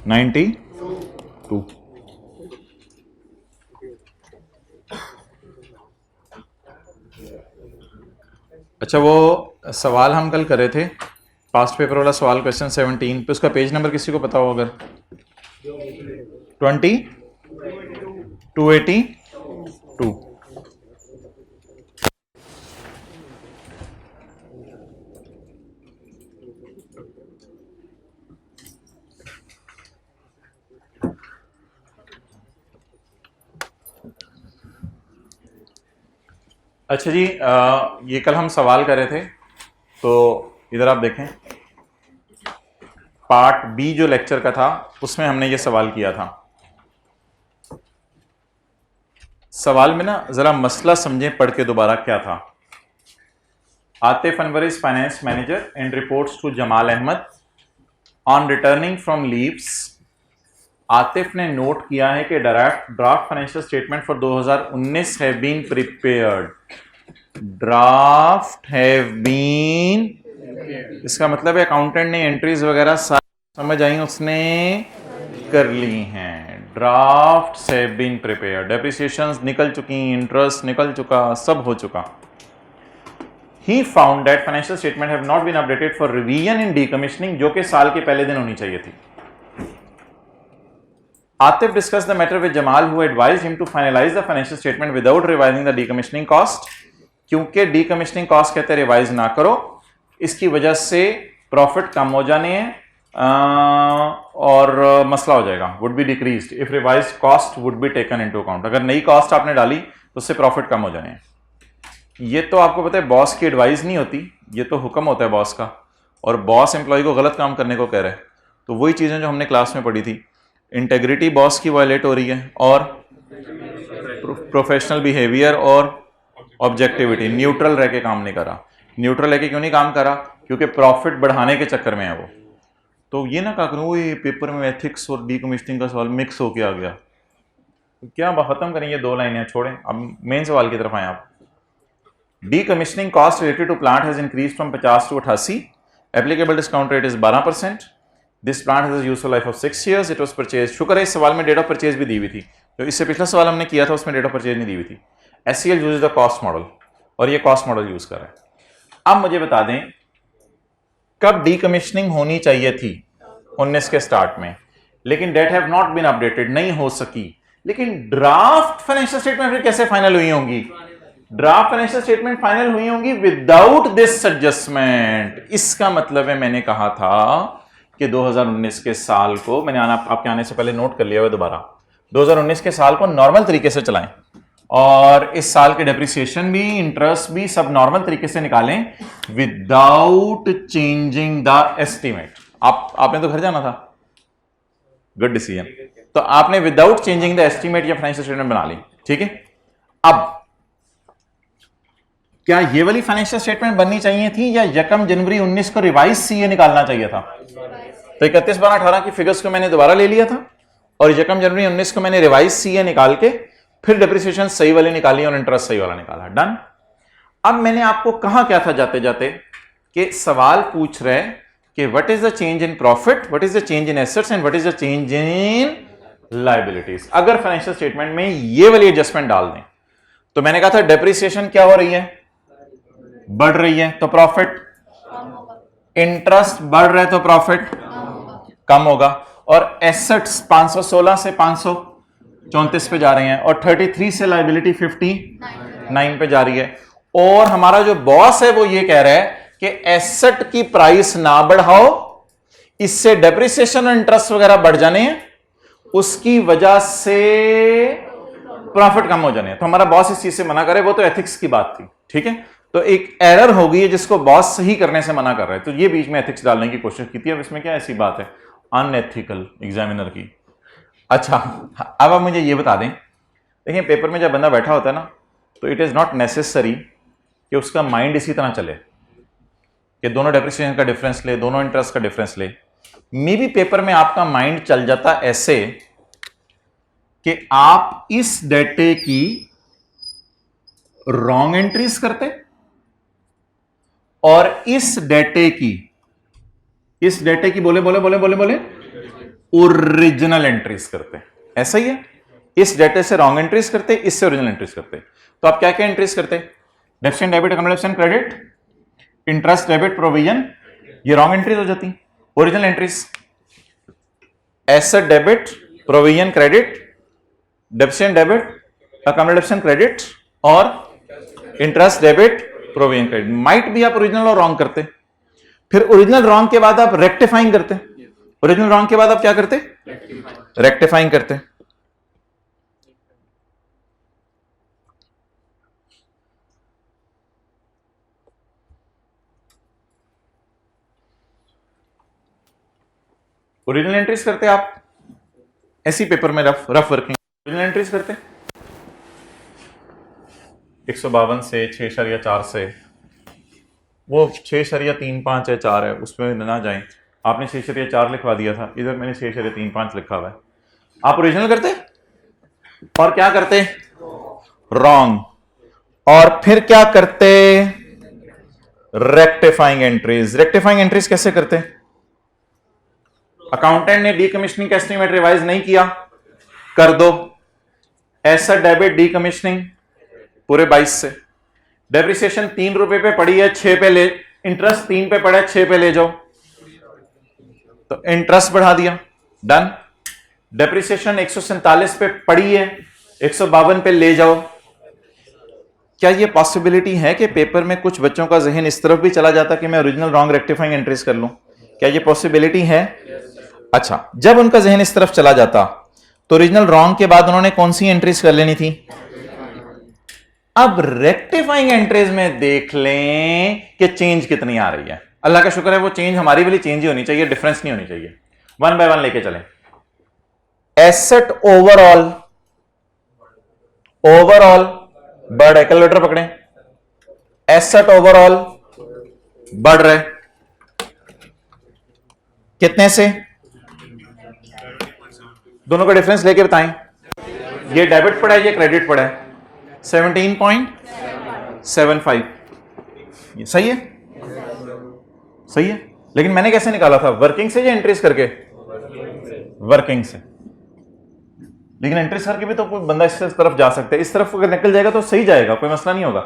92। अच्छा, वो सवाल हम कल करे थे, पास्ट पेपर वाला सवाल, क्वेश्चन 17 पे, उसका पेज नंबर किसी को पता हो अगर? 282। अच्छा जी, ये कल हम सवाल कर रहे थे, तो इधर आप देखें, पार्ट बी जो लेक्चर का था उसमें हमने ये सवाल किया था। सवाल में ना जरा मसला समझें पढ़ के दोबारा क्या था। Atif Anwar is finance manager and reports to Jamal Ahmed on returning from leaves. Atif ने नोट किया है कि draft financial statement for 2019 have been prepared. Draft have been, इसका मतलब है अकाउंटेंट ने एंट्रीज वगैरह समझ आई, उसने कर ली हैं। Drafts have been prepared, depreciations निकल चुकी, इंटरेस्ट निकल चुका, सब हो चुका। He found that financial statement have not been updated for revision in decommissioning, जो कि साल के पहले दिन होनी चाहिए थी। Atif discussed the matter with Jamal, who advised him to finalize the financial statement without revising the decommissioning cost, क्योंकि decommissioning cost कहते हैं रिवाइज ना करो, इसकी वजह से प्रॉफिट कम हो जाने हैं और मसला हो जाएगा। Would be decreased if revised cost would be taken into account. अगर नई कॉस्ट आपने डाली तो उससे प्रॉफिट कम हो जाने हैं। ये तो आपको पता है बॉस की एडवाइस नहीं होती, ये तो हुक्म होता है बॉस का, और बॉस एम्प्लॉय को गलत काम करने को कह रहा है। तो वही चीज़ें जो हमने क्लास में पढ़ी थी, इंटेग्रिटी बॉस की वायलेट हो रही है, और प्रोफेशनल बिहेवियर और ऑब्जेक्टिविटी, न्यूट्रल रह के काम नहीं करा। न्यूट्रल रह के क्यों नहीं काम करा? क्योंकि प्रॉफिट बढ़ाने के चक्कर में है वो। तो ये ना कहा करूँ ये पेपर में एथिक्स और डीकमिशनिंग का सवाल मिक्स होके आ गया, तो क्या खत्म करें ये 2 लाइनें, छोड़ें, अब मेन सवाल की तरफ आए आप। Decommissioning cost related to plant has increased from 50 to 88. Applicable discount rate is 12%. This plant has a useful life of 6 years. It was purchased. शुक्र है इस सवाल में डेट ऑफ परचेज भी दी हुई थी, तो इससे पिछला सवाल हमने किया था उसमें डेट ऑफ परचेज नहीं दी हुई थी। SCL use the cost model, और ये कॉस्ट मॉडल यूज कर रहा है। अब मुझे बता दें कब डीकमिशनिंग होनी चाहिए थी? 19 के स्टार्ट में, लेकिन date have not been updated, नहीं हो सकी। लेकिन ड्राफ्ट फाइनेंशियल स्टेटमेंट फिर कैसे फाइनल हुई होंगी? ड्राफ्ट फाइनेंशियल स्टेटमेंट फाइनल हुई होंगी विदाउट दिस एडजस्टमेंट। इसका मतलब है मैंने कहा था कि 2019 के साल को, मैंने आपके आने से पहले नोट कर लिया हुआ दोबारा, 2019 के साल को नॉर्मल तरीके से चलाएं, और इस साल के डेप्रिसिएशन भी, इंटरेस्ट भी सब नॉर्मल तरीके से निकालें विदाउट चेंजिंग द एस्टिमेट। आपने तो घर जाना था, गुड डिसीजन। तो आपने विदाउट चेंजिंग द एस्टिमेट या फाइनेंशियल स्टेटमेंट बना ली, ठीक है। अब क्या ये वाली फाइनेंशियल स्टेटमेंट बननी चाहिए थी, या 1 जनवरी 19 को रिवाइज सीए निकालना चाहिए था? तो 31/12/18 की फिगर्स को मैंने दोबारा ले लिया था, और 1 जनवरी 19 को मैंने रिवाइज सीए निकाल के फिर डेप्रिसिएशन सही वाली निकाली और इंटरेस्ट सही वाला निकाला। डन। अब मैंने आपको कहा क्या था जाते जाते, कि सवाल पूछ रहे कि what is the change in profit, what is the change in assets and what is the change in liabilities. अगर फाइनेंशियल स्टेटमेंट में ये वाली एडजस्टमेंट डाल दें, तो मैंने कहा था डेप्रिसिएशन क्या हो रही है? बढ़ रही है, तो प्रॉफिट, इंटरेस्ट बढ़ रहा है तो प्रॉफिट कम होगा, और एसेट्स 516 से 534 पे जा रहे हैं, और 33 से लायबिलिटी 59 पे जा रही है। और हमारा जो बॉस है वो ये कह रहा है कि एसेट की प्राइस ना बढ़ाओ, इससे डेप्रिसिएशन और इंटरेस्ट वगैरह बढ़ जाने हैं, उसकी वजह से प्रॉफिट कम हो जाने हैं। तो हमारा बॉस इस चीज से मना करे, वो तो एथिक्स की बात थी, ठीक है। तो एक एरर हो गई है जिसको बॉस सही करने से मना कर रहा है, तो ये बीच में एथिक्स डालने की कोशिश की थी। अब इसमें क्या ऐसी बात है अनएथिकल एग्जामिनर की? अच्छा, अब आप मुझे ये बता दें, देखिए पेपर में जब बंदा बैठा होता है ना, तो इट इज नॉट नेसेसरी कि उसका माइंड इसी तरह चले कि दोनों डेप्रिसिएशन का डिफरेंस ले, दोनों इंटरेस्ट का डिफरेंस ले। मे बी पेपर में आपका माइंड चल जाता ऐसे कि आप इस डेटे की रॉन्ग एंट्रीज करते और इस डेटे की बोले ओरिजिनल एंट्रीज करते, ऐसा ही है। इस डेटा से रॉन्ग एंट्रीज करते, इससे ओरिजिनल एंट्रीज करते। तो आप क्या क्या एंट्रीज करते? Debit and debit, account debit credit, interest debit, provision, ये रॉन्ग एंट्रीज हो जाती। Original entries asset debit, provision credit, debit and debit, account debit credit और interest debit, provision credit. Might भी आप ओरिजिनल और रॉन्ग करते, फिर ओरिजिनल रॉन्ग के बाद आप रेक्टिफाइंग करते। ओरिजिनल रॉन्ग के बाद आप क्या करते? रेक्टिफाइंग करते। ओरिजिनल एंट्रीज करते आप ऐसी पेपर में, रफ वर्किंग ओरिजिनल एंट्रीज करते 152 से 6.4 से, वो 6.35 है 4 है, उसमें ना जाएं। आपने 6.4 लिखवा दिया था, इधर मैंने 6.35 लिखा हुआ है। आप ओरिजिनल करते और क्या करते? रॉन्ग। और फिर क्या करते? Rectifying entries. रेक्टिफाइंग एंट्रीज कैसे करते? अकाउंटेंट ने डीकमीशनिंग का एस्टीमेट रिवाइज नहीं किया, कर दो एसेट डेबिट डीकमीशनिंग पूरे 22 से। डेप्रिसिएशन 3 रुपए पे पड़ी है, 6 पे ले, इंटरेस्ट 3 पे पड़ा है, 6 पे ले जाओ, तो इंटरेस्ट बढ़ा दिया, डन। डेप्रिसिएशन 147 पे पड़ी है, 152 पे ले जाओ। क्या ये पॉसिबिलिटी है कि पेपर में कुछ बच्चों का जहन इस तरफ भी चला जाता कि मैं ओरिजिनल रॉन्ग रेक्टिफाइंग एंट्रीज कर लूं? क्या ये पॉसिबिलिटी है? अच्छा, जब उनका जहन इस तरफ चला जाता तो ओरिजिनल रॉन्ग के बाद उन्होंने कौन सी एंट्रीज कर लेनी थी? अब रेक्टिफाइंग एंट्रीज में देख लें कि चेंज कितनी आ रही है। अल्लाह का शुक्र है वो चेंज हमारी वाली चेंज ही होनी चाहिए, डिफरेंस नहीं होनी चाहिए। 1 बाय 1 लेके चलें। एसेट ओवरऑल, ओवरऑल बढ़ रहे, कैलकुलेटर पकड़े, एसेट ओवरऑल बढ़ रहे कितने से? दोनों का डिफरेंस लेके बताएं। ये डेबिट पड़ा है, ये क्रेडिट पड़ा है, 17.75। ये सही है? सही है। लेकिन मैंने कैसे निकाला था? वर्किंग से या एंट्रीज करके? वर्किंग से। लेकिन एंट्रीज करके भी तो कोई बंदा इस तरफ जा सकता है, इस तरफ अगर निकल जाएगा तो सही जाएगा, कोई मसला नहीं होगा।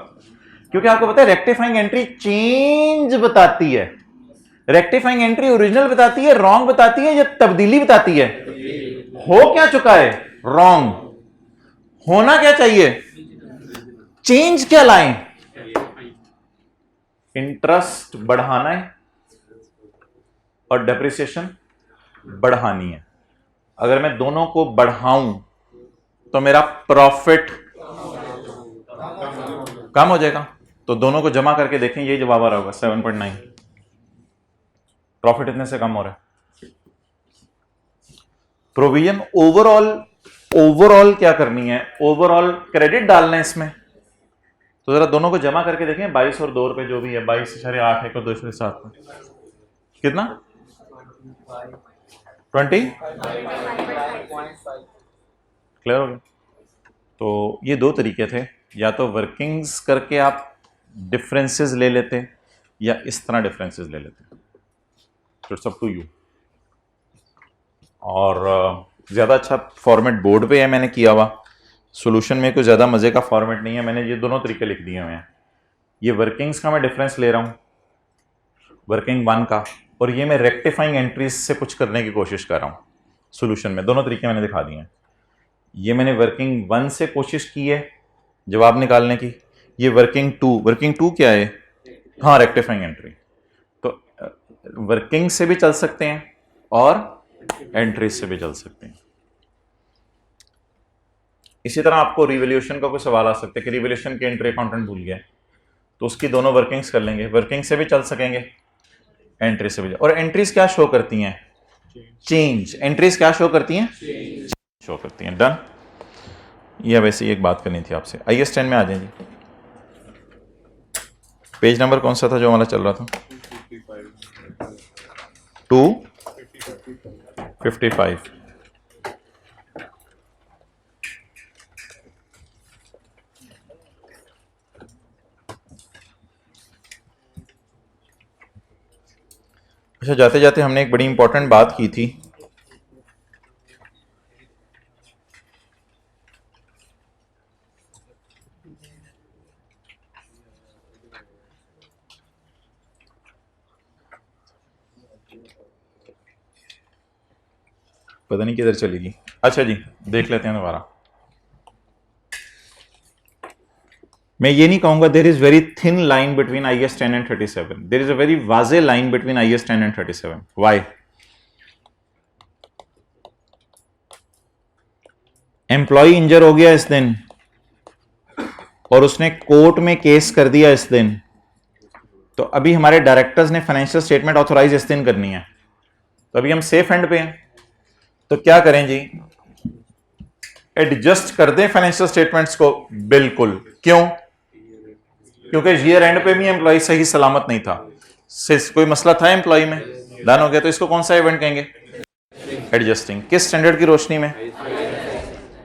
क्योंकि आपको पता है रेक्टिफाइंग एंट्री चेंज बताती है, रेक्टिफाइंग एंट्री ओरिजिनल बताती है, रॉन्ग बताती है, या तब्दीली बताती है? हो क्या चुका है? रॉन्ग। होना क्या चाहिए? चेंज क्या लाएं? इंटरेस्ट बढ़ाना है और डेप्रिसिएशन बढ़ानी है। अगर मैं दोनों को बढ़ाऊं तो मेरा प्रॉफिट कम हो जाएगा। तो दोनों को जमा करके देखें, यही जवाब आ रहा होगा 7.9। प्रॉफिट इतने से कम हो रहा है। प्रोविजन ओवरऑल, ओवरऑल क्या करनी है? ओवरऑल क्रेडिट डालना है इसमें। तो जरा दोनों को जमा करके देखें, 22 और 2 रुपए जो भी है, 22.8 एक और 2.7 में कितना? 20। क्लियर हो गया? तो ये दो तरीके थे, या तो वर्किंग्स करके आप डिफरेंसेस ले लेते या इस तरह डिफरेंसेस ले लेते। It's up to you. और ज़्यादा अच्छा फॉर्मेट बोर्ड पे है मैंने किया हुआ, सॉल्यूशन में कोई ज़्यादा मज़े का फॉर्मेट नहीं है। मैंने ये दोनों तरीके लिख दिए हुए हैं। ये वर्किंग्स का मैं डिफरेंस ले रहा हूँ, वर्किंग 1 का, और ये मैं रेक्टिफाइंग एंट्रीज से कुछ करने की कोशिश कर रहा हूँ सॉल्यूशन में। दोनों तरीके मैंने दिखा दिए हैं। ये मैंने वर्किंग 1 से कोशिश की है जवाब निकालने की, ये वर्किंग 2। वर्किंग 2 क्या है? हाँ, रेक्टिफाइंग एंट्री। तो वर्किंग से भी चल सकते हैं और एंट्रीज से भी चल सकते हैं। इसी तरह आपको रिवैल्यूएशन का कोई सवाल आ सकता है कि रिवैल्यूएशन की एंट्री अकाउंटेंट भूल गया, तो उसकी दोनों वर्किंग्स कर लेंगे। वर्किंग से भी चल सकेंगे, एंट्री से भी। और एंट्रीज क्या शो करती हैं? चेंज। एंट्रीज क्या शो करती हैं? शो करती हैं। डन। ये वैसे एक बात करनी थी आपसे। आइए स्टैंड में आ जाए जी। पेज नंबर कौन सा था जो हमारा चल रहा था? 255। अच्छा, जाते जाते हमने एक बड़ी इंपॉर्टेंट बात की थी पता नहीं किधर चलेगी। अच्छा जी, देख लेते हैं दोबारा। मैं ये नहीं कहूंगा there is very thin line between IS 10 and 37, there is a very vague line between IS 10 and 37। Why? Employee injured हो गया इस दिन और उसने कोर्ट में केस कर दिया इस दिन, तो अभी हमारे डायरेक्टर्स ने फाइनेंशियल स्टेटमेंट ऑथोराइज इस दिन करनी है, तो अभी हम सेफ एंड पे हैं। तो क्या करें जी, एडजस्ट कर दें फाइनेंशियल स्टेटमेंट्स को? बिल्कुल। क्यों? क्योंकि ईयर एंड पे भी एम्प्लॉय सही सलामत नहीं था, कोई मसला था एम्प्लॉय में, डन हो गया। तो इसको कौन सा इवेंट कहेंगे? एडजस्टिंग। किस स्टैंडर्ड की रोशनी में?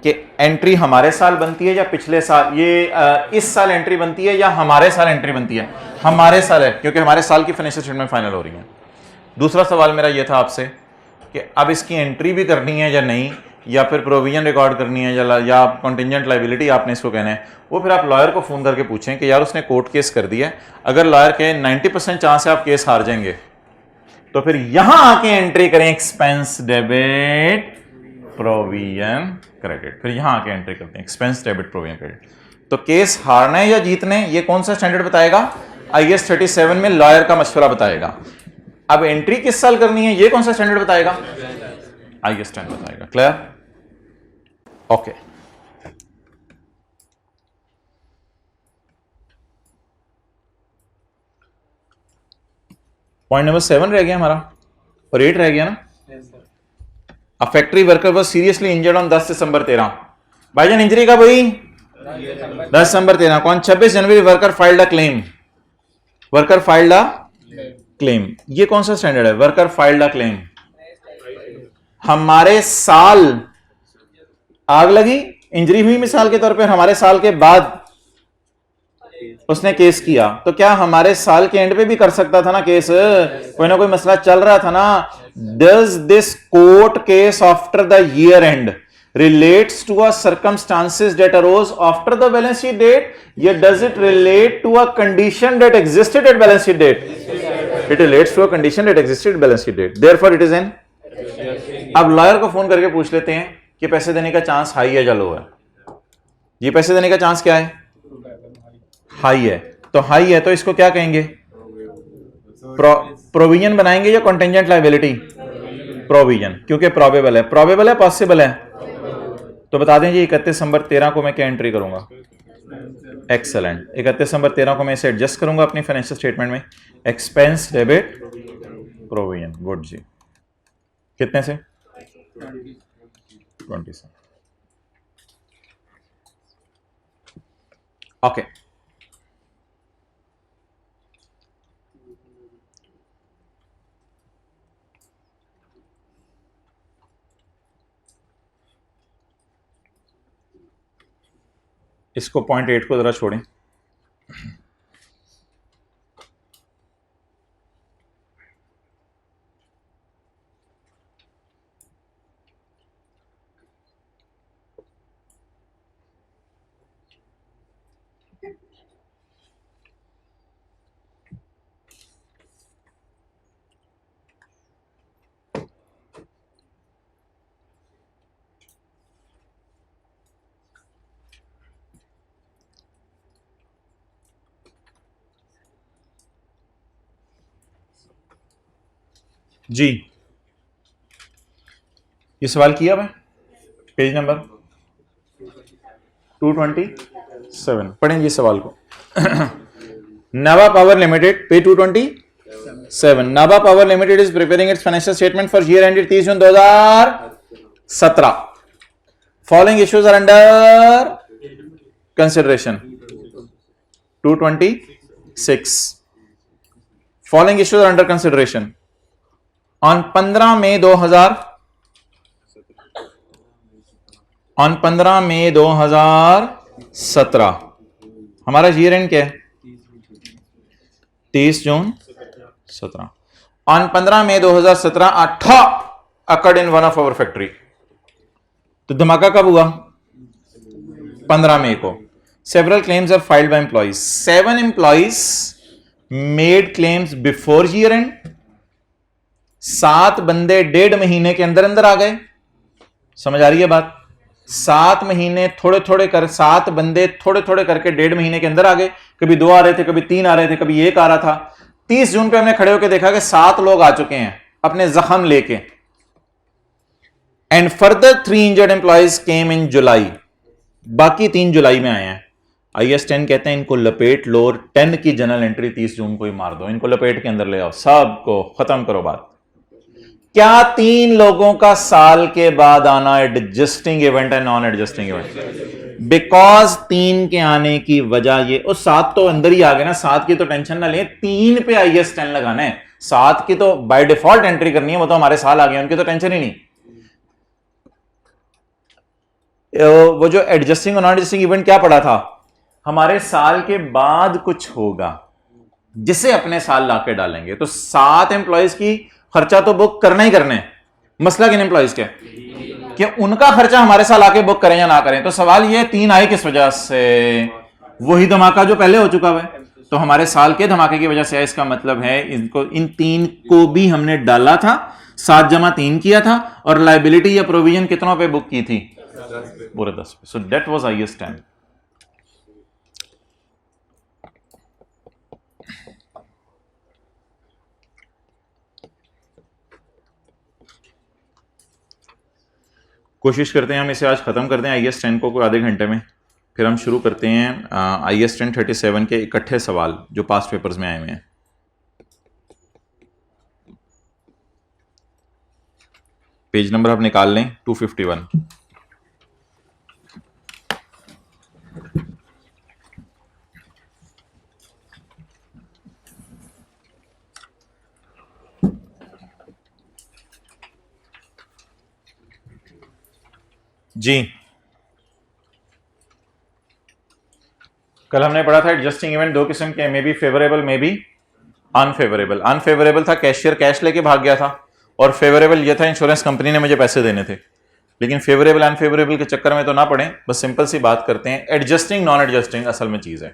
कि एंट्री हमारे साल बनती है या पिछले साल, ये इस साल एंट्री बनती है या हमारे साल एंट्री बनती है? हमारे साल है, क्योंकि हमारे साल की फाइनेंशियल स्टेटमेंट फाइनल हो रही है। दूसरा सवाल मेरा ये था आपसे कि अब इसकी एंट्री भी करनी है या नहीं, या फिर प्रोविजन रिकॉर्ड करनी है या कॉन्टिजेंट लाइबिलिटी आपने इसको कहना है। वो फिर आप लॉयर को फोन करके पूछें कि यार उसने कोर्ट केस कर दिया है, अगर लॉयर कहे 90% चांस है आप केस हार जाएंगे, तो फिर यहां आके एंट्री करें एक्सपेंस डेबिट प्रोविजन क्रेडिट। फिर यहां आके एंट्री करते हैं एक्सपेंस डेबिट प्रोविजन क्रेडिट। तो केस हारना है या जीतने, ये कौन सा स्टैंडर्ड बताएगा? IS 37 में लॉयर का मशवरा बताएगा। अब एंट्री किस साल करनी है, ये कौन सा स्टैंडर्ड बताएगा? IS 10 बताएगा। क्लियर? ओके। पॉइंट नंबर 7 रह गया हमारा, और 8 रह गया ना। A factory worker was seriously injured on 10 दिसंबर 13। भाईजान इंजरी का भाई 10 दिसंबर 13 कौन? 26 जनवरी worker filed a claim. Worker filed a claim, ये कौन सा स्टैंडर्ड है? Worker filed a claim. हमारे साल आग लगी, इंजरी हुई मिसाल के तौर पे, हमारे साल के बाद उसने केस किया, तो क्या हमारे साल के एंड पे भी कर सकता था ना केस? कोई ना कोई मसला चल रहा था ना। Does this court case after the year and relates to a circumstances that arose after the balance sheet date, या does it relate to a condition that existed at balance sheet date? It relates to a condition that existed at balance sheet date, therefore it is an। अब lawyer को phone करके पूछ लेते हैं कि पैसे देने का चांस हाई है या लो है। ये पैसे देने का चांस क्या है? हाई है। तो हाई है तो इसको क्या कहेंगे? प्रोविजन बनाएंगे या कॉन्टिजेंट लायबिलिटी? प्रोविजन, क्योंकि प्रोबेबल है। प्रोबेबल है पॉसिबल है? तो बता दें जी 31 दिसंबर 13 को मैं क्या एंट्री करूंगा? एक्सेलेंट। 31 दिसंबर 13 को मैं इसे एडजस्ट करूंगा अपनी फाइनेंशियल स्टेटमेंट में, एक्सपेंस डेबिट प्रोविजन। गुड जी। कितने से? 20 से। ओके। इसको पॉइंट 8 को जरा छोड़ें। जी ये सवाल किया मैं, पेज नंबर 227 पढ़ें ये सवाल को। Nabha Power Limited, page 227, Nabha Power Limited is preparing its financial statement for year ended 30 June 2017। Following issues are under consideration. 226 following issues are under consideration. On 15 May 2017 हमारा ईयर एंड क्या है? 30 जून 17। ऑन 15 मई 2017 अठा occurred in one of our factory. तो धमाका कब हुआ? 15 मई को। Several claims are filed by employees. 7 employees made claims before year and. 7 बंदे 1.5 महीने के अंदर अंदर आ गए समझ आ रही है बात? 7 महीने थोड़े थोड़े कर, 7 बंदे थोड़े थोड़े करके 1.5 महीने के अंदर आ गए। कभी 2 आ रहे थे, कभी 3 आ रहे थे, कभी 1 आ रहा था। 30 जून पे हमने खड़े होकर देखा कि 7 लोग आ चुके हैं अपने जख्म लेके। एंड फर्दर 3 इंजर्ड एम्प्लॉइज केम इन जुलाई, बाकी 3 जुलाई में आए हैं। IS 10 कहते हैं इनको लपेट लो और 10 की जनरल एंट्री 30 जून को ही मार दो, इनको लपेट के अंदर ले आओ, सबको खत्म करो बात। क्या 3 लोगों का साल के बाद आना एडजस्टिंग इवेंट है, नॉन एडजस्टिंग इवेंट? बिकॉज 3 के आने की वजह ये, उस 7 तो अंदर ही आ गए ना, 7 की तो टेंशन ना लें, 3 पे IS 10 लगाना है। 7 की तो बाय डिफॉल्ट एंट्री करनी है, वो तो हमारे साल आ गए, उनकी तो टेंशन ही नहीं। वो जो एडजस्टिंग और नॉन एडजस्टिंग इवेंट क्या पड़ा था, हमारे साल के बाद कुछ होगा जिसे अपने साल लाके डालेंगे। तो 7 एम्प्लॉइज की खर्चा तो बुक करना ही करना है। मसला किन एम्प्लॉइज के कि उनका खर्चा हमारे साल आके बुक करें या ना करें। तो सवाल ये 3 आए किस वजह से? वही धमाका जो पहले हो चुका है, तो हमारे साल के धमाके की वजह से। इसका मतलब है इनको, इन 3 को भी हमने डाला था, 7 जमा 3 किया था, और लाइबिलिटी या प्रोविजन कितनों पे बुक की थी? पूरे 10 पे। So that was IS 10। कोशिश करते हैं हम इसे आज खत्म कर दें IS 10 को कोई आधे घंटे में, फिर हम शुरू करते हैं IS 10 37 के इकट्ठे सवाल जो पास्ट पेपर्स में आए हुए हैं। पेज नंबर आप निकाल लें 251। जी, कल हमने पढ़ा था एडजस्टिंग इवेंट 2 किस्म के, may be favourable may be unfavourable. Unfavourable था कैशियर कैश लेके भाग गया था, और फेवरेबल ये था इंश्योरेंस कंपनी ने मुझे पैसे देने थे। लेकिन फेवरेबल अनफेवरेबल के चक्कर में तो ना पड़े, बस सिंपल सी बात करते हैं। एडजस्टिंग नॉन एडजस्टिंग असल में चीज है।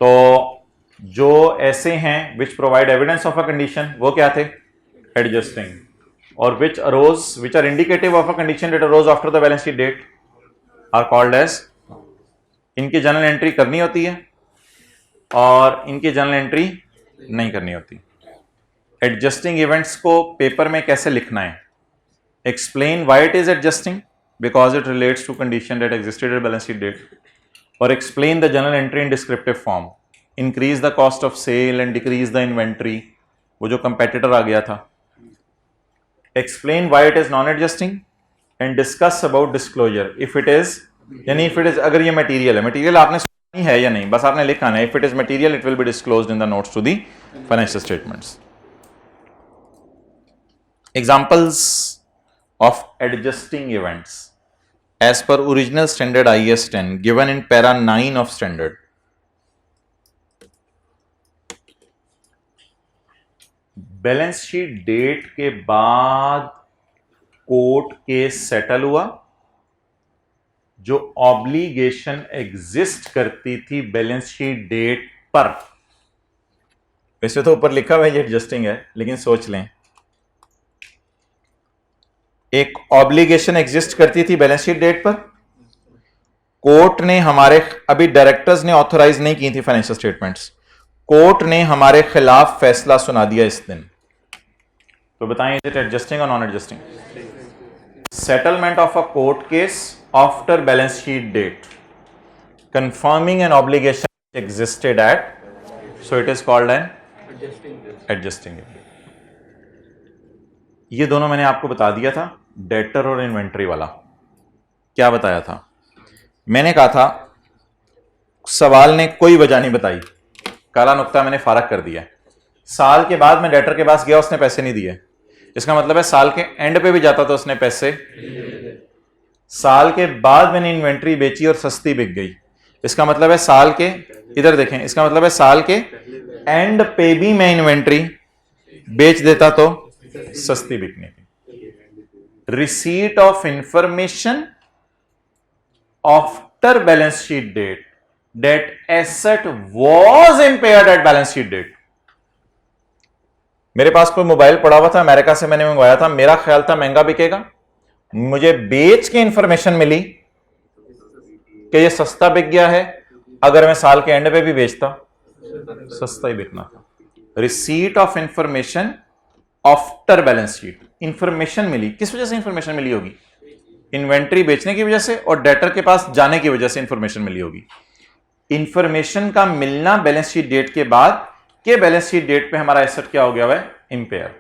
तो जो ऐसे हैं which provide evidence of a condition, वो क्या थे? एडजस्टिंग। और which are indicative of a condition that arose after the balance sheet date are called as. इनकी जनरल एंट्री करनी होती है और इनकी जनरल एंट्री नहीं करनी होती। एडजस्टिंग इवेंट्स को पेपर में कैसे लिखना है? Explain why it is adjusting, because it relates to condition that existed at balance sheet date. और explain the journal entry in descriptive form, increase the cost of sale and decrease the inventory, वो जो competitor आ गया था। Explain why it is non adjusting and discuss about disclosure if it is, यानी if it is, अगर ये material है, material आपने सुनी है या नहीं, बस आपने लिखा है। If it is material it will be disclosed in the notes to the financial statements. Examples of adjusting events as per original standard IS 10 given in para 9 of standard. Balance sheet date के बाद court case settle हुआ, जो obligation exist करती थी balance sheet date पर। वैसे तो ऊपर लिखा हुआ है ये एडजस्टिंग है, लेकिन सोच लें, एक ऑब्लिगेशन एग्जिस्ट करती थी बैलेंस शीट डेट पर। कोर्ट ने हमारे, अभी डायरेक्टर्स ने ऑथोराइज नहीं की थी फाइनेंशियल स्टेटमेंट्स, कोर्ट ने हमारे खिलाफ फैसला सुना दिया इस दिन। तो बताएं, इज इट एडजस्टिंग और non adjusting? Settlement of a court case after balance sheet date confirming an obligation existed at, so it is called an adjusting. ये दोनों मैंने आपको बता दिया था, डेटर और इन्वेंट्री वाला। क्या बताया था? मैंने कहा था सवाल ने कोई वजह नहीं बताई, काला नुक्ता मैंने फारक कर दिया। साल के बाद मैं डेटर के पास गया, उसने पैसे नहीं दिए, इसका मतलब है साल के एंड पे भी जाता तो उसने पैसे। साल के बाद मैंने इन्वेंट्री बेची और सस्ती बिक गई, इसका मतलब है साल के, इधर देखें, इसका मतलब है साल के एंड पे भी मैं इन्वेंट्री बेच देता तो सस्ती बिकनी थी। Receipt of information after balance sheet date that asset was impaired at balance sheet date. मेरे पास कोई मोबाइल पड़ा हुआ था, अमेरिका से मैंने मंगवाया था, मेरा ख्याल था महंगा बिकेगा, मुझे बेच के इंफॉर्मेशन मिली कि ये सस्ता बिक गया है, अगर मैं साल के एंड पे भी बेचता सस्ता ही बिकना था। Receipt of information after balance sheet, information मिली, किस वजह से इंफॉर्मेशन मिली होगी? इन्वेंट्री बेचने की वजह से और डेटर के पास जाने की वजह से इंफॉर्मेशन मिली होगी। इंफॉर्मेशन का मिलना बैलेंस शीट डेट के बाद के बैलेंस शीट डेट पे हमारा एसेट क्या हो गया है? Impair.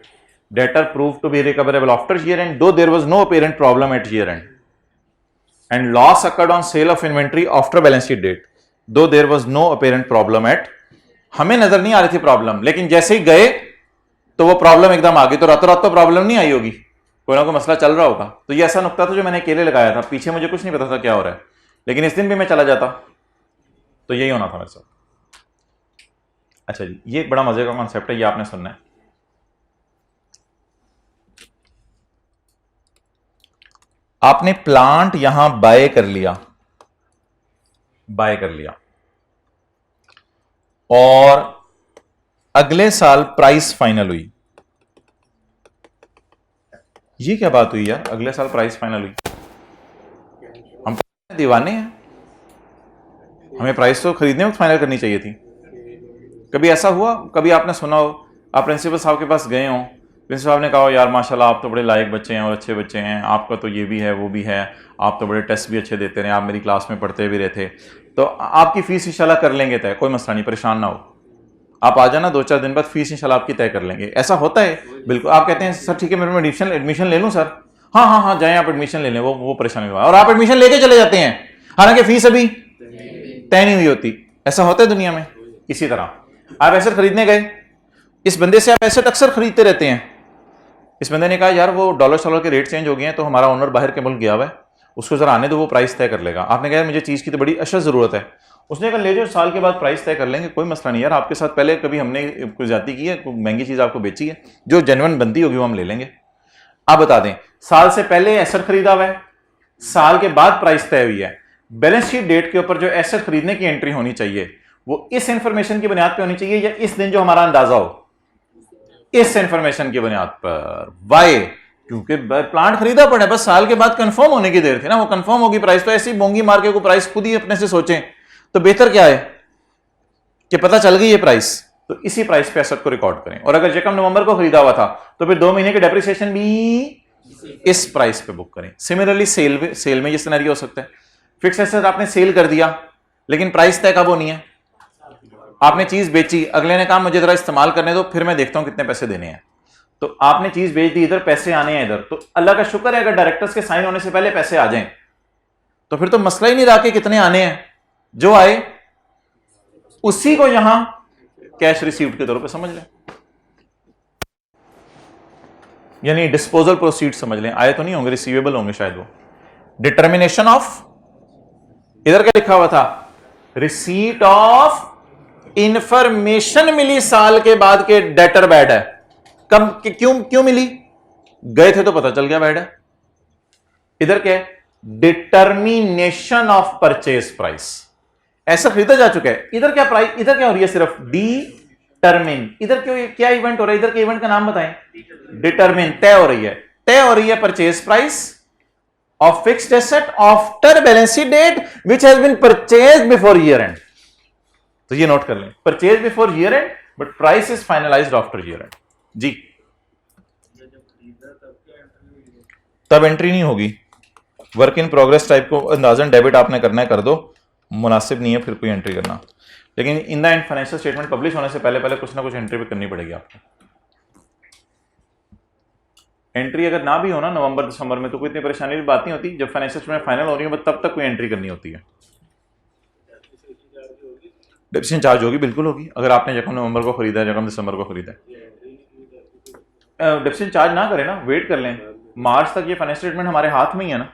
Debtor prove to be recoverable after year end though there was no apparent problem at year end and loss occurred on sale of inventory after balance sheet date, though there was no apparent problem at, हमें नजर नहीं आ रही थी problem, लेकिन जैसे ही गए तो वो प्रॉब्लम एकदम आ गई। तो रातों रात तो प्रॉब्लम नहीं आई होगी, कोई ना कोई मसला चल रहा होगा। तो ये ऐसा नुकता था जो मैंने अकेले लगाया था, पीछे मुझे कुछ नहीं पता था क्या हो रहा है, लेकिन इस दिन भी मैं चला जाता तो यही होना था मेरे साथ। अच्छा जी, ये एक बड़ा मजे का कॉन्सेप्ट है, ये आपने सुनना है। आपने प्लांट यहां बाय कर लिया और अगले साल प्राइस फाइनल हुई। ये क्या बात हुई यार, अगले साल प्राइस फाइनल हुई? हम दीवाने हैं, हमें प्राइस तो खरीदने वक्त फाइनल करनी चाहिए थी। कभी ऐसा हुआ, कभी आपने सुना हो, आप प्रिंसिपल साहब के पास गए हो, प्रिंसिपल साहब ने कहा यार माशाल्लाह आप तो बड़े लायक बच्चे हैं और अच्छे बच्चे हैं, आपका तो ये भी है वो भी है, आप तो बड़े टेस्ट भी अच्छे देते रहे, आप मेरी क्लास में पढ़ते भी रहे थे, तो आपकी फीस इंशाल्लाह कर लेंगे तय, कोई मसला नहीं, परेशान ना हो, आप आ जाना 2-4 दिन बाद फीस इंशाल्लाह आपकी तय कर लेंगे। ऐसा होता है बिल्कुल। आप कहते हैं सर ठीक है मैं एडमिशन ले लूँ सर, हाँ जाएं आप एडमिशन ले लें, वो परेशानी हुआ, और आप एडमिशन लेके चले जाते हैं हालांकि फीस अभी तय नहीं हुई होती। ऐसा होता है दुनिया में। इसी तरह आप एसेट खरीदने गए, इस बंदे से आप एसेट अक्सर खरीदते रहते हैं, इस बंदे ने कहा यार वो डॉलर के रेट चेंज हो गए हैं तो हमारा ओनर बाहर के मुल्क गया हुआ है, उसको जरा आने दो, वो प्राइस तय कर लेगा। आपने कहा मुझे चीज़ की तो बड़ी अशद ज़रूरत है, उसने कहा ले जाओ साल के बाद प्राइस तय कर लेंगे, कोई मसला नहीं यार, आपके साथ पहले कभी हमने कोई ज्यादती की है, कोई महंगी चीज़ आपको बेची है, जो जेन्युइन बनती होगी वो हम ले लेंगे। आप बता दें साल से पहले एसेट खरीदा हुआ है, साल के बाद प्राइस तय हुई है, बैलेंस शीट डेट के ऊपर जो एसेट खरीदने की एंट्री होनी चाहिए वो इस इंफॉर्मेशन की बुनियाद पर होनी चाहिए या इस दिन जो हमारा अंदाजा हो, इस इंफॉर्मेशन की बुनियाद पर। वाई? क्योंकि प्लांट खरीदा पड़ा है, बस साल के बाद कंफर्म होने की देर थी ना, वो कंफर्म होगी प्राइस, तो ऐसी बोंगी मार के को प्राइस खुद ही अपने से सोचें तो बेहतर क्या है कि पता चल गई ये प्राइस, तो इसी प्राइस पे एसेट को रिकॉर्ड करें। और अगर यकम नवंबर को खरीदा हुआ था तो फिर 2 महीने की डेप्रिसिएशन भी इस प्राइस पे बुक करें। सिमिलरली सेल में ये सिनेरियो हो सकता है, फिक्स एसेट आपने सेल कर दिया लेकिन प्राइस तय कब होनी है, आपने चीज बेची, अगले ने कहा मुझे जरा इस्तेमाल करने दो फिर मैं देखता हूं कितने पैसे देने हैं, तो आपने चीज बेच दी, इधर पैसे आने हैं इधर, तो अल्लाह का शुक्र है अगर डायरेक्टर्स के साइन होने से पहले पैसे आ जाएं तो फिर तो मसला ही नहीं रहा कि कितने आने हैं, जो आए उसी को यहां कैश रिसीव्ड के तौर पे समझ लें, यानी डिस्पोजल प्रोसीड समझ लें। आए तो नहीं होंगे, रिसीवेबल होंगे शायद वो। डिटर्मिनेशन ऑफ, इधर क्या लिखा हुआ था, रिसीट ऑफ इंफॉर्मेशन मिली साल के बाद के डेटर बैड है, कब क्यों मिली, गए थे तो पता चल गया बैड है। इधर क्या है, डिटर्मिनेशन ऑफ परचेज प्राइस, ऐसा खरीदा जा चुका है, इधर क्या प्राइस, इधर क्या हो रही है, सिर्फ डिटर्मिन, इधर क्यों क्या इवेंट हो रहा है, इधर के इवेंट का नाम बताएं, डिटर्मिन, तय हो रही है purchase price of fixed asset after balance sheet date which has been purchased before year end. तो ये नोट कर लें, purchase before year end but price is finalised after year end. जी तब एंट्री नहीं होगी, वर्क इन प्रोग्रेस टाइप को अंदाजन डेबिट आपने करना है कर दो, मुनासिब नहीं है फिर कोई एंट्री करना, लेकिन in the end financial statement publish होने से पहले कुछ ना कुछ एंट्री भी करनी पड़ेगी आपको। एंट्री अगर ना भी हो ना नवंबर दिसंबर में तो कोई इतनी परेशानी की बात नहीं होती, जब फाइनेंशियल स्टेटमेंट फाइनल हो रही है तब तक कोई एंट्री करनी होती है। डेप्रिसिएशन चार्ज होगी, बिल्कुल होगी, अगर आपने यकम नवंबर को खरीदा है, यकम दिसंबर को खरीदा है, डेप्रिसिएशन चार्ज ना करें ना, वेट कर लें, मार्च तक ये फाइनेंशियल स्टेटमेंट हमारे हाथ में ही है ना,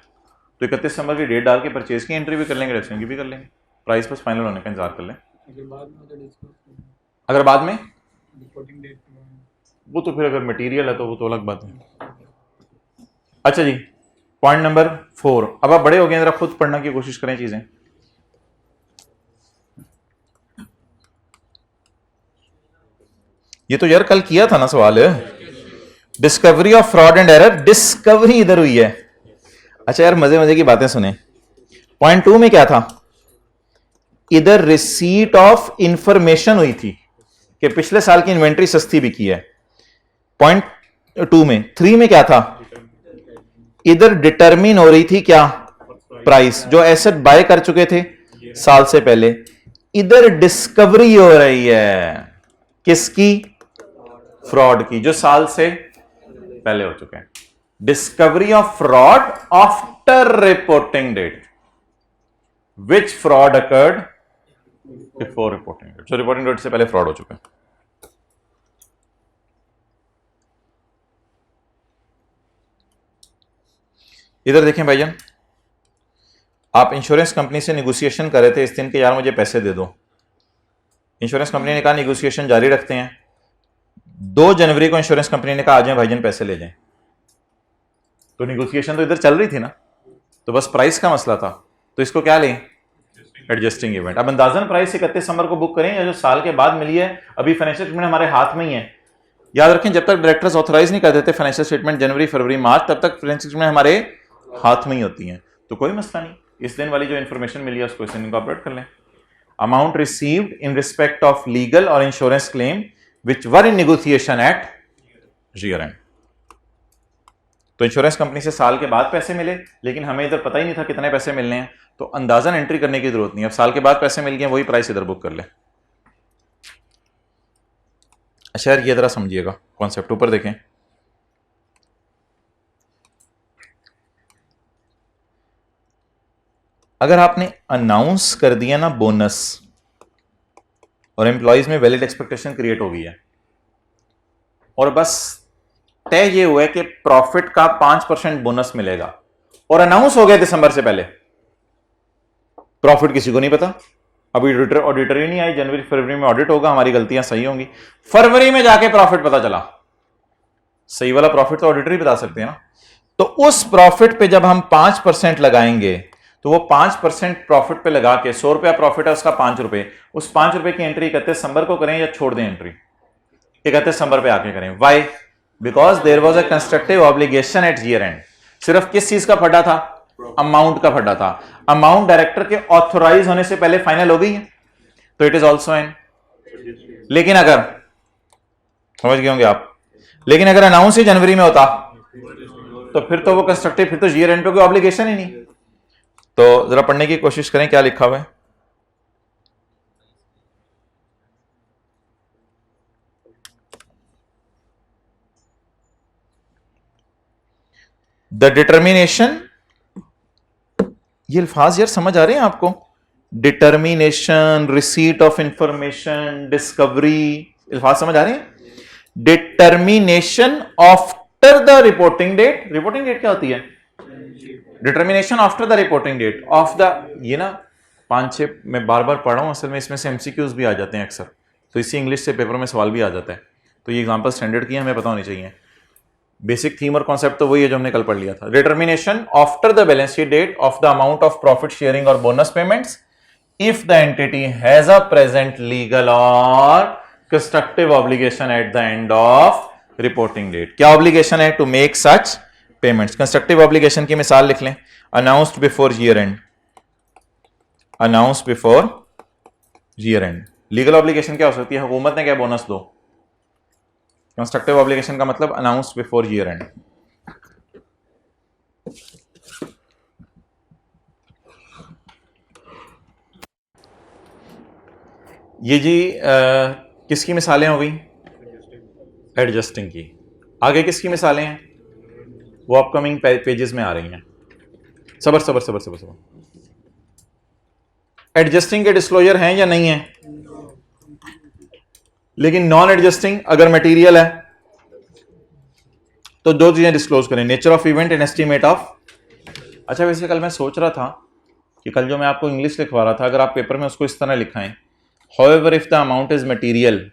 तो 31 दिसंबर की डेट डाल के परचेज की एंट्री भी कर लेंगे, डेप्रिसिएशन की भी कर लेंगे, प्राइस बस फाइनल होने का इंतजार कर लें। अगर बाद में वो तो फिर अगर मटेरियल है तो वो तो अलग बात है। अच्छा जी, पॉइंट नंबर 4, अब आप बड़े हो गए, जरा खुद पढ़ने की कोशिश करें चीजें। ये तो यार कल किया था ना सवाल, discovery of fraud and error, discovery इधर हुई है, अच्छा यार, मजे मजे की बातें सुने। पॉइंट 2 में क्या था? इधर रिसीट ऑफ इंफॉर्मेशन हुई थी कि पिछले साल की इन्वेंट्री सस्ती बिकी है, पॉइंट 2 में। 3 में क्या था? इधर डिटरमिन हो रही थी क्या? प्राइस, जो एसेट बाय कर चुके थे साल से पहले। इधर डिस्कवरी हो रही है किसकी? फ्रॉड की, जो साल से पहले हो चुके हैं। Discovery of fraud after reporting date, which fraud occurred before reporting date, जो रिपोर्टिंग डेट से पहले फ्रॉड हो चुके हैं। इधर देखें भाईजान, आप इंश्योरेंस कंपनी से नेगोशिएशन कर रहे थे इस दिन के, यार मुझे पैसे दे दो। इंश्योरेंस कंपनी ने कहा नेगोशिएशन जारी रखते हैं। 2 जनवरी को इंश्योरेंस कंपनी ने कहा आ जाए भाईजान पैसे ले जाएं। तो नेगोशिएशन तो इधर चल रही थी ना, तो बस प्राइस का मसला था, तो इसको क्या लें? Adjusting event. अब अंदाजन प्राइस 31 दिसंबर को बुक करें या जो साल के बाद मिली है, अभी फाइनेंशियल स्टेटमेंट हमारे हाथ में ही है। याद रखें, जब तक डायरेक्टर्स ऑथराइज नहीं कर देते फाइनेंशियल स्टेटमेंट जनवरी फरवरी मार्च, तब तक फाइनेंशियल स्टेटमेंट हमारे हाथ में ही होती हैं। तो कोई मसला नहीं, इस दिन वाली जो इन्फॉर्मेशन मिली है उसको इस दिन इनकॉर्पोरेट कर लें। Amount received in respect of legal or insurance claim which were in negotiation at year end. तो इंश्योरेंस कंपनी से साल के बाद पैसे मिले, लेकिन हमें इधर पता ही नहीं था कितने पैसे मिलने हैं, तो अंदाजन एंट्री करने की जरूरत नहीं। अब साल के बाद पैसे मिल गए, वही प्राइस इधर बुक कर ले। अच्छा यार, ये जरा समझिएगा कॉन्सेप्ट, ऊपर देखें। अगर आपने अनाउंस कर दिया ना बोनस, और एम्प्लॉइज में वैलिड एक्सपेक्टेशन क्रिएट हो गई है, और बस तय ये हुआ है कि प्रॉफिट का 5% बोनस मिलेगा, और अनाउंस हो गया दिसंबर से पहले, प्रॉफिट किसी को नहीं पता। अभी ऑडिटर ही नहीं आई, जनवरी फरवरी में ऑडिट होगा, हमारी गलतियां सही होंगी, फरवरी में जाके प्रॉफिट पता चला। सही वाला प्रॉफिट तो ऑडिटर ही बता सकते हैं ना। तो उस प्रॉफिट पे जब हम 5% लगाएंगे, तो वो 5% प्रॉफिट पे लगा के 100 रुपया प्रॉफिट है उसका 5 रुपए, उस 5 रुपए की एंट्री 31 दिसंबर को करें या छोड़ दें एंट्री? 31 दिसंबर पे आके करें। Why? Because there was a constructive obligation at year end. सिर्फ किस चीज का फटा था? अमाउंट का फटा था। अमाउंट डायरेक्टर के ऑथोराइज होने से पहले फाइनल हो गई है, तो इट इज ऑल्सो एन। लेकिन अगर, समझ गए होंगे आप, लेकिन अगर अनाउंस ही जनवरी में होता तो फिर तो वो कंस्ट्रक्टिव, फिर तो ईयर एंड पे कोई ऑब्लिगेशन ही नहीं। तो जरा पढ़ने की कोशिश करें क्या लिखा हुआ है। द डिटर्मिनेशन, ये अल्फाज यार समझ आ रहे हैं आपको? Determination, receipt of information, discovery, अल्फाज समझ आ रहे हैं? Determination after the reporting date. Reporting date क्या होती है? Determination after the reporting date of the, ये ना 5-6 मैं बार बार पढ़ा हूं, असल में इसमें से एमसीक्यूज भी आ जाते हैं अक्सर, तो इसी इंग्लिश से पेपर में सवाल भी आ जाता है, तो ये एग्जांपल स्टैंडर्ड की हमें पता होनी चाहिए। बेसिक थीम और कॉन्सेप्ट तो वही है जो हमने कल पढ़ लिया था। Determination after the balance sheet date of the amount of profit sharing or bonus payments if the entity has a present legal or constructive obligation at the end of reporting date. क्या obligation है? To make such payments. Constructive obligation की मिसाल लिख लें, announced before year end, announced before year end. Legal obligation क्या हो सकती है? हुकूमत ने क्या बोनस दो। कंस्ट्रक्टिव ऑब्लिगेशन का मतलब अनाउंस्ड बिफोर ईयर एंड। ये जी किसकी मिसालें हो गई? एडजस्टिंग की। आगे किसकी मिसालें हैं? वो अपकमिंग पेजेस में आ रही हैं। सबर सबर सबर सबर सबर। एडजस्टिंग के डिस्क्लोजर हैं या नहीं है? लेकिन नॉन एडजस्टिंग अगर मटेरियल है तो 2 चीजें डिस्क्लोज करें, nature of event and estimate of. अच्छा वैसे कल मैं सोच रहा था कि कल जो मैं आपको इंग्लिश लिखवा रहा था, अगर आप पेपर में उसको इस तरह लिखाएं, however if the amount is material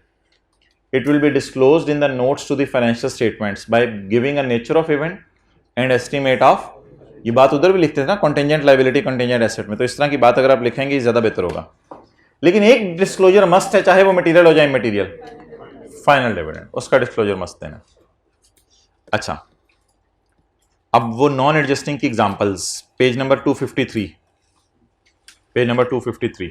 it will be disclosed in the notes to the financial statements by giving a nature of event and estimate of। ये बात उधर भी लिखते थे ना, contingent liability contingent asset में, तो इस तरह की बात अगर आप लिखेंगे ज्यादा बेहतर होगा। लेकिन एक डिस्क्लोजर मस्ट है, चाहे वो मटेरियल हो जाए इमटेरियल, फाइनल डिविडेंड, उसका डिस्क्लोजर मस्ट देना। अच्छा अब वो नॉन एडजस्टिंग की examples, page number 253, page number 253।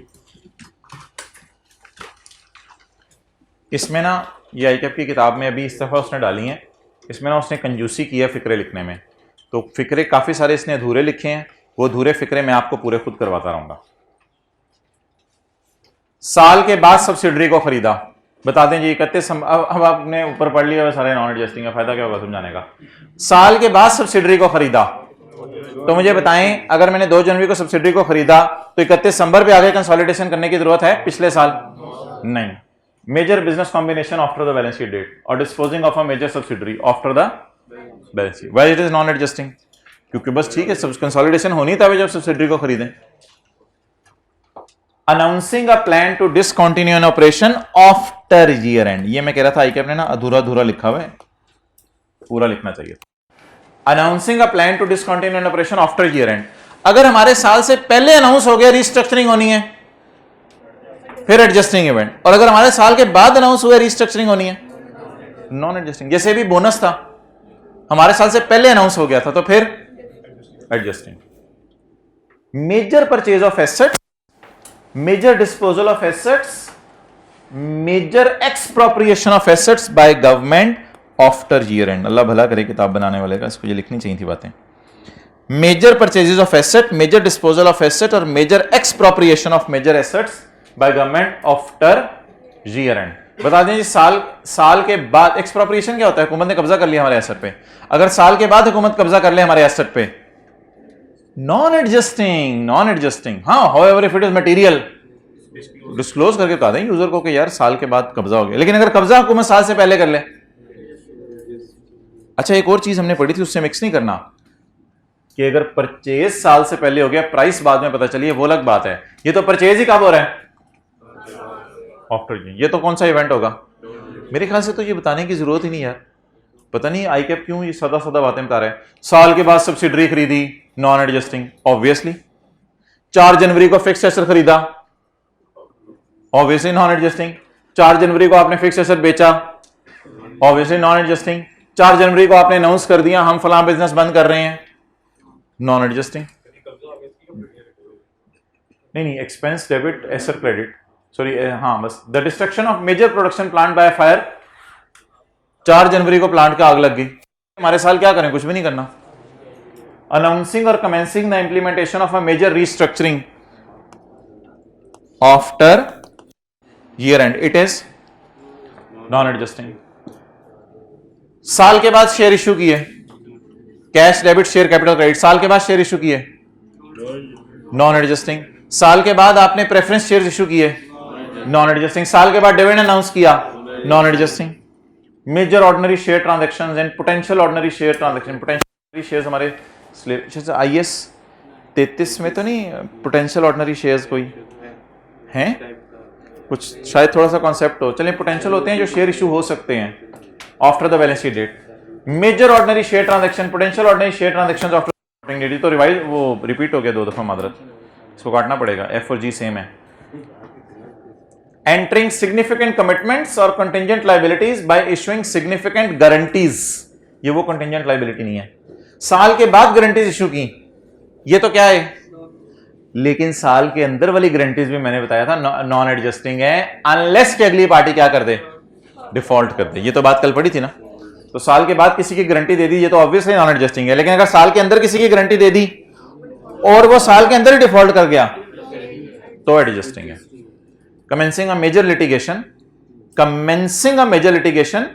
इसमें ना ये आईकैप की किताब में अभी इस दफ़ा उसने डाली हैं, इसमें ना उसने कंजूसी की है फिक्रे लिखने में, तो फिक्रे काफ़ी सारे इसने अधूरे लिखे हैं, वो अधूरे फिक्रे मैं आपको पूरे खुद करवाता रहूँगा। साल के बाद सब्सिडरी को खरीदा, बता दें जी 31, अब आपने ऊपर पढ़ लिया सारे नॉन एडजस्टिंग का फायदा क्या होगा समझाने का। साल के बाद सब्सिडरी को खरीदा, तो मुझे बताएं अगर मैंने 2 जनवरी को सब्सिडरी को खरीदा तो 31 दिसंबर पे आगे कंसोलिडेशन करने की जरूरत है पिछले साल? नहीं। Major business combination after the balance sheet date or disposing of a major subsidiary after the balance sheet, why it is non adjusting? क्योंकि बस ठीक है कंसोलिडेशन होनी तभी जब सब्सिडरी को खरीदें। Announcing a plan to discontinue an operation after year end, ये मैं कह रहा था आई कैप ने ना अधूरा अधूरा लिखा हुआ है, पूरा लिखना चाहिए। Announcing a plan to discontinue an operation after year end, अगर हमारे साल से पहले अनाउंस हो गया रिस्ट्रक्चरिंग होनी है फिर एडजस्टिंग इवेंट, और अगर हमारे साल के बाद अनाउंस हुआ रिस्ट्रक्चरिंग होनी है नॉन एडजस्टिंग। जैसे भी बोनस था हमारे साल से पहले अनाउंस हो गया था तो फिर adjusting. Major purchase of asset, major disposal of assets, major expropriation of assets by government after year end. Allah भला करे किताब बनाने वाले का, इसको ये लिखनी चाहिए थी बातें। Major purchases of asset, major disposal of asset or major expropriation of major assets by government after year end. बता दें जी साल के बाद एक्सप्रोप्रिएशन क्या होता है? हुकूमत ने कब्जा कर लिया हमारे एसेट पे, अगर साल के बाद हुकूमत कब्जा कर ले हमारे एसेट पे, नॉन एडजस्टिंग। नॉन एडजस्टिंग हाँ, however if it is material disclose करके बता दें यूजर को कि यार साल के बाद कब्जा हो गया, लेकिन अगर कब्जा हुकूमत साल से पहले कर ले। अच्छा एक और चीज हमने पढ़ी थी, उससे मिक्स नहीं करना कि अगर परचेज साल से पहले हो गया प्राइस बाद में पता चली है, वो अलग बात है। ये तो परचेज ही कब हो रहा है? आफ्टर। ये तो कौन सा इवेंट होगा? मेरे ख्याल से तो ये बताने की जरूरत ही नहीं यार, पता नहीं आई कैप क्यों ये सदा सदा बातें बता रहे हैं। साल के बाद सब्सिडरी खरीदी नॉन एडजस्टिंग ऑब्वियसली। 4 जनवरी को फिक्स एसेट खरीदा ऑब्वियसली नॉन एडजस्टिंग। 4 जनवरी को आपने फिक्स एसेट बेचा ऑब्वियसली नॉन एडजस्टिंग। 4 जनवरी को आपने अनाउंस कर दिया हम फलां बिजनेस बंद कर रहे हैं, नॉन एडजस्टिंग। नहीं, expense debit asset credit, sorry हाँ बस। The destruction of major production plant by fire, 4 जनवरी को प्लांट का आग लग गई, हमारे साल क्या करें? कुछ भी नहीं करना। अनाउंसिंग और commencing the implementation of a major restructuring after year end, it is non adjusting. साल के बाद शेयर इश्यू किए, cash debit share capital credit, साल के बाद शेयर इश्यू किए नॉन एडजस्टिंग। साल के बाद आपने प्रेफरेंस शेयर इश्यू किए नॉन एडजस्टिंग। साल के बाद डिविडेंड अनाउंस किया non adjusting. Major ordinary share transactions and potential ordinary share transaction, potential shares हमारे आईएस 33 में तो नहीं पोटेंशियल ऑर्डिनरी शेयर्स कोई हैं? कुछ शायद थोड़ा सा कॉन्सेप्ट हो, चलिए पोटेंशियल होते हैं जो शेयर इशू हो सकते हैं after the balance sheet date. Major ordinary share transaction, potential ordinary share transactions after date, तो रिवाइज वो रिपीट हो गया 2 दफा, मादरत इसको काटना पड़ेगा, एफ और जी सेम है। एंटरिंग सिग्निफिकेंट कमिटमेंट्स और contingent liabilities bye issuing significant guarantees, ये वो कंटिंजेंट लायबिलिटी नहीं है। साल के बाद गारंटीज इशू की, ये तो क्या है? लेकिन साल के अंदर वाली गारंटीज भी मैंने बताया था नॉन एडजस्टिंग है, अनलेस कि अगली पार्टी क्या कर दे? डिफॉल्ट कर दे। ये तो बात कल पड़ी थी ना। तो साल के बाद किसी की गारंटी दे दी, ये तो ऑब्वियसली नॉन एडजस्टिंग है, लेकिन अगर साल के अंदर किसी की गारंटी दे दी और वो साल के अंदर ही डिफॉल्ट कर गया तो एडजस्टिंग है। Commencing a major litigation, commencing a major litigation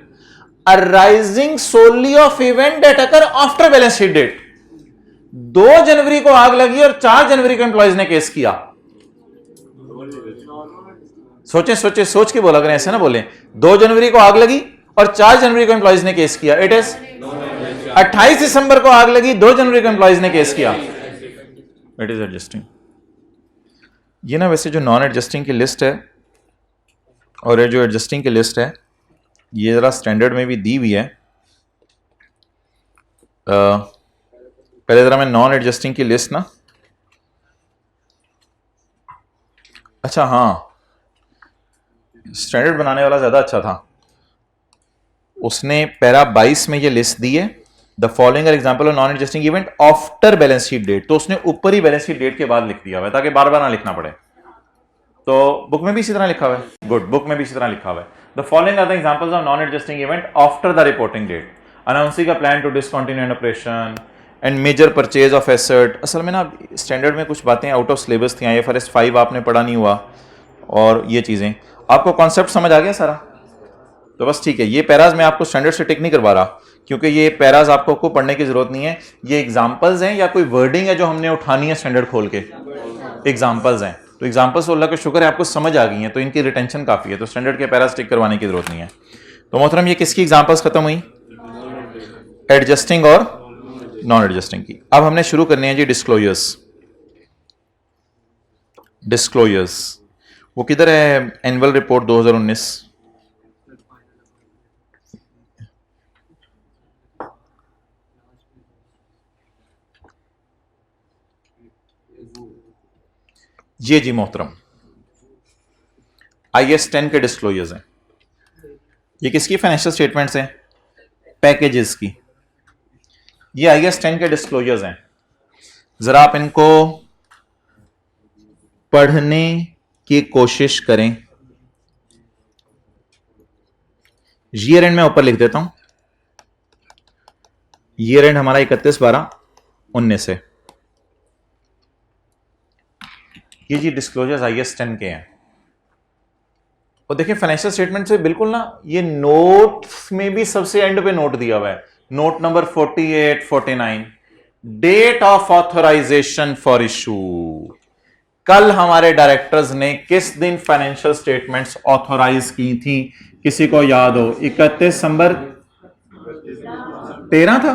arising solely of event that occur after balance sheet date. 2 जनवरी को आग लगी और 4 जनवरी को एम्प्लॉयज ने केस किया। सोचे सोचे सोच के बोला करें, ऐसे ना बोले। 2 जनवरी को आग लगी और 4 जनवरी को एम्प्लॉयज ने केस किया, इट इज 28 दिसंबर को आग लगी, 2 जनवरी को एम्प्लॉयज ने केस किया, इट इज एडजस्टिंग। ये ना वैसे जो नॉन एडजस्टिंग की लिस्ट है और ये जो एडजस्टिंग की लिस्ट है ये जरा स्टैंडर्ड में भी दी हुई है। पहले जरा मैं नॉन एडजस्टिंग की लिस्ट ना, अच्छा हाँ स्टैंडर्ड बनाने वाला ज्यादा अच्छा था, उसने पैरा 22 में ये लिस्ट दी है the following are example of non adjusting event after balance sheet date, तो उसने ऊपर ही बैलेंस शीट डेट के बाद लिख दिया हुआ है ताकि बार बार ना लिखना पड़े। तो बुक में भी इसी तरह लिखा हुआ है, गुड, बुक में भी इसी तरह लिखा हुआ है। The following are the examples of non adjusting event after the reporting date, announcing a plan to discontinue an operation and major purchase of asset. असल में ना स्टैंडर्ड में कुछ बातें आउट ऑफ सिलेबस थी, IFRS 5 आपने पढ़ा नहीं हुआ, और ये चीजें आपको कॉन्सेप्ट समझ आ गया सारा, तो बस ठीक है। ये पैराज मैं आपको स्टैंडर्ड से टिक नहीं करवा रहा क्योंकि ये पैराज आपको पढ़ने की जरूरत नहीं है, ये एग्जांपल्स हैं या कोई वर्डिंग है जो हमने उठानी है स्टैंडर्ड खोल के, एग्जांपल्स हैं। तो एग्जांपल्स अल्लाह का शुक्र है आपको समझ आ गई हैं, तो इनकी रिटेंशन काफी है, तो स्टैंडर्ड के पैराज टिक करवाने की जरूरत नहीं है। तो मोहतरम ये किसकी एग्जांपल्स खत्म हुई? एडजस्टिंग और नॉन एडजस्टिंग की। अब हमने शुरू करनी है जी डिस्क्लोजर्स। डिस्क्लोजर्स वो किधर है? Annual report 2019। ये जी मोहतरम IAS 10 के डिस्क्लोजर्स हैं। ये किसकी फाइनेंशियल स्टेटमेंट्स हैं? पैकेजेस की। ये IAS 10 के डिस्क्लोजर्स हैं। जरा आप इनको पढ़ने की कोशिश करें। ईयर एंड में ऊपर लिख देता हूं, ईयर एंड हमारा 31/12/19 है। ये जी डिस्क्लोजर्स IAS 10 के हैं। और देखिए फाइनेंशियल स्टेटमेंट से बिल्कुल ना, ये नोट्स में भी सबसे एंड पे नोट दिया हुआ है, note number 48, 49, date of authorization for issue. कल हमारे डायरेक्टर्स ने किस दिन फाइनेंशियल स्टेटमेंट्स ऑथराइज की थी? किसी को याद हो? 31 दिसंबर 13 था,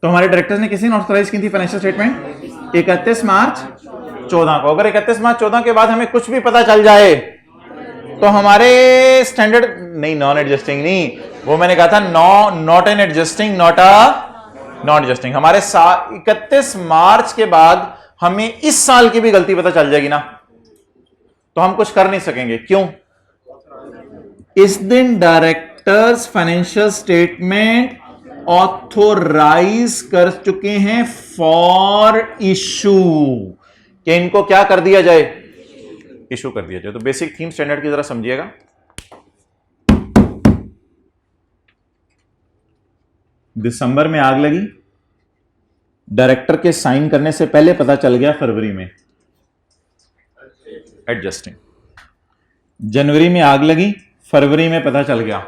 तो हमारे डायरेक्टर्स ने किस दिन ऑथराइज की थी फाइनेंशियल स्टेटमेंट? 31 मार्च 14 को। अगर 31 मार्च 14 के बाद हमें कुछ भी पता चल जाए तो हमारे स्टैंडर्ड नहीं, नॉन एडजस्टिंग नहीं, वो मैंने कहा था not an adjusting, not a non adjusting. हमारे 31 मार्च के बाद हमें इस साल की भी गलती पता चल जाएगी ना, तो हम कुछ कर नहीं सकेंगे। क्यों? इस दिन डायरेक्टर्स फाइनेंशियल स्टेटमेंट ऑथोराइज कर चुके हैं फॉर इशू, कि इनको क्या कर दिया जाए? इशू कर दिया जाए। तो बेसिक थीम स्टैंडर्ड की जरा समझिएगा। दिसंबर में आग लगी, डायरेक्टर के साइन करने से पहले पता चल गया फरवरी में, एडजस्टिंग। जनवरी में आग लगी, फरवरी में पता चल गया।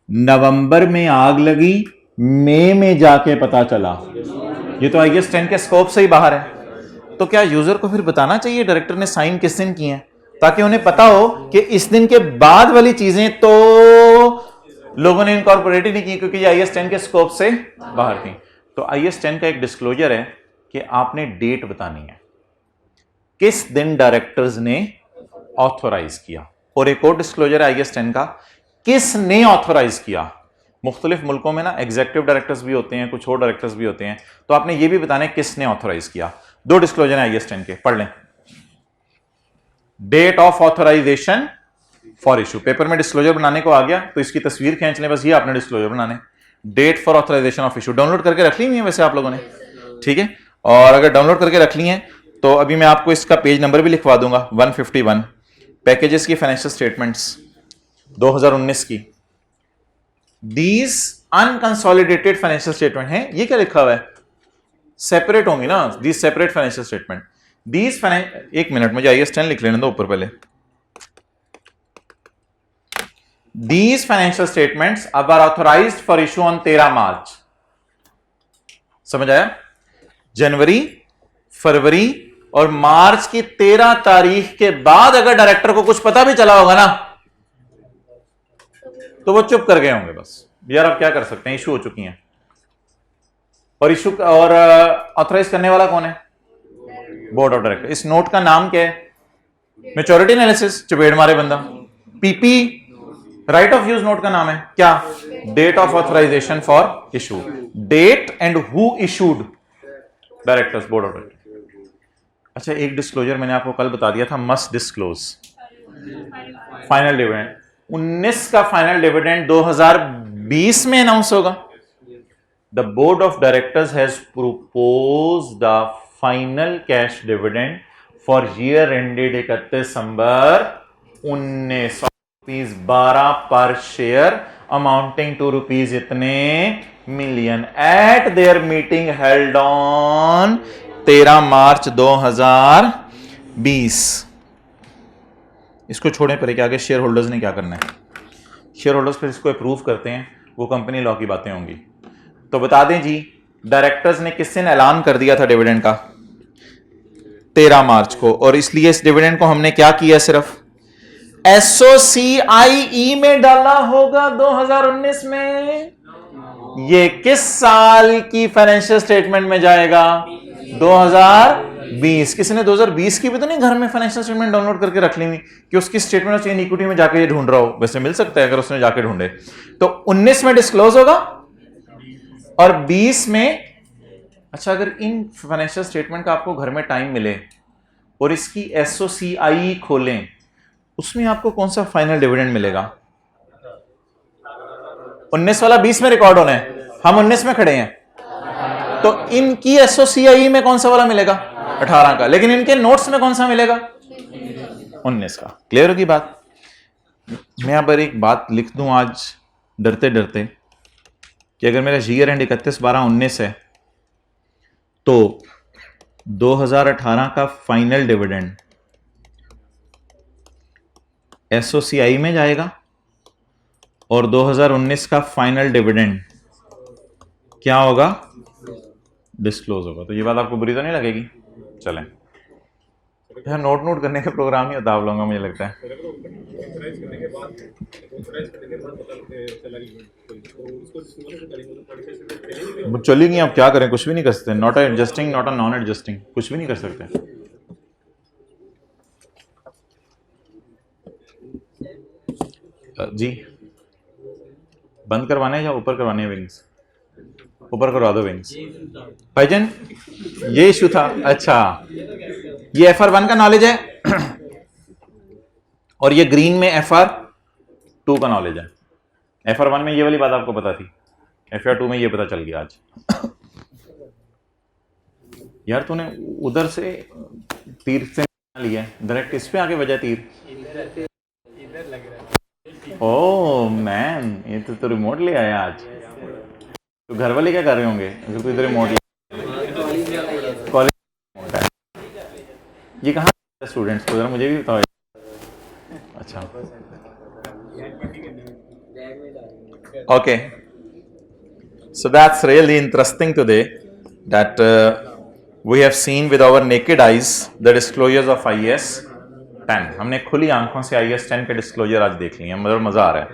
नवंबर में आग लगी, मई में जाके पता चला। ये तो IAS 10 के स्कोप से ही बाहर है। तो क्या यूजर को फिर बताना चाहिए डायरेक्टर ने साइन किस दिन किए हैं, ताकि उन्हें पता हो कि इस दिन के बाद वाली चीजें तो लोगों ने इनकॉर्पोरेट ही नहीं की क्योंकि ये IAS 10 के स्कोप से बाहर थी। तो IAS 10 का एक डिस्क्लोजर है कि आपने डेट बतानी है, किस दिन डायरेक्टर्स ने ऑथोराइज किया। और एक और डिस्क्लोजर है IAS 10 का, किसने ऑथोराइज किया। मुख्तलिफ मुल्कों में ना एग्जीक्यूटिव डायरेक्टर्स भी होते हैं, कुछ और डायरेक्टर्स भी होते हैं, तो आपने ये भी बताना है किसने ऑथोराइज किया। दो डिस्क्लोजर है IAS 10 के, पढ़ लें। Date of authorization for issue, paper में डिस्क्लोजर बनाने को आ गया तो इसकी तस्वीर खींच लें, बस ये आपने डिस्क्लोजर बनाने। Date for authorization of issue download करके रख ली हुई है वैसे आप लोगों ने, ठीक है। और अगर डाउनलोड करके रख ली है तो अभी मैं आपको इसका पेज नंबर भी लिखवा दूंगा, 151, पैकेजेस की फाइनेंशियल स्टेटमेंट्स 2019 की। दीज अनकंसोलिडेटेड फाइनेंशियल स्टेटमेंट है, ये क्या लिखा हुआ है? सेपरेट होंगी ना, these separate financial statement. These एक मिनट, मुझे IAS 10 लिख लेने दो ऊपर पहले। These financial statements are authorized for issue on 13 मार्च। समझ आया? जनवरी, फरवरी और मार्च की 13 तारीख के बाद अगर डायरेक्टर को कुछ पता भी चला होगा ना तो वो चुप कर गए होंगे, बस यार अब क्या कर सकते हैं, इशू हो चुकी हैं। और इशू और ऑथराइज करने वाला कौन है? Board of director. इस नोट का नाम क्या है? मैच्योरिटी एनालिसिस, चपेड़ मारे बंदा। PP, right of use note का नाम है क्या? Date of authorization for issue, date and who issued, directors, board of director. अच्छा, एक डिस्क्लोजर मैंने आपको कल बता दिया था, मस्ट डिस्क्लोज फाइनल डिविडेंड। 19 का फाइनल डिविडेंड 20 में अनाउंस होगा। The board of directors has propose the final cash dividend for year ended 31 December 1900 rupees 12 पर शेयर अमाउंटिंग टू रुपीज इतने million eight their meeting held on 13 मार्च 2020। इसको छोड़ें पर आगे share holders ने क्या करना है। शेयर होल्डर्स फिर इसको अप्रूव करते हैं, वो कंपनी लॉ की बातें होंगी। तो बता दें जी, डायरेक्टर्स ने किस दिन ऐलान कर दिया था डिविडेंड का? 13 मार्च को। और इसलिए इस डिविडेंड को हमने क्या किया, सिर्फ SOCIE में डाला होगा 2019 में। ये किस साल की फाइनेंशियल स्टेटमेंट में जाएगा? 2020। किसी ने 2020 की भी तो नहीं घर में फाइनेंशियल स्टेटमेंट डाउनलोड करके रख ली हुई कि उसकी स्टेटमेंट उसकी इक्विटी में जाके ये ढूंढ रहा हो? वैसे मिल सकता है अगर उसने जाके ढूंढे तो। 19 में डिस्क्लोज होगा और 20 में। अच्छा, अगर इन फाइनेंशियल स्टेटमेंट का आपको घर में टाइम मिले और इसकी SOCIE खोलें, उसमें आपको कौन सा फाइनल डिविडेंड मिलेगा? 19 वाला 20 में रिकॉर्ड होना है, हम 19 में खड़े हैं, तो इनकी SOCIE में कौन सा वाला मिलेगा? 18 का। लेकिन इनके नोट्स में कौन सा मिलेगा? 19 का। क्लियर होगी बात? मैं अब एक बात लिख दूं आज डरते डरते कि अगर मेरा ईयर एंड 31/12/19 है तो 2018 का फाइनल डिविडेंड SOCIE में जाएगा और 2019 का फाइनल डिविडेंड क्या होगा? डिस्क्लोज होगा। तो ये बात आपको बुरी तो नहीं लगेगी? चलें, यार नोट करने का प्रोग्राम ही होता आप लोगों का, मुझे लगता है। चलेगी, आप क्या करें, कुछ भी नहीं कर सकते। Not adjusting, not a non adjusting, कुछ भी नहीं कर सकते। जी, बंद करवाने हैं या ऊपर करवाने हैं विंग्स? ऊपर करवा दो विंग्स। भाईजान ये इशू था। अच्छा, ये FR1 का नॉलेज है और ये ग्रीन में FR2 का नॉलेज है। FR1 में ये वाली बात आपको पता थी, FR2 में ये पता चल गया आज। यार तूने उधर से तीर से लिया, डायरेक्ट इस पे आके बजा तीर। ओह मैन, ये तो रिमोट ले आया आज। तो घर वाले क्या कर रहे होंगे अगर तू इधर रिमोट कॉलेज? ये कहाँ स्टूडेंट्स को जरा मुझे भी बताओ। अच्छा, okay, so that's really interesting today that we have seen with our naked eyes the disclosures of IAS 10। हमने खुली आंखों से IAS 10 के डिस्क्लोजर आज देख लिए, मतलब मजा आ रहा है।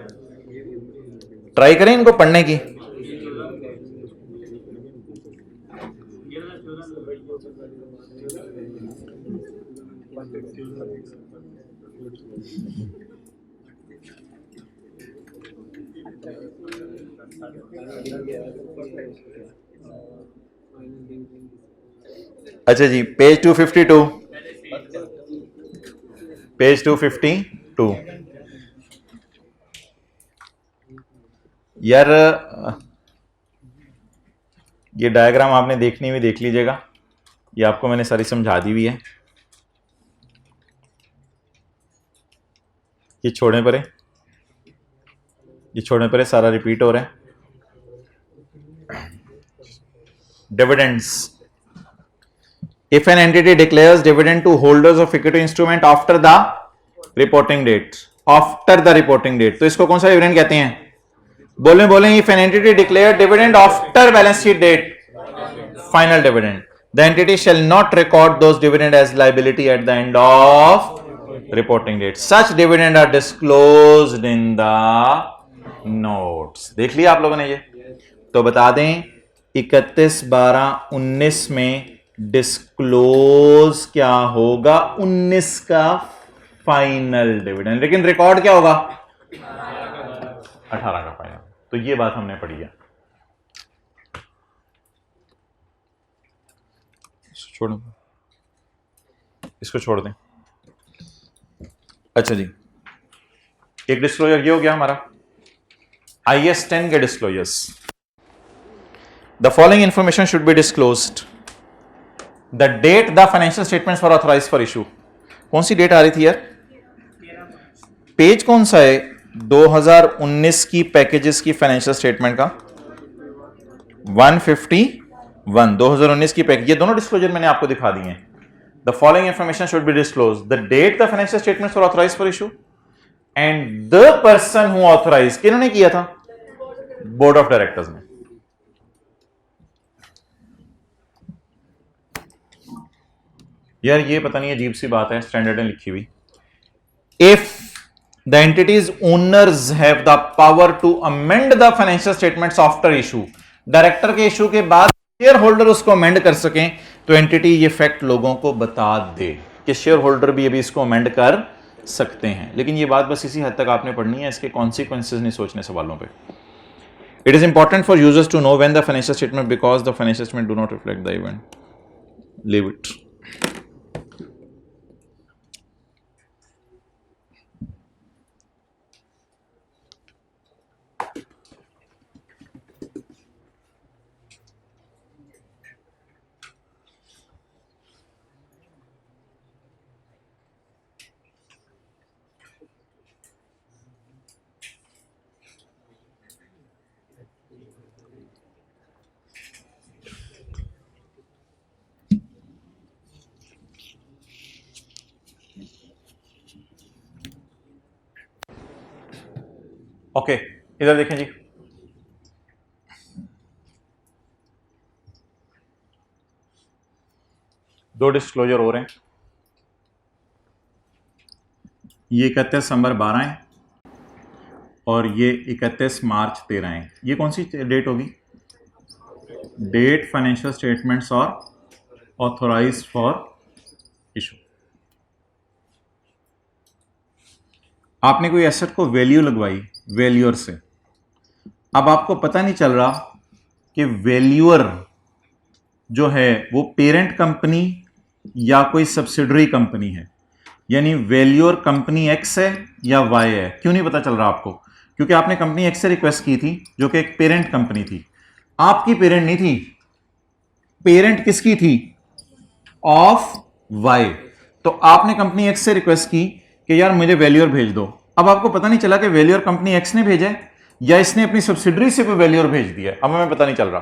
ट्राई करें इनको पढ़ने की। अच्छा जी, पेज 252, पेज 252। यार ये डायग्राम आपने देखनी हुई देख लीजिएगा, ये आपको मैंने सारी समझा दी हुई है। ये छोड़ने पर है, ये छोड़ने पर है, सारा रिपीट हो रहा है। Dividends, if an entity declares dividend to holders of equity instrument after the reporting date, after the reporting date, तो इसको कौन सा डिविडेंड कहते हैं? बोले if an entity declared dividend after balance sheet date, final dividend, the entity shall not record those dividend as liability at the end of reporting date. Such dividend are disclosed in the notes। देख लिया आप लोगों ने ये? तो बता दें 31/12/19 में डिस्क्लोज क्या होगा? 19 का फाइनल डिविडेंड, लेकिन रिकॉर्ड क्या होगा? 18 का फाइनल। तो ये बात हमने पढ़ी है। छोड़, इसको छोड़ दें। अच्छा जी, एक डिस्क्लोजर ये हो गया हमारा। IAS 10 के disclosures, the following information should be disclosed, the date the financial statements for authorised for issue. कौन सी डेट आ रही थी यार, पेज कौन सा है 2019 की पैकेजेस की फाइनेंशियल स्टेटमेंट का 151, 2019 की पैकेज, ये दोनों डिस्क्लोजर मैंने आपको दिखा दिए हैं। The following information should be disclose, the date the financial statements for authorised for issue and the person who authorise, किन्होंने किया था, बोर्ड ऑफ डायरेक्टर्स ने। यार ये पता नहीं अजीब सी बात है, स्टैंडर्ड में लिखी हुई, if the entities owners have the power to amend the financial statements after issue, director के इशू के बाद शेयर होल्डर उसको अमेंड कर सकें, तो एंटिटी ये फैक्ट लोगों को बता दे कि शेयर होल्डर भी अभी इसको अमेंड कर सकते हैं। लेकिन ये बात बस इसी हद तक आपने पढ़नी है, इसके कॉन्सिक्वेंसेज नहीं सोचने सवालों पे। It is important for users to know when the financial statement because the financial statement do not reflect the event, leave it. Okay, इधर देखें जी, दो डिस्क्लोजर हो रहे हैं, ये 31 दिसंबर 12 है और ये 31 मार्च 13 है। ये कौन सी डेट होगी, डेट फाइनेंशियल स्टेटमेंट्स और ऑथोराइज्ड फॉर इशू। आपने कोई एसेट को वैल्यू लगवाई वैल्यूअर से, अब आपको पता नहीं चल रहा कि वैल्यूअर जो है वो पेरेंट कंपनी या कोई सब्सिडरी कंपनी है, यानी वैल्यूअर कंपनी एक्स है या वाई है। क्यों नहीं पता चल रहा आपको, क्योंकि आपने कंपनी एक्स से रिक्वेस्ट की थी जो कि एक पेरेंट कंपनी थी, आपकी पेरेंट नहीं थी, पेरेंट किसकी थी, ऑफ वाई। तो आपने कंपनी एक्स से रिक्वेस्ट की कि यार मुझे वैल्यूअर भेज दो। अब आपको पता नहीं चला कि वैल्यूअर कंपनी एक्स ने भेजा है या इसने अपनी सब्सिडरी से कोई वैल्यूअर भेज दिया है, अब हमें पता नहीं चल रहा।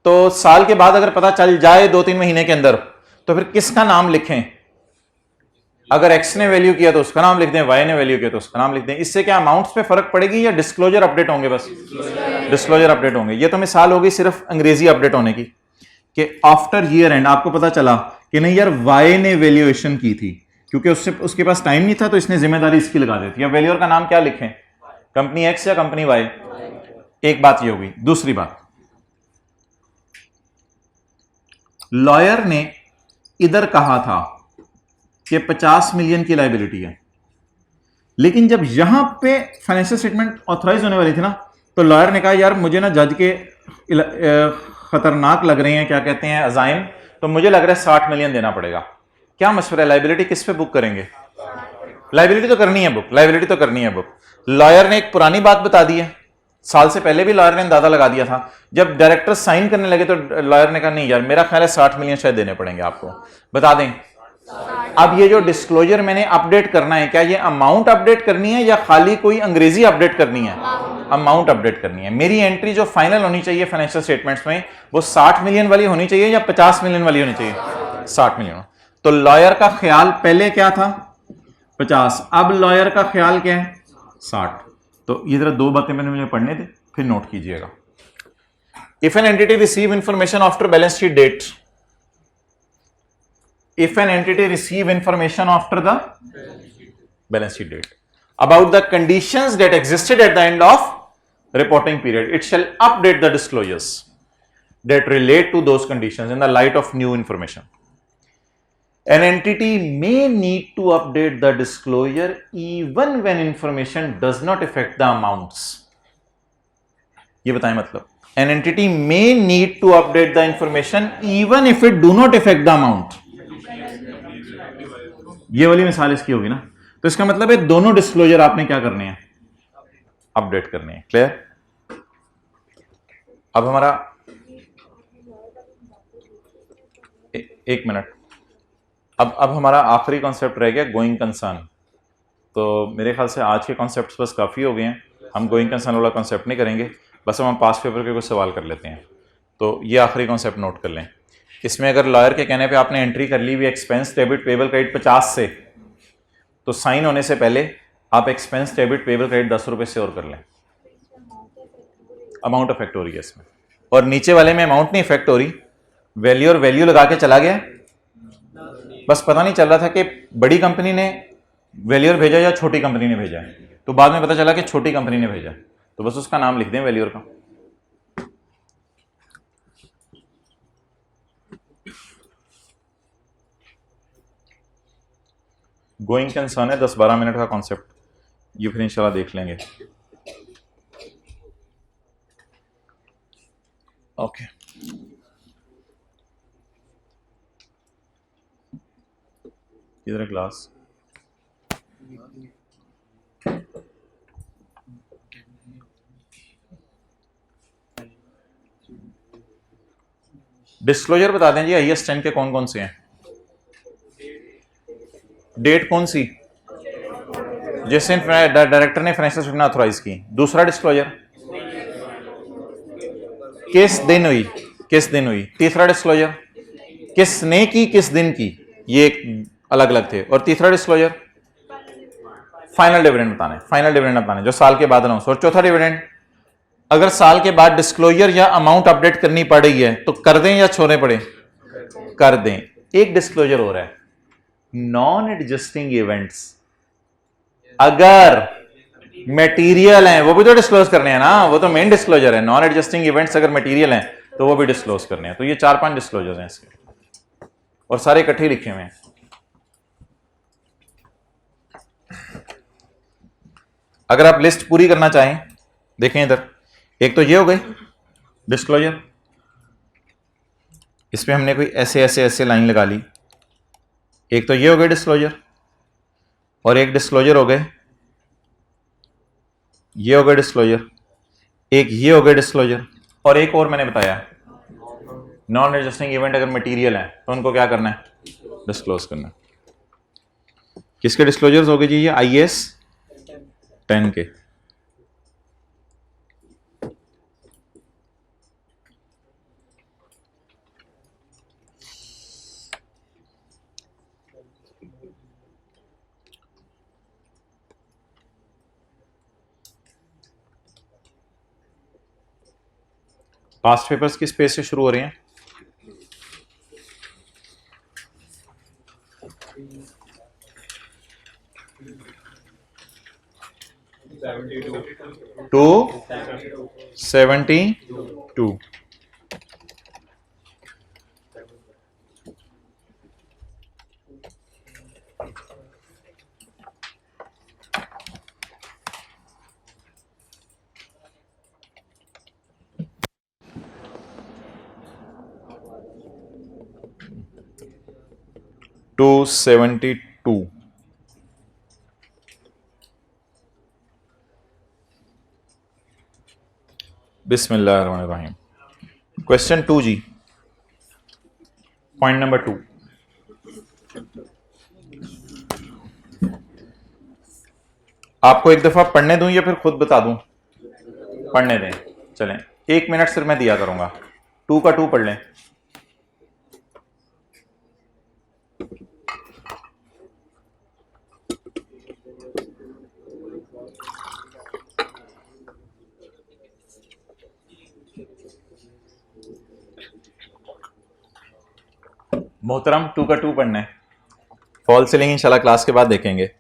तो साल के बाद अगर पता चल जाए 2-3 महीने के अंदर, तो फिर किसका नाम लिखें, अगर एक्स ने वैल्यू किया तो उसका नाम लिख दें, वाई ने वैल्यू किया तो उसका नाम लिख दें। इससे क्या अमाउंट्स पे फर्क पड़ेगी या डिस्क्लोजर अपडेट होंगे, बस डिस्क्लोजर अपडेट होंगे। ये तो मिसाल होगी सिर्फ अंग्रेजी अपडेट होने की कि आफ्टर ईयर एंड आपको पता चला कि नहीं यार वाई ने वैल्यूएशन की थी, क्योंकि उसके पास टाइम नहीं था तो इसने जिम्मेदारी इसकी लगा दी थी। अब वैल्यूअर का नाम क्या लिखें, कंपनी एक्स या कंपनी वाई। एक बात ये होगी। दूसरी बात, लॉयर ने इधर कहा था कि 50 मिलियन की लायबिलिटी है, लेकिन जब यहां पे फाइनेंशियल स्टेटमेंट ऑथराइज होने वाली थी ना, तो लॉयर ने कहा यार मुझे ना जज के खतरनाक लग रहे हैं, क्या कहते हैं, अजाइम, तो मुझे लग रहा है 60 मिलियन देना पड़ेगा। क्या मशवरा है, लायबिलिटी किस पे बुक करेंगे, लायबिलिटी तो करनी है बुक, लायबिलिटी तो करनी है बुक। लॉयर ने एक पुरानी बात बता दी है, साल से पहले भी लॉयर ने अंदाजा लगा दिया था। जब डायरेक्टर साइन करने लगे तो लॉयर ने कहा नहीं यार मेरा ख्याल है 60 मिलियन शायद देने पड़ेंगे आपको, बता दें। अब ये जो डिस्क्लोजर मैंने अपडेट करना है, क्या ये अमाउंट अपडेट करनी है या खाली कोई अंग्रेजी अपडेट करनी है, अमाउंट अपडेट करनी है। मेरी एंट्री जो फाइनल होनी चाहिए फाइनेंशियल स्टेटमेंट्स में वो 60 मिलियन वाली होनी चाहिए या 50 मिलियन वाली होनी चाहिए, 60 मिलियन। तो लॉयर का ख्याल पहले क्या था, 50, अब लॉयर का ख्याल क्या है, 60। तो ये जरा दो बातें मैंने मुझे पढ़ने दे, फिर नोट कीजिएगा। If an entity receive information after balance sheet date, if an entity receive information after the balance sheet date about the conditions that existed at the end of reporting period, it shall update the disclosures that relate to those conditions in the light of new information. An entity may need to update the disclosure even when information does not affect the amounts. ये बताएं मतलब, an entity may need to update the information even if it do not affect the amount. ये वाली मिसाल इसकी होगी ना, तो इसका मतलब है दोनों डिस्क्लोजर आपने क्या करने हैं, अपडेट करने हैं। क्लियर? अब हमारा एक मिनट, अब हमारा आखिरी कॉन्सेप्ट रह गया गोइंग कंसर्न। तो मेरे ख्याल से आज के कॉन्सेप्ट्स बस काफ़ी हो गए हैं, हम गोइंग कंसर्न वाला कॉन्सेप्ट नहीं करेंगे, बस हम पास पेपर के कुछ सवाल कर लेते हैं। तो ये आखिरी कॉन्सेप्ट नोट कर लें। इसमें अगर लॉयर के कहने पे आपने एंट्री कर ली हुई एक्सपेंस डेबिट पेबल क्रेडिट 50 से, तो साइन होने से पहले आप एक्सपेंस डेबिट पेबल क्रेडिट 10 रुपये से और कर लें। अमाउंट अफेक्ट हो रही है इसमें, और नीचे वाले में अमाउंट नहीं इफेक्ट हो रही, वैल्यू और वैल्यू लगा के चला गया, बस पता नहीं चल रहा था कि बड़ी कंपनी ने वैल्यूअर भेजा या छोटी कंपनी ने भेजा है, तो बाद में पता चला कि छोटी कंपनी ने भेजा, तो बस उसका नाम लिख दें वैल्यूअर का। गोइंग कंसर्न है 10-12 मिनट का कॉन्सेप्ट, ये फिर इंशाल्लाह देख लेंगे। ओके इधर ग्लास, डिस्क्लोजर बता दें जी IAS 10 के कौन कौन से हैं। डेट कौन सी, जैसे डायरेक्टर ने फाइनेंशियल स्टेटमेंट ऑथराइज की। दूसरा डिस्क्लोजर किस दिन हुई, किस दिन हुई। तीसरा डिस्क्लोजर किसने की, किस दिन की, ये एक अलग अलग थे। और तीसरा डिस्क्लोजर फाइनल डिविडेंड बताना है, फाइनल डिविडेंड बताना है जो साल के बाद अनाउंस। और चौथा डिविडेंड, अगर साल के बाद डिस्क्लोजर या अमाउंट अपडेट करनी पड़ रही है तो कर दें या छोड़ने पड़े, कर दें। एक डिस्क्लोजर हो रहा है, नॉन एडजस्टिंग इवेंट्स, अगर मटेरियल हैं वो भी तो डिस्क्लोज करने हैं ना, वो तो मेन डिस्क्लोजर है। नॉन एडजस्टिंग इवेंट्स अगर मटेरियल हैं तो वो भी डिस्क्लोज करने हैं। तो ये 4-5 डिस्क्लोजर हैं इसके, और सारे इकट्ठे लिखे हुए हैं। अगर आप लिस्ट पूरी करना चाहें, देखें इधर, एक तो ये हो गई डिस्क्लोजर, इसमें हमने कोई ऐसे ऐसे ऐसे लाइन लगा ली। एक तो ये हो गए डिस्क्लोजर, और एक डिस्क्लोजर हो गए, ये हो गए डिस्क्लोजर, एक ये हो गए डिस्क्लोजर, और एक और मैंने बताया नॉन एडजस्टिंग इवेंट अगर मटेरियल है तो उनको क्या करना है, डिस्क्लोज करना है। किसके डिस्क्लोजर्स हो गए जी, ये IAS 10 के। पास्ट पेपर्स किस पेज से शुरू हो रहे हैं, टू 72। टू 72। बिस्मिल्लाहिर्रहमानिर्रहीम। क्वेश्चन 2 जी, पॉइंट नंबर 2। आपको एक दफा पढ़ने दूं या फिर खुद बता दूं, पढ़ने दें, चलें 1 मिनट सिर्फ मैं दिया करूंगा। 2 का 2 पढ़ लें। मोहतरम 2 का 2 पढ़ना है। फॉल सीलिंग इंशाल्लाह क्लास के बाद देखेंगे।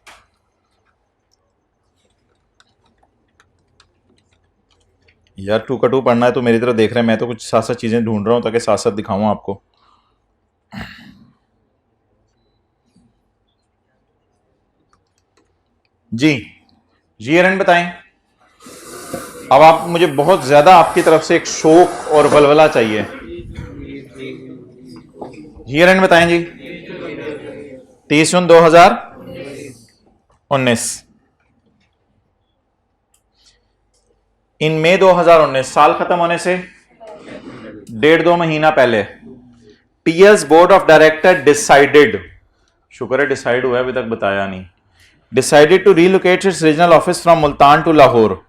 यार 2 का 2 पढ़ना है तो मेरी तरफ देख रहे हैं, मैं तो कुछ साथ साथ चीजें ढूंढ रहा हूं ताकि साथ साथ दिखाऊं आपको। जी GRN बताएं। अब आप मुझे बहुत ज्यादा आपकी तरफ से एक शौक और वलवला चाहिए। GRN बताएं जी। 30 जून 2019। इन मई 2019 साल खत्म होने से डेढ़ दो महीना पहले TS board of director decided, शुक्र है डिसाइड हुआ है, अभी तक बताया नहीं, decided to relocate its regional office from Multan to Lahore.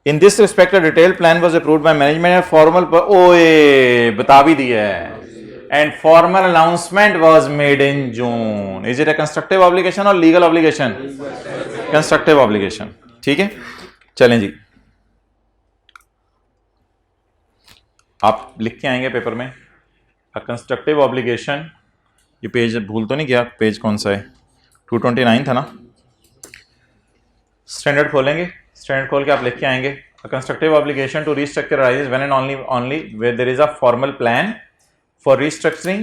In this respect a detail plan was approved by management and formal ओए बता भी दिया है, and formal announcement was made in June. Is it a constructive obligation और legal obligation? Constructive obligation. ठीक है, चलें जी, आप लिख के आएंगे पेपर में कंस्ट्रक्टिव ऑब्लिगेशन। ये पेज भूल तो नहीं गया, पेज कौन सा है? 229 था ना। स्टैंडर्ड खोलेंगे, स्टैंडर्ड खोल के आप लिख के आएंगे constructive obligation to restructure arises when and only where there is a formal plan for restructuring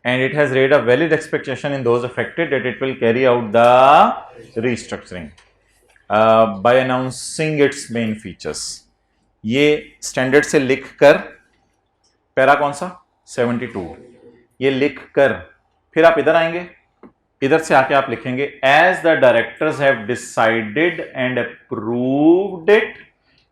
and it has raised a valid expectation in those affected that it will carry out the restructuring by announcing its main features। ये standard से लिख कर, para कौन सा 72, ये लिख कर फिर आप इधर आएंगे, इधर से आके आप लिखेंगे as the directors have decided and approved it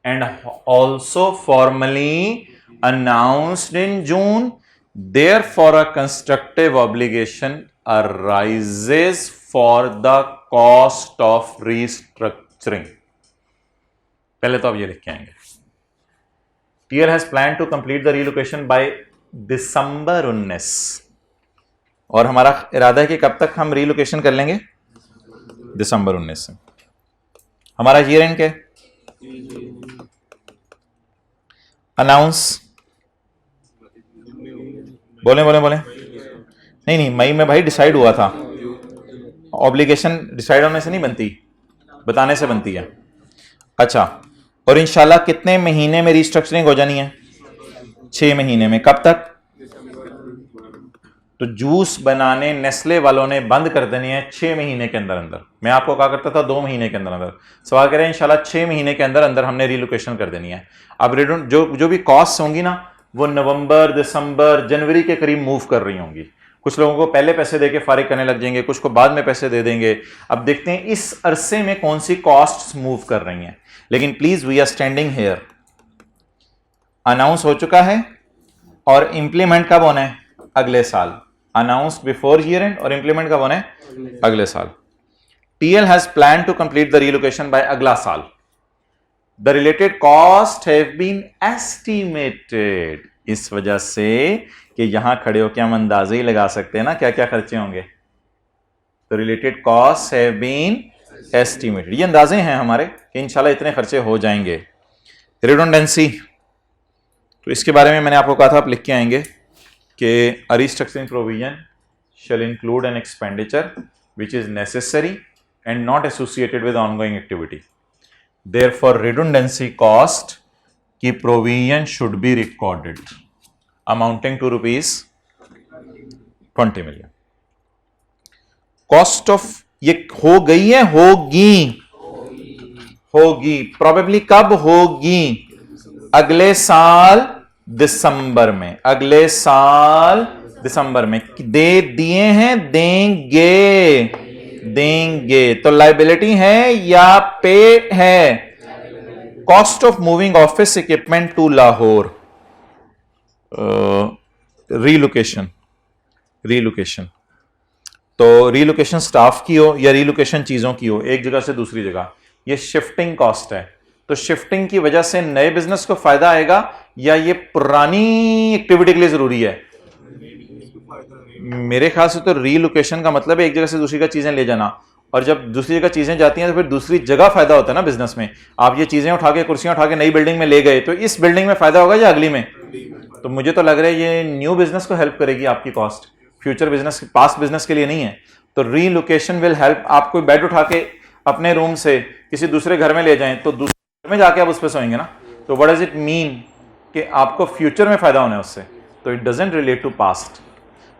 and also formally announced in June, therefore a constructive obligation arises for the cost of restructuring। पहले तो आप ये लिख के आएंगे TL has plan to complete the relocation by December 19, और हमारा इरादा है कि कब तक हम रीलोकेशन कर लेंगे? दिसंबर 19 से। हमारा ईयर एंड क्या है? अनाउंस बोले नहीं मई में भाई डिसाइड हुआ था। ऑब्लिगेशन डिसाइड होने से नहीं बनती, बताने से बनती है। अच्छा, और इंशाल्लाह कितने महीने में रीस्ट्रक्चरिंग हो जानी है? 6 महीने में। कब तक? तो जूस बनाने नेस्ले वालों ने बंद कर देनी है 6 महीने के अंदर अंदर। मैं आपको कहा करता था 2 महीने के अंदर अंदर, सवाल करें इंशाल्लाह 6 महीने के अंदर अंदर हमने रीलोकेशन कर देनी है। अब जो भी कॉस्ट होंगी ना, वो नवंबर, दिसंबर, जनवरी के करीब मूव कर रही होंगी। कुछ लोगों को पहले पैसे देके फारिग करने लग जाएंगे, कुछ को बाद में पैसे दे देंगे। अब देखते हैं इस अरसे में कौन सी कॉस्ट मूव कर रही हैं। लेकिन please we are standing here, announce हो चुका है और इंप्लीमेंट कब होना है? अगले साल। अनाउंस बिफोर ईयर एंड और इंप्लीमेंट कब होना है? अगले साल। TL has plan to complete the relocation by अगला साल। The related cost have been estimated। इस वजह से कि यहां खड़े होकर हम अंदाजे ही लगा सकते हैं ना क्या क्या खर्चे होंगे। तो related cost have been estimated, ये अंदाजे हैं हमारे कि इंशाल्लाह इतने खर्चे हो जाएंगे। रिडंडेंसी, तो इसके बारे में मैंने आपको कहा था, आप लिख के आएंगे कि a restructuring provision shall include an expenditure which is necessary and not associated with ongoing activity। Therefore, redundancy cost की provision should be recorded amounting to rupees 20 million। Cost of ये हो गई है, होगी probably कब होगी? अगले साल दिसंबर में। अगले साल दिसंबर में दे दिए हैं, देंगे तो लाइबिलिटी है या पे है? Cost of moving office equipment to Lahore, relocation. तो रीलोकेशन स्टाफ की हो या रीलोकेशन चीजों की हो, एक जगह से दूसरी जगह, ये शिफ्टिंग कॉस्ट है। तो शिफ्टिंग की वजह से नए बिजनेस को फायदा आएगा या ये पुरानी एक्टिविटी के लिए जरूरी है? मेरे ख्याल से तो रीलोकेशन का मतलब है एक जगह से दूसरी जगह चीजें ले जाना, और जब दूसरी जगह चीजें जाती हैं तो फिर दूसरी जगह फायदा होता है ना बिजनेस में। आप ये चीजें उठा के, कुर्सियां उठा के नई बिल्डिंग में ले गए तो इस बिल्डिंग में फायदा होगा या अगली में? तो मुझे तो लग रहा है ये न्यू बिजनेस को हेल्प करेगी आपकी cost, future business, past business के लिए नहीं है। तो रीलोकेशन विल हेल्प। आप कोई बेड उठा के अपने रूम से किसी दूसरे घर में ले जाएं तो दूसरे घर में जाके आप उस पर सोएंगे ना। तो व्हाट डज इट मीन कि आपको फ्यूचर में फायदा होना है उससे। तो it doesn't relate to past.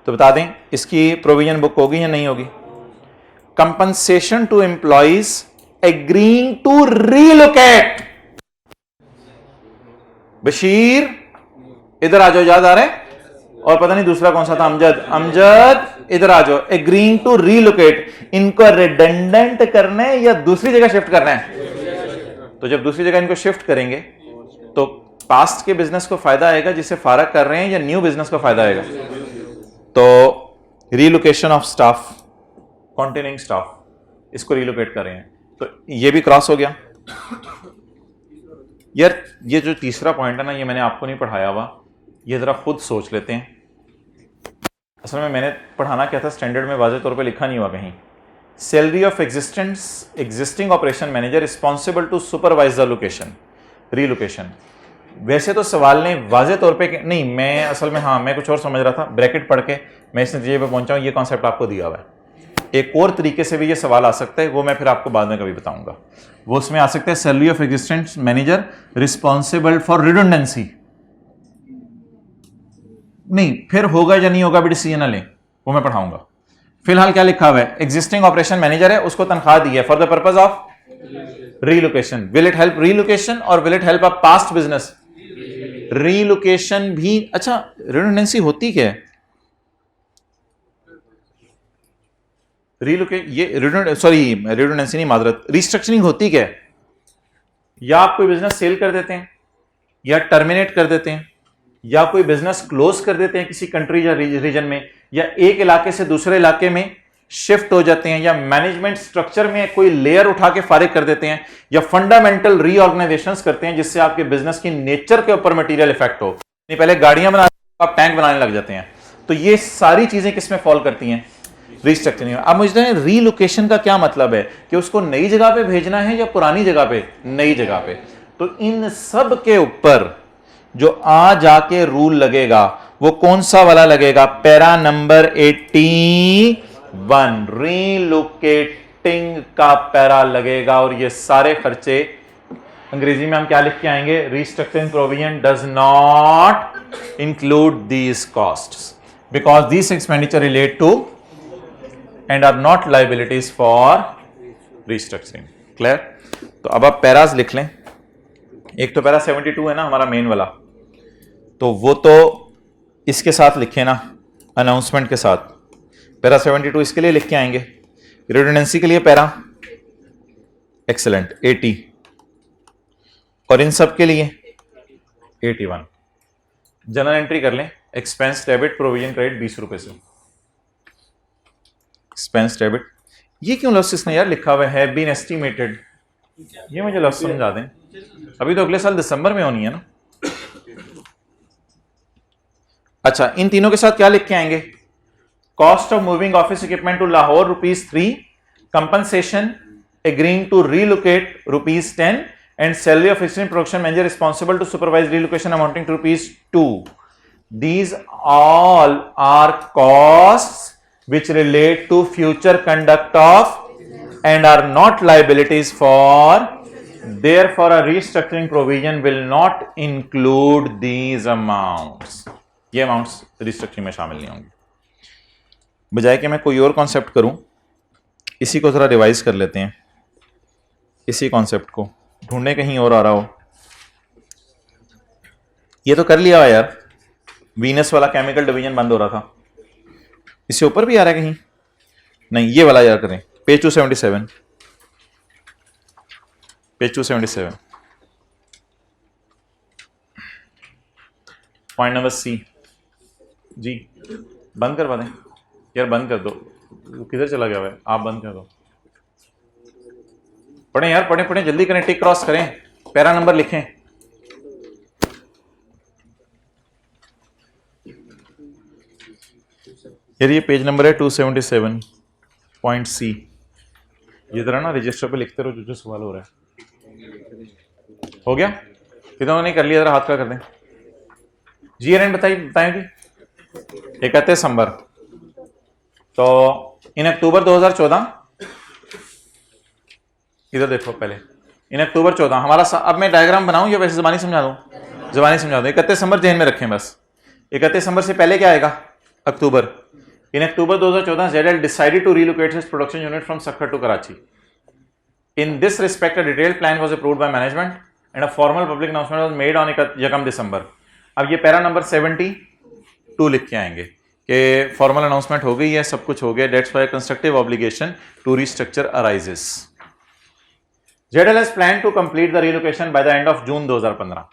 तो बता दें इसकी प्रोविजन बुक होगी या नहीं होगी? Compensation to employees agreeing to relocate. Bashir इधर आ जाओ, याद आ रहा है? और पता नहीं दूसरा कौन सा था, अमजद इधर आ जाओ। एग्रीइंग टू रीलोकेट, इनको रिडंडेंट करना है या दूसरी जगह शिफ्ट करना है? तो जब दूसरी जगह इनको शिफ्ट करेंगे तो पास्ट के बिजनेस को फायदा आएगा जिसे फारग कर रहे हैं, या न्यू बिजनेस को फायदा आएगा? तो relocation of staff, containing staff, इसको रीलोकेट कर रहे हैं, तो ये भी क्रॉस हो गया। यार ये जो तीसरा पॉइंट है ना, ये मैंने आपको नहीं पढ़ाया हुआ, ये जरा खुद सोच लेते हैं। असल में मैंने पढ़ाना क्या था, स्टैंडर्ड में वाज़े तौर पे लिखा नहीं हुआ कहीं। Salary of existing operation manager responsible to supervise the location, relocation. वैसे तो सवाल ने वाज़े तौर पे नहीं, मैं असल में हाँ मैं कुछ और समझ रहा था, ब्रैकेट पढ़ के मैं इस नतीजे पे पहुंचा हूँ, ये कॉन्सेप्ट आपको दिया हुआ है। एक और तरीके से भी ये सवाल आ सकता है, वो मैं फिर आपको बाद में कभी बताऊंगा। वो उसमें आ सकता है salary of existent manager responsible for redundancy, नहीं फिर होगा या नहीं होगा भी डिसीजन ना लें, वो मैं पढ़ाऊंगा। फिलहाल क्या लिखा हुआ है, एग्जिस्टिंग ऑपरेशन मैनेजर है, उसको तनख्वाह दी है for the purpose of relocation. Will it help relocation or will it help a past business? Relocation भी। अच्छा रिडंडेंसी होती क्या है? रिडंडेंसी नहीं, मादरत, रिस्ट्रक्चरिंग होती क्या है? या आप कोई बिजनेस सेल कर देते हैं, या टर्मिनेट कर देते हैं, या कोई बिजनेस क्लोज कर देते हैं किसी कंट्री या रीजन में, या एक इलाके से दूसरे इलाके में शिफ्ट हो जाते हैं, या मैनेजमेंट स्ट्रक्चर में कोई लेयर उठा के फारिग कर देते हैं, या फंडामेंटल रीऑर्गेनाइजेशन करते हैं जिससे आपके बिजनेस की नेचर के ऊपर मटेरियल इफेक्ट हो। नहीं पहले गाड़ियां बना आप टैंक बनाने लग जाते हैं, तो ये सारी चीजें किसमें फॉल करती हैं? रिस्ट्रक्चरिंग। अब मुझे रीलोकेशन का क्या मतलब है, कि उसको नई जगह पे भेजना है या पुरानी जगह पे? नई जगह पे। तो इन सब के ऊपर जो आ जाके रूल लगेगा वो कौन सा वाला लगेगा? पैरा नंबर 81, रीलोकेटिंग का पैरा लगेगा। और ये सारे खर्चे अंग्रेजी में हम क्या लिख के आएंगे? Restructuring provision does not include these costs because these expenditure relate to and are not liabilities for restructuring. Clear? तो अब आप पैरास लिख लें। एक तो पैरा 72 है ना हमारा मेन वाला, तो वो तो इसके साथ लिखे ना, अनाउंसमेंट के साथ। पैरा 72 इसके लिए लिख के आएंगे। रिडंडेंसी के लिए पैरा एक्सेलेंट 80, और इन सब के लिए 81। जनरल एंट्री कर लें, एक्सपेंस डेबिट प्रोविजन क्रेडिट 20 रुपए से। एक्सपेंस डेबिट, ये क्यों लॉस इसने यार लिखा हुआ है बीन एस्टिमेटेड? ये मुझे लॉस समझा दें, अभी तो अगले साल दिसंबर में होनी है ना। अच्छा इन तीनों के साथ क्या लिख के आएंगे? Cost of moving office equipment to Lahore ₹3, compensation agreeing to relocate ₹10, and salary of extend production manager responsible to supervise relocation amounting to ₹2। These all are costs which relate to future conduct of and are not liabilities for, therefore a restructuring provision will not include these amounts. ये amounts restructuring में शामिल नहीं होंगे। बजाय कि मैं कोई और कॉन्सेप्ट करूं, इसी को जरा रिवाइज कर लेते हैं। इसी कॉन्सेप्ट को ढूंढने कहीं और आ रहा हो। ये तो कर लिया यार, वीनस वाला केमिकल डिवीजन बंद हो रहा था, इससे ऊपर भी आ रहा है कहीं? नहीं, ये वाला यार करें, page 277, page 277, point number C. जी बंद करवा दें यार, बंद कर दो, किधर चला गया है? आप बंद कर दो। पढ़ें यार, पढ़ें पढ़ें, जल्दी करें, टिक क्रॉस करें, पैरा नंबर लिखें। यार ये पेज नंबर है 277, पॉइंट सी। ये तरह ना रजिस्टर पे लिखते रहो जो सवाल हो रहा है। हो गया? कितना नहीं कर लिया, जरा हाथ का कर दें। GRN बताएं जी। 31 दिसंबर, तो इन अक्टूबर 2014, इधर देखो पहले, इन अक्टूबर 14 हमारा अब मैं डायग्राम बनाऊं या वैसे जबानी समझा दूं? जबानी समझा दूं। 31 दिसंबर जहन में रखें बस। 31 दिसंबर से पहले क्या आएगा? अक्टूबर। In October 2014, ZL decided to relocate his production unit from Sakkar to Karachi. In this respect, a detailed plan was approved by management and a formal public announcement was made on 1 दिसंबर। अब ये para number 72 लिख के आएंगे कि formal announcement हो गई है, सब कुछ हो गया। That's why constructive obligation to restructure arises. ZL has planned to complete the relocation by the end of June 2015.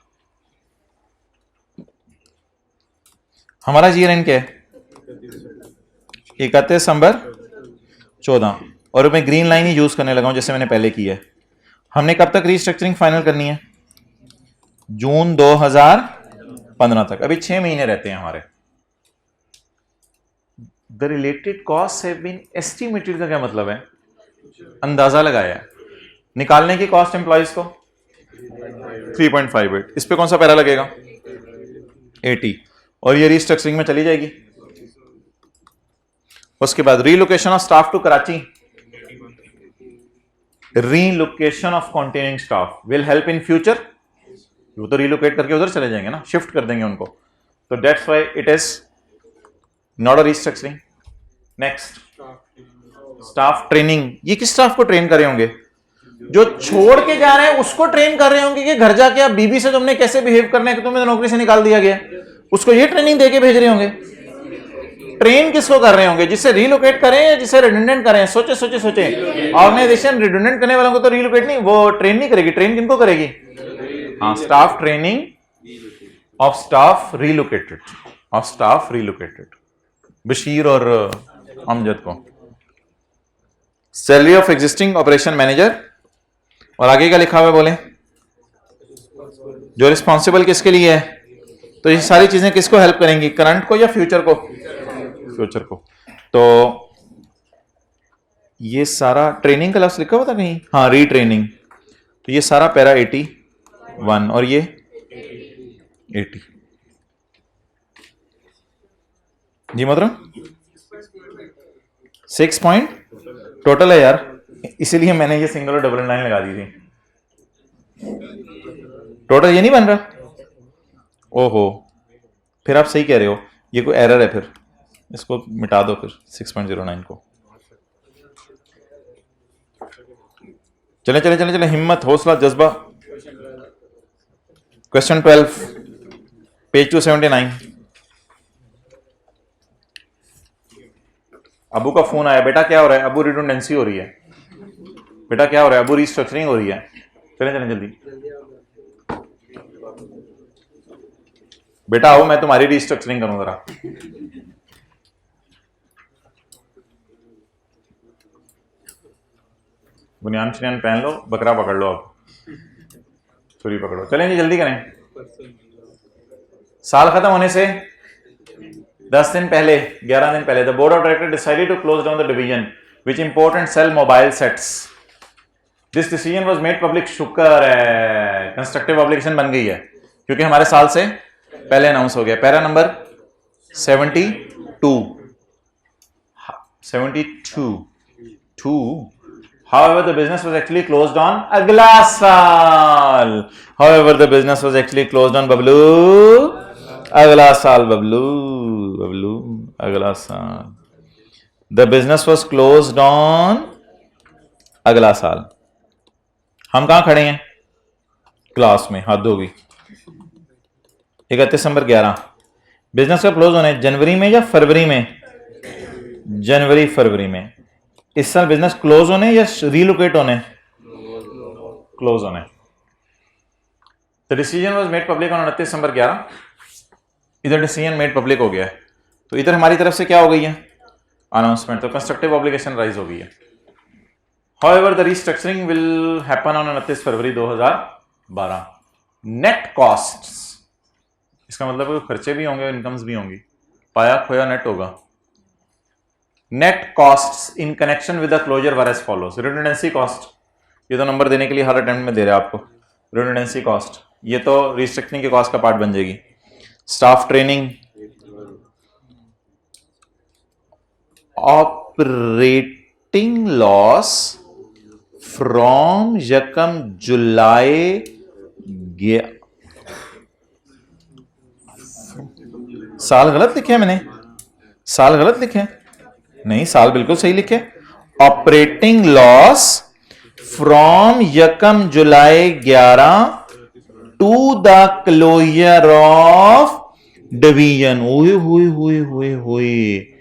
हमारा ईयर एंड क्या है? 31 दिसंबर 14, और मैं ग्रीन लाइन ही यूज करने लगा हूं जैसे मैंने पहले किया है। हमने कब तक रीस्ट्रक्चरिंग फाइनल करनी है? जून 2015 तक। अभी 6 महीने रहते हैं हमारे। The related cost have been estimated का क्या मतलब है? अंदाजा लगाया है। निकालने की कॉस्ट एम्प्लॉइज को 3.58। इस पे कौन सा पैरा लगेगा? 80, और ये रीस्ट्रक्चरिंग में चली जाएगी। उसके बाद relocation of staff to Karachi, relocation of containing staff will help in future. वो तो रीलोकेट करके उधर चले जाएंगे ना, शिफ्ट कर देंगे उनको, तो that's why it is not a restructuring. Next, staff training. ये किस स्टाफ को ट्रेन कर रहे होंगे? जो छोड़ के जा रहे हैं उसको ट्रेन कर रहे होंगे कि घर जाके आप बीबी से तुमने कैसे बिहेव करना है कि तुम्हें नौकरी से निकाल दिया गया, उसको ये ट्रेनिंग देके भेज रहे होंगे। ट्रेन किसको कर रहे होंगे? जिससे रीलोकेट करें या जिससे रिडंडेंट करें? सोचे सोचे सोचे। ऑर्गेनाइजेशन रिडंडेंट करने वालों को तो रीलोकेट नहीं, वो ट्रेन नहीं करेगी। ट्रेन किनको करेगी? हाँ, staff training of staff relocated, of staff relocated, Bashir और अमजद को। Salary of existing operation manager, और आगे का लिखा हुआ है बोले? जो रिस्पॉन्सिबल किसके लिए है? तो ये सारी चीजें किसको हेल्प करेंगी? करंट को या फ्यूचर को? फ्यूचर को। तो ये सारा ट्रेनिंग का लफ्ज लिखा हुआ था कहीं? हाँ, रीट्रेनिंग। तो ये सारा पैरा 81 और ये 80। जी मतलब 6 पॉइंट टोटल है यार, इसीलिए मैंने ये सिंगल और डबल लाइन लगा दी थी। टोटल ये नहीं बन रहा। ओहो, फिर आप सही कह रहे हो, ये कोई एरर है, फिर इसको मिटा दो फिर 6.09 को। चले चले चले चले, हिम्मत, हौसला, जज्बा। Question 12, page 279। अबू का फोन आया, बेटा क्या हो रहा है? अबू रिडंडेंसी हो रही है। बेटा क्या हो रहा है? अबू रीस्ट्रक्चरिंग हो रही है। चले चले जल्दी, बेटा आओ, मैं तुम्हारी रीस्ट्रक्चरिंग करूं जरा। बुनियान शनियान पहन लो, बकरा पकड़ लो, अब छुरी पकड़ो। चलें जी, जल्दी करें। साल खत्म होने से 10 दिन पहले, 11 दिन पहले, the board of director decided to close down the division which import and sell mobile sets. This decision was made public. शुक्र है कंस्ट्रक्टिव ऑब्लिगेशन बन गई है, क्योंकि हमारे साल से पहले अनाउंस हो गया। Para number 72। However, the business was actually closed on अगला साल। However, the business was actually closed on Bablu अगला साल। बबलू बबलू अगला साल। The business was closed on अगला साल। हम कहां खड़े हैं? क्लास में। हद होगी। 31 दिसंबर 11। बिजनेस का क्लोज होना है जनवरी में या फरवरी में? जनवरी फरवरी में। इस साल बिजनेस क्लोज होने या रीलोकेट होने? क्लोज होने। The decision was made public on 29 दिसंबर 11। इधर डिसीजन मेड पब्लिक हो गया है, तो इधर हमारी तरफ से क्या हो गई है? अनाउंसमेंट। तो कंस्ट्रक्टिव ऑब्लिगेशन राइज हो गई है। However the restructuring will happen on 29 February 2012। Net costs, इसका मतलब खर्चे भी होंगे, इनकम्स भी होंगी। पाया खोया नेट होगा। Net costs in connection with the closure were as follows. Redundancy cost, ये तो नंबर देने के लिए हर अटेम्प्ट में दे रहे हैं आपको। रिडंडेंसी कॉस्ट, ये तो रिस्ट्रक्चरिंग के कॉस्ट का पार्ट बन जाएगी। Staff training, operating loss from यकम जुलाई साल गलत लिखे हैं मैंने, साल गलत लिखे हैं? नहीं, साल बिल्कुल सही लिखे। ऑपरेटिंग लॉस फ्रॉम यकम July 11 to the closure of division. हुए हुए हुए हुए हुए।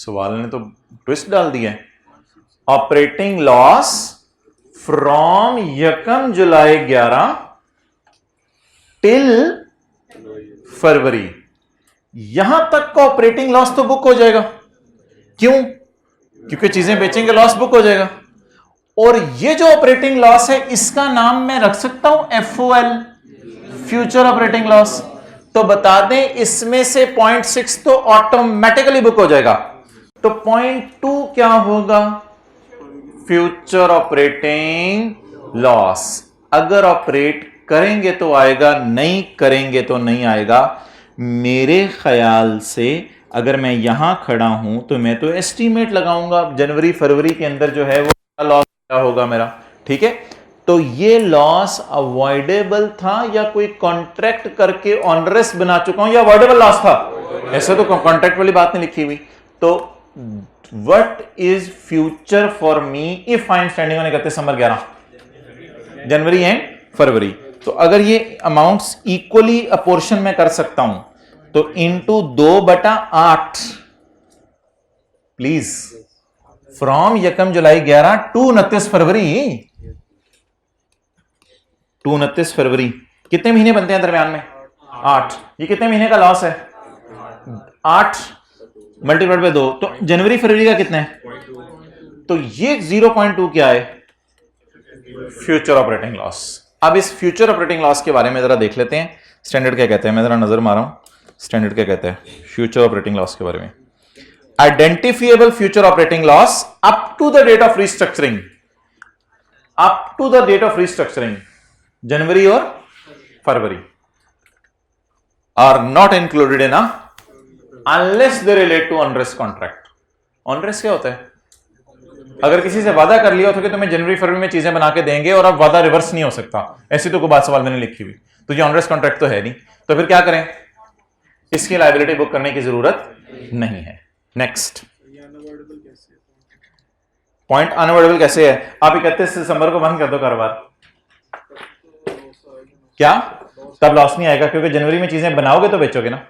सवाल ने तो ट्विस्ट डाल दिया है। Operating loss from 1 July 11 till February, यहां तक का ऑपरेटिंग लॉस तो बुक हो जाएगा। क्यों? क्योंकि चीजें बेचेंगे, लॉस बुक हो जाएगा। और ये जो ऑपरेटिंग लॉस है इसका नाम मैं रख सकता हूं FOL, फ्यूचर ऑपरेटिंग लॉस। तो बता दें इसमें से 0.6 तो ऑटोमेटिकली बुक हो जाएगा। तो 0.2 क्या होगा? Future operating loss. अगर ऑपरेट करेंगे तो आएगा, नहीं करेंगे तो नहीं आएगा। मेरे ख्याल से अगर मैं यहां खड़ा हूं तो मैं तो एस्टीमेट लगाऊंगा जनवरी फरवरी के अंदर जो है वो लॉस क्या होगा मेरा। ठीक है, तो ये लॉस अवॉइडेबल था या कोई कॉन्ट्रैक्ट करके ऑनरेस बना चुका हूं, या अवॉइडेबल लॉस था? ऐसे तो कॉन्ट्रैक्ट वाली बात नहीं लिखी हुई। तो what is future for me if I am standing on 31 December 11, January and February. तो अगर ये अमाउंट्स इक्वली अपोर्शन में कर सकता हूं तो into 2/8 please, from 1 July 11 to 29 February. 29 फरवरी कितने महीने बनते हैं दरमियान में? 8। ये कितने महीने का लॉस है? 8 मल्टीप्लाइड बाय 2, तो जनवरी फरवरी का कितना है? तो ये 0.2 क्या है? Future operating loss. अब इस फ्यूचर ऑपरेटिंग लॉस के बारे में जरा देख लेते हैं, स्टैंडर्ड क्या कहते हैं। मैं जरा नजर मारा हूं, स्टैंडर्ड क्या कहते हैं फ्यूचर ऑपरेटिंग लॉस के बारे में। Identifiable future operating loss up to the date of restructuring, up to the date of restructuring जनवरी और फरवरी are not included in unless they relate to onerous contract. Onerous क्या होता है? अगर किसी से वादा कर लिया हो तो कि तुम्हें जनवरी फरवरी में चीजें बना के देंगे और अब वादा रिवर्स नहीं हो सकता, ऐसी तो कोई बात सवाल मैंने लिखी हुई, तो ये ऑनरेस कॉन्ट्रैक्ट तो है नहीं। तो फिर क्या करें? इसकी लायबिलिटी बुक करने की जरूरत नहीं है। नेक्स्ट पॉइंट, अनअवॉइडेबल कैसे है? आप 31 दिसंबर को बंद कर दो कारोबार, क्या तब लॉस नहीं आएगा? क्योंकि जनवरी में चीजें बनाओगे तो बेचोगे ना।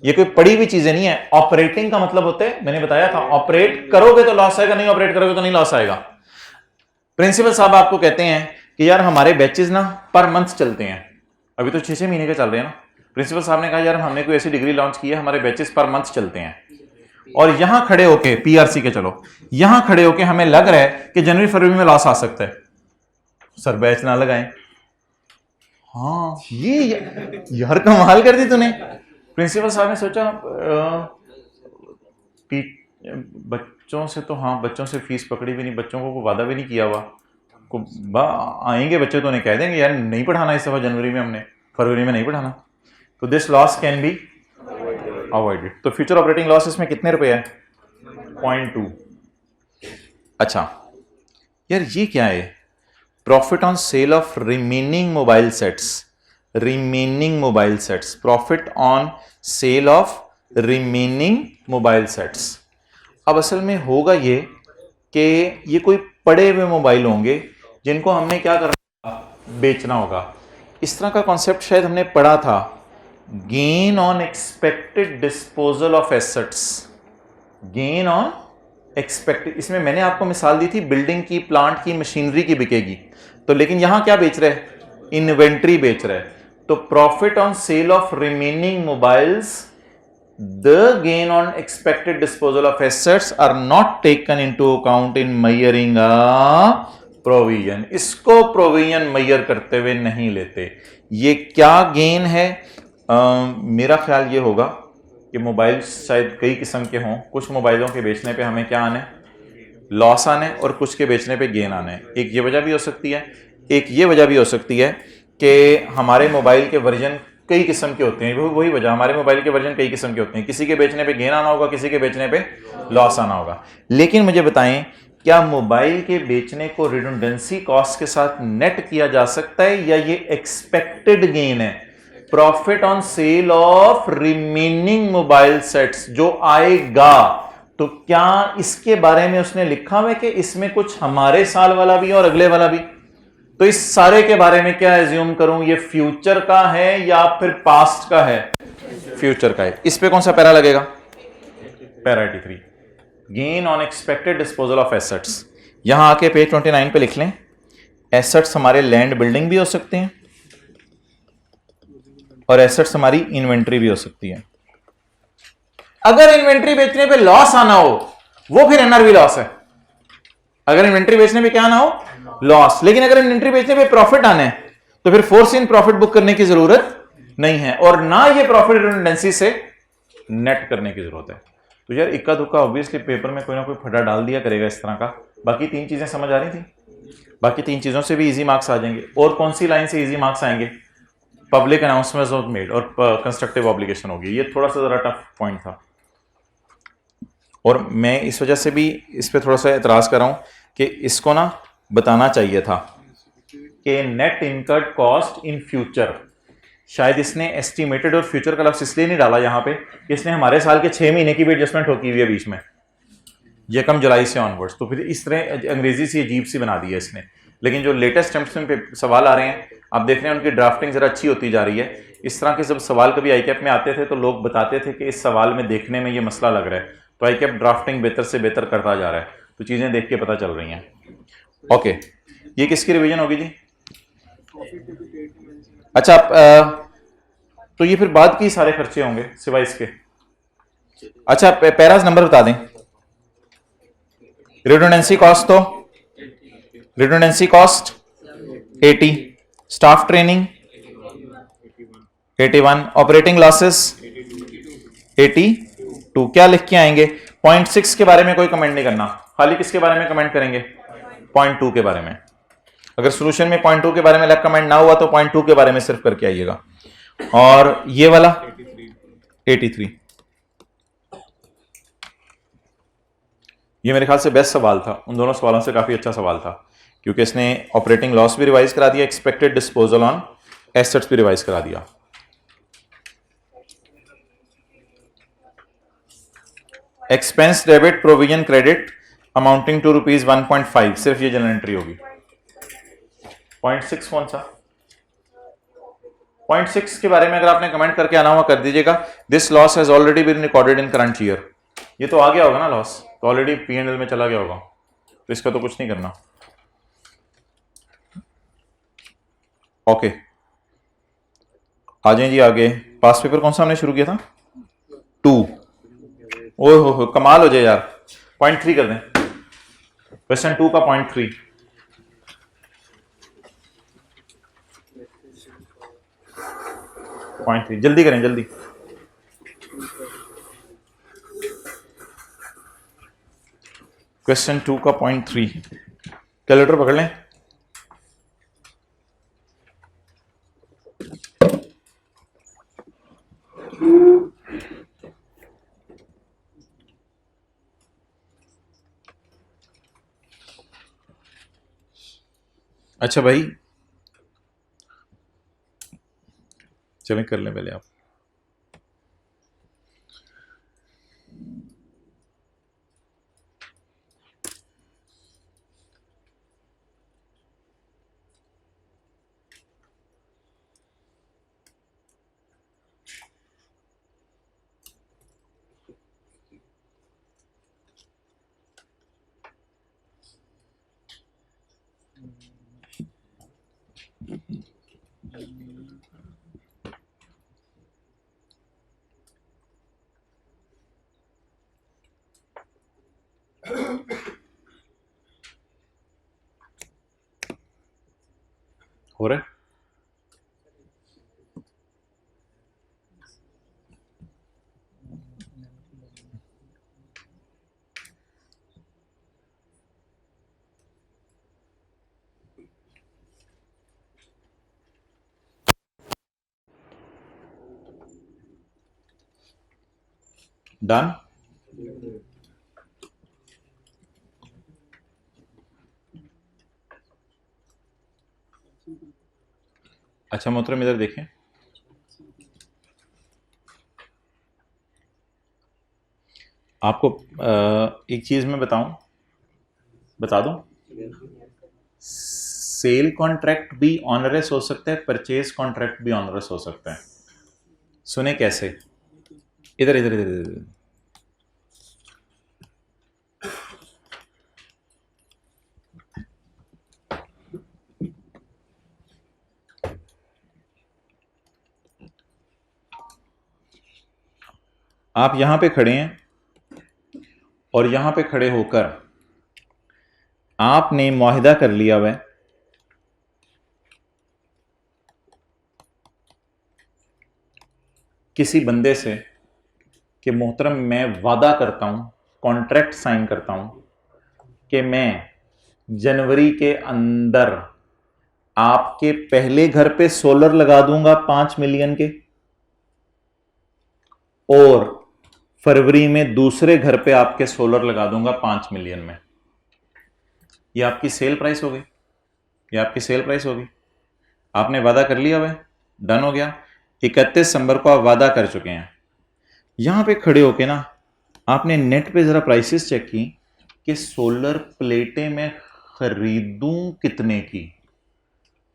ये कोई पड़ी हुई चीजें नहीं है। ऑपरेटिंग का मतलब होता है, मैंने बताया था, ऑपरेट करोगे तो लॉस आएगा, नहीं ऑपरेट करोगे तो नहीं लॉस आएगा। प्रिंसिपल साहब आपको कहते हैं कि यार हमारे बैचेस ना पर मंथ चलते हैं, अभी तो 6-6 महीने के चल रहे हैं ना। प्रिंसिपल साहब ने कहा यार हमने कोई ऐसी डिग्री लॉन्च की है, हमारे बैचेस पर मंथ चलते हैं, और यहां खड़े होके PRC के, चलो यहां खड़े होके हमें लग रहा है कि जनवरी फरवरी में लॉस आ सकता है, सर बैच ना लगाएं। हाँ ये यार कमाल कर दी तूने। प्रिंसिपल साहब ने सोचा बच्चों से तो, हाँ बच्चों से फीस पकड़ी भी नहीं, बच्चों को वादा भी नहीं किया हुआ, आएंगे बच्चे तो उन्हें कह देंगे यार नहीं पढ़ाना इस दफा, जनवरी में हमने, फरवरी में नहीं पढ़ाना। तो this loss can be avoided. तो फ्यूचर ऑपरेटिंग लॉस इसमें कितने रुपए है? 0.2। अच्छा यार ये क्या है? Profit on sale of remaining mobile sets, remaining mobile sets, profit on sale of remaining mobile sets. अब असल में होगा ये कि ये कोई पड़े हुए मोबाइल होंगे जिनको हमने क्या करना, बेचना होगा। इस तरह का कॉन्सेप्ट शायद हमने पढ़ा था, gain on expected disposal of assets, gain on expected. इसमें मैंने आपको मिसाल दी थी बिल्डिंग की, प्लांट की, मशीनरी की बिकेगी, तो लेकिन यहां क्या बेच रहे हैं? इन्वेंट्री बेच रहे हैं। तो profit on sale of remaining mobiles, the gain on expected disposal of assets are not taken into account in measuring provision. इसको प्रोविजन मेजर करते हुए नहीं लेते। ये क्या गेन है? मेरा ख्याल ये होगा कि मोबाइल शायद कई किस्म के हों, कुछ मोबाइलों के बेचने पे हमें क्या आने, लॉस आने, और कुछ के बेचने पे गेन आने। एक ये वजह भी हो सकती है, एक ये वजह भी हो सकती है कि हमारे मोबाइल के वर्जन कई किस्म के होते हैं। वही वजह, हमारे मोबाइल के वर्जन कई किस्म के होते हैं, किसी के बेचने पे गेन आना होगा, किसी के बेचने पे लॉस आना होगा। लेकिन मुझे बताएं, क्या मोबाइल के बेचने को रिडंडेंसी कॉस्ट के साथ नेट किया जा सकता है, या ये एक्सपेक्टेड गेन है? Profit on sale of remaining mobile sets जो आएगा, तो क्या इसके बारे में उसने लिखा हुआ है कि इसमें कुछ हमारे साल वाला भी और अगले वाला भी? तो इस सारे के बारे में क्या एज्यूम करूं, ये फ्यूचर का है या फिर पास्ट का है? फ्यूचर का है। इस पे कौन सा पैरा लगेगा? Para 83। Gain on expected disposal of assets. यहां आके पेज 29 पे लिख लें, एसेट्स हमारे लैंड बिल्डिंग भी हो सकते हैं और एसेट्स हमारी इन्वेंट्री भी हो सकती है। अगर इन्वेंट्री बेचने पे लॉस आना हो वो फिर एनआरवी लॉस है। अगर इन्वेंट्री बेचने पे क्या आना हो, लॉस। लेकिन अगर इन्वेंट्री बेचने पे प्रॉफिट आना है तो फिर फोर्स इन प्रॉफिट बुक करने की जरूरत नहीं है और ना ये प्रॉफिट रिडंडेंसी से नेट करने की जरूरत है। तो यार इक्का दुक्का ऑब्वियसली पेपर में कोई ना कोई फटा डाल दिया करेगा इस तरह का। बाकी 3 चीजें समझ आ रही थी, बाकी 3 चीजों से भी इजी मार्क्स आ जाएंगे। और कौन सी लाइन से इजी मार्क्स आएंगे, पब्लिक अनाउंसमेंट्स ऑफ मेड और कंस्ट्रक्टिव ऑब्लिगेशन होगी। ये थोड़ा सा जरा टफ पॉइंट था और मैं इस वजह से भी इस पर थोड़ा सा एतराज कर रहा हूं कि इसको ना बताना चाहिए था कि net incurred cost in future. शायद इसने एस्टिमेटेड और फ्यूचर का लफ्ज इसलिए नहीं डाला यहां पे कि इसने हमारे साल के 6 महीने की भी एडजस्टमेंट होती हुई है बीच में, यकम जुलाई से ऑनवर्ड्स। तो फिर इस तरह अंग्रेजी सी अजीब सी बना दी है इसने। लेकिन जो लेटेस्ट एमसीक्यू पे सवाल आ रहे हैं आप देख रहे हैं उनकी ड्राफ्टिंग जरा अच्छी होती जा रही है। इस तरह के जब सवाल कभी आईकैप में आते थे तो लोग बताते थे कि इस सवाल में देखने में ये मसला लग रहा है, तो आईकैप ड्राफ्टिंग बेहतर से बेहतर करता जा रहा है, तो चीज़ें देख के पता चल रही हैं। ओके, ये किसकी रिवीजन होगी जी? अच्छा, तो ये फिर बाद की सारे खर्चे होंगे सिवाय इसके। अच्छा, पैराज नंबर बता दें। रिडंडेंसी कॉस्ट, तो redundancy cost 80, staff training 81, operating losses 82। क्या लिख के आएंगे? 0.6 के बारे में कोई कमेंट नहीं करना, खाली किसके बारे में कमेंट करेंगे? 0.2 के बारे में। अगर सॉल्यूशन में 0.2 के बारे में लेफ्ट कमेंट ना हुआ तो 0.2 के बारे में सिर्फ करके आइएगा। और ये वाला 83, ये मेरे ख्याल से बेस्ट सवाल था, उन दोनों सवालों से काफी अच्छा सवाल था क्योंकि इसने ऑपरेटिंग लॉस भी रिवाइज करा दिया, एक्सपेक्टेड डिस्पोजल ऑन एसेट्स भी रिवाइज करा दिया। Expense debit provision credit amounting to ₹1.5, सिर्फ ये जनरल एंट्री होगी। 0.6 कौन सा? 0.6 के बारे में अगर आपने कमेंट करके आना हुआ कर दीजिएगा। This loss has already been recorded in current year. ये तो आ गया होगा ना लॉस, तो ऑलरेडी P&L में चला गया होगा, तो इसका तो कुछ नहीं करना। ओके, आ जाए जी आगे। पास पेपर कौन सा हमने शुरू किया था? 2। ओह हो कमाल हो जाए यार। 0.3 कर दें, क्वेश्चन 2 का 0.3। जल्दी करें, जल्दी। क्वेश्चन 2 का 0.3, कैलकुलेटर पकड़ लें। अच्छा भाई, चलें कर लें पहले आप। हो रहा है? डन। अच्छा मोहतरम इधर देखें, आपको एक चीज मैं बताऊं, बता दूं, सेल कॉन्ट्रैक्ट भी ऑनरस हो सकता है, परचेज कॉन्ट्रैक्ट भी ऑनरस हो सकता है। सुने कैसे? इधर इधर इधर इधर, आप यहां पे खड़े हैं और यहां पे खड़े होकर आपने मुआहिदा कर लिया हुआ है किसी बंदे से कि मोहतरम मैं वादा करता हूं, कॉन्ट्रैक्ट साइन करता हूं कि मैं जनवरी के अंदर आपके पहले घर पे सोलर लगा दूंगा 5 मिलियन के, और फरवरी में दूसरे घर पे आपके सोलर लगा दूंगा 5 मिलियन में। ये आपकी सेल प्राइस होगी, ये आपकी सेल प्राइस होगी। आपने वादा कर लिया हुआ है, डन हो गया। 31 दिसंबर को आप वादा कर चुके हैं। यहां पे खड़े होके ना आपने नेट पे जरा प्राइसेस चेक की कि सोलर प्लेटें मैं खरीदूं कितने की।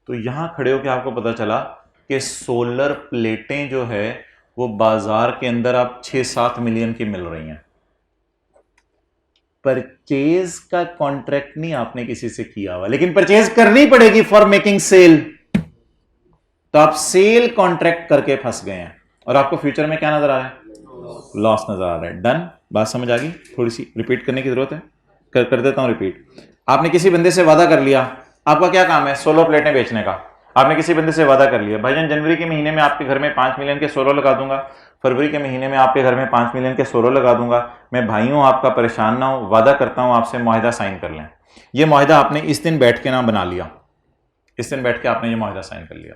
तो यहां खड़े होके आपको पता चला कि सोलर प्लेटें जो है वो बाजार के अंदर आप 6-7 मिलियन की मिल रही हैं। परचेज का कॉन्ट्रैक्ट नहीं आपने किसी से किया हुआ, लेकिन परचेज करनी पड़ेगी फॉर मेकिंग सेल। तो आप सेल कॉन्ट्रैक्ट करके फंस गए हैं और आपको फ्यूचर में क्या नजर आ रहा है? लॉस नजर आ रहा है। डन, बात समझ आ गई? थोड़ी सी रिपीट करने की जरूरत है, कर देता हूं रिपीट। आपने किसी बंदे से वादा कर लिया, आपका क्या काम है? सोलर प्लेटें बेचने का। आपने किसी बंदे से वादा कर लिया, भाईजान जनवरी के महीने में आपके घर में 5 मिलियन के सोलर लगा दूंगा, फरवरी के महीने में आपके घर में 5 मिलियन के सोलर लगा दूंगा। मैं भाई हूं आपका, परेशान ना हो, वादा करता हूं आपसे, मुआहिदा साइन कर लें। यह मुआहिदा आपने इस दिन बैठ के ना बना लिया, इस दिन बैठ के आपने ये मुआहिदा साइन कर लिया।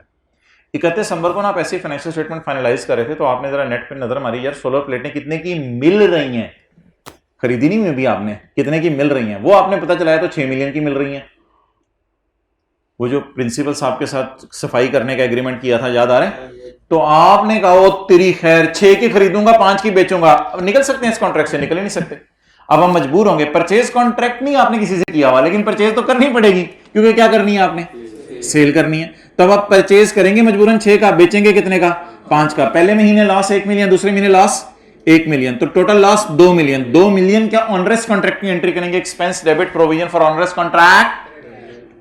31 दिसंबर को ना आप ऐसे फाइनेंशियल स्टेटमेंट फाइनलाइज कर रहे थे तो आपने जरा नेट पे नजर मारी, यार सोलर प्लेटें कितने की मिल रही हैं, खरीदी नहीं भी आपने, कितने की मिल रही हैं। वो आपने पता चलाया तो 6 मिलियन की मिल रही हैं। वो जो प्रिंसिपल साहब के साथ सफाई करने का एग्रीमेंट किया था, याद आ रहा है? तो आपने कहा ओ तेरी खैर, 6 की खरीदूंगा 5 की बेचूंगा। अब निकल सकते हैं इस कॉन्ट्रैक्ट से? निकल ही नहीं सकते। अब हम मजबूर होंगे। परचेज कॉन्ट्रैक्ट नहीं आपने किसी से किया हुआ, लेकिन परचेज तो करनी पड़ेगी, क्योंकि क्या करनी है आपने? सेल करनी है। तब आप परचेज करेंगे मजबूरन 6 का, बेचेंगे कितने का? 5 का। पहले महीने लॉस 1 मिलियन, दूसरे महीने लॉस 1 मिलियन, तो टोटल लॉस 2 मिलियन। 2 मिलियन क्या ऑनरेस कॉन्ट्रैक्ट की एंट्री करेंगे, expense debit provision for onerous contract.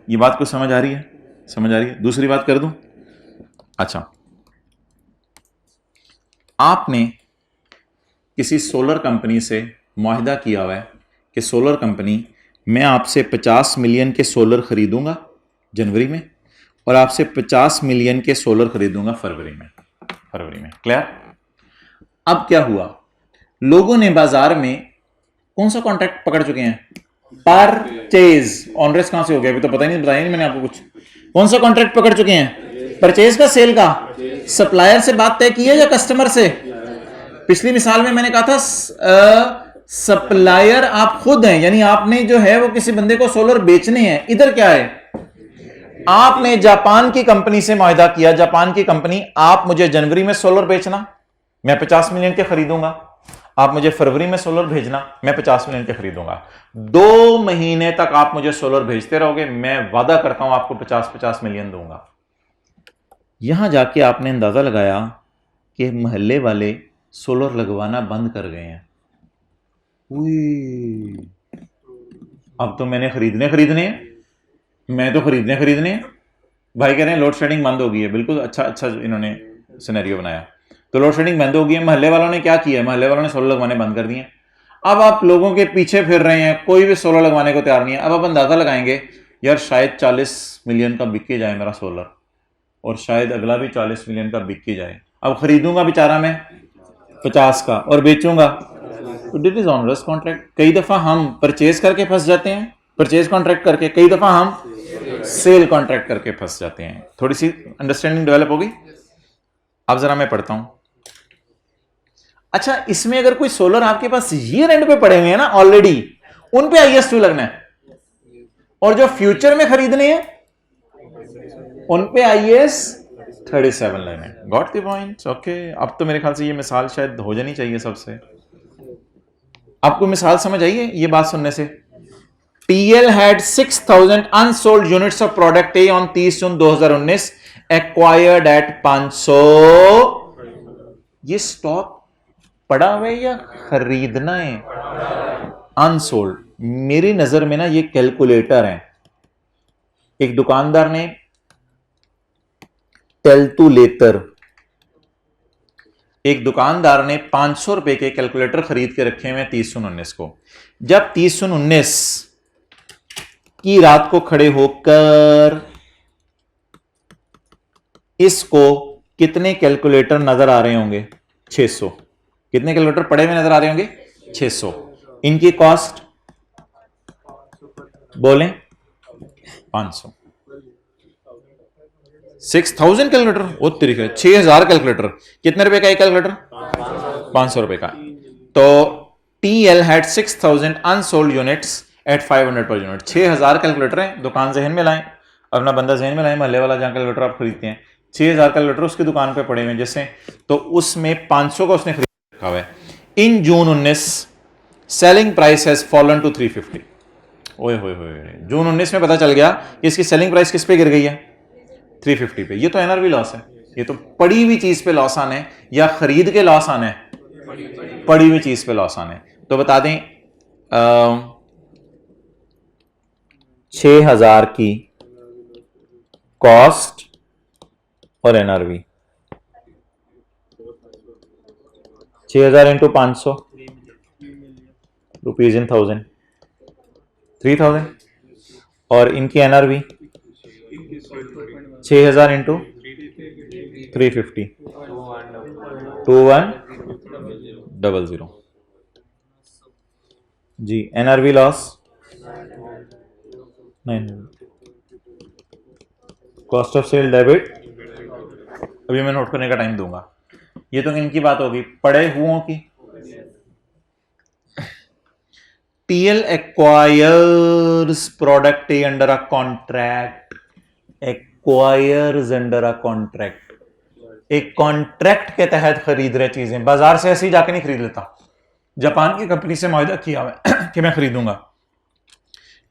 ये बात कुछ समझ आ रही है? समझ आ रही है? दूसरी बात कर दूं? अच्छा, आपने किसी सोलर कंपनी से मुआहिदा किया हुआ है कि सोलर कंपनी, मैं आपसे 50 मिलियन के सोलर खरीदूंगा जनवरी में और आपसे 50 मिलियन के सोलर खरीदूंगा फरवरी में। क्लियर? अब क्या हुआ, लोगों ने बाजार में कौन सा कॉन्ट्रैक्ट पकड़ चुके हैं? परचेज। ऑनरेस कहां से हो गया? अभी तो पता ही नहीं, बताया नहीं मैंने आपको कुछ। कौन सा कॉन्ट्रैक्ट पकड़ चुके हैं? परचेज का, सेल का। सप्लायर से बात तय की है या कस्टमर से? पिछली मिसाल में मैंने कहा था सप्लायर आप खुद हैं, यानी आपने जो है वो किसी बंदे को सोलर बेचने हैं। इधर क्या है, आपने जापान की कंपनी से मुआहिदा किया, जापान की कंपनी, आप मुझे जनवरी में सोलर बेचना, मैं 50 मिलियन के खरीदूंगा, आप मुझे फरवरी में सोलर भेजना, मैं 50 मिलियन के खरीदूंगा। 2 महीने तक आप मुझे सोलर भेजते रहोगे, मैं वादा करता हूं आपको 50-50 मिलियन दूंगा। यहां जाके आपने अंदाजा लगाया कि मोहल्ले वाले सोलर लगवाना बंद कर गए हैं। अब तो मैंने खरीदने हैं, मैं तो खरीदने हैं। भाई कह रहे हैं लोड शेडिंग बंद हो गई है। बिल्कुल अच्छा इन्होंने सिनेरियो बनाया। तो लोड शेडिंग बंद हो गई है, मोहल्ले वालों ने क्या किया? मोहल्ले वालों ने सोलर लगवाने बंद कर दिए। अब आप लोगों के पीछे फिर रहे हैं, कोई भी सोलर लगवाने को तैयार नहीं है। अब आप अंदाजा लगाएंगे, यार शायद 40 मिलियन का बिक के जाए मेरा सोलर, और शायद अगला भी 40 मिलियन का बिक के जाए। अब खरीदूंगा बेचारा मैं 50 का और बेचूंगा, तो दिट इज ऑनरेस कॉन्ट्रैक्ट। कई दफा हम परचेज करके फंस जाते हैं, परचेज कॉन्ट्रैक्ट करके, कई दफा हम सेल कॉन्ट्रैक्ट करके फंस जाते हैं। थोड़ी सी अंडरस्टैंडिंग डेवलप होगी। अब जरा मैं पढ़ता हूं। अच्छा, इसमें अगर कोई सोलर आपके पास ईयर एंड पे पड़े हुए हैं ना ऑलरेडी, उन पे IS2 लगना है, और जो फ्यूचर में खरीदने हैं उन पे IS37 लगना है। Got the point? ओके। अब तो मेरे ख्याल से ये मिसाल शायद हो जानी चाहिए सबसे। आपको मिसाल समझ आई है ये बात सुनने से? TL had 6,000 unsold units of product A on 30 June 2019, acquired at 500। ये स्टॉक पड़ा हुआ है या खरीदना है? अनसोल्ड। मेरी नजर में ना ये कैलकुलेटर है। एक दुकानदार ने टेल टू लेटर एक दुकानदार ने 500 रुपए के कैलकुलेटर खरीद के रखे हुए 30/19 को। जब 30/19 की रात को खड़े होकर इसको कितने कैलकुलेटर नजर आ रहे होंगे? 600। कितने कैलकुलेटर पड़े हुए नजर आ रहे होंगे? 600। इनकी कॉस्ट बोलें 500। 6000 कैलकुलेटर, वो तरीके 6000 कैलकुलेटर। कितने रुपए का एक कैलकुलेटर? 500 रुपए का। तो TL had 6000 unsold units at 500 per unit. 6000 calculator है, दुकान जहन में लाएं, अपना बंदा जहन में लाएं, महल्ले वाला जहां कैलकुलेटर आप खरीदते हैं, 6000 कैलकुलेटर उसकी दुकान पे पड़े हुए हैं जैसे, तो उसमें 500 का उसने खरीद रखा हुआ है। In June 19 selling price has fallen to 350। ओए होए होए, जून 19 में पता चल गया कि इसकी सेलिंग प्राइस किस पे गिर गई है? 350 पे। ये तो NRV लॉस है, ये तो पड़ी हुई चीज पे लॉस आने या खरीद के लॉस आने, पड़ी हुई चीज पे लॉस आने। तो बता दें 6000 की कॉस्ट और NRV 6000 इंटू 500 रुपीज इन 1000, 3000। और इनकी NRV 6000 इंटू 350 2100 जी। NRV loss 900। Cost of sale debit, अभी मैं नोट करने का टाइम दूंगा। ये तो इनकी बात होगी, पड़े हुओं की। TL acquires product A under a contract, acquires under a contract, एक कॉन्ट्रैक्ट के तहत खरीद रहे चीजें, बाजार से ऐसे ही जाके नहीं खरीद लेता। जापान की कंपनी से मुआहदा किया हुआ कि मैं खरीदूंगा।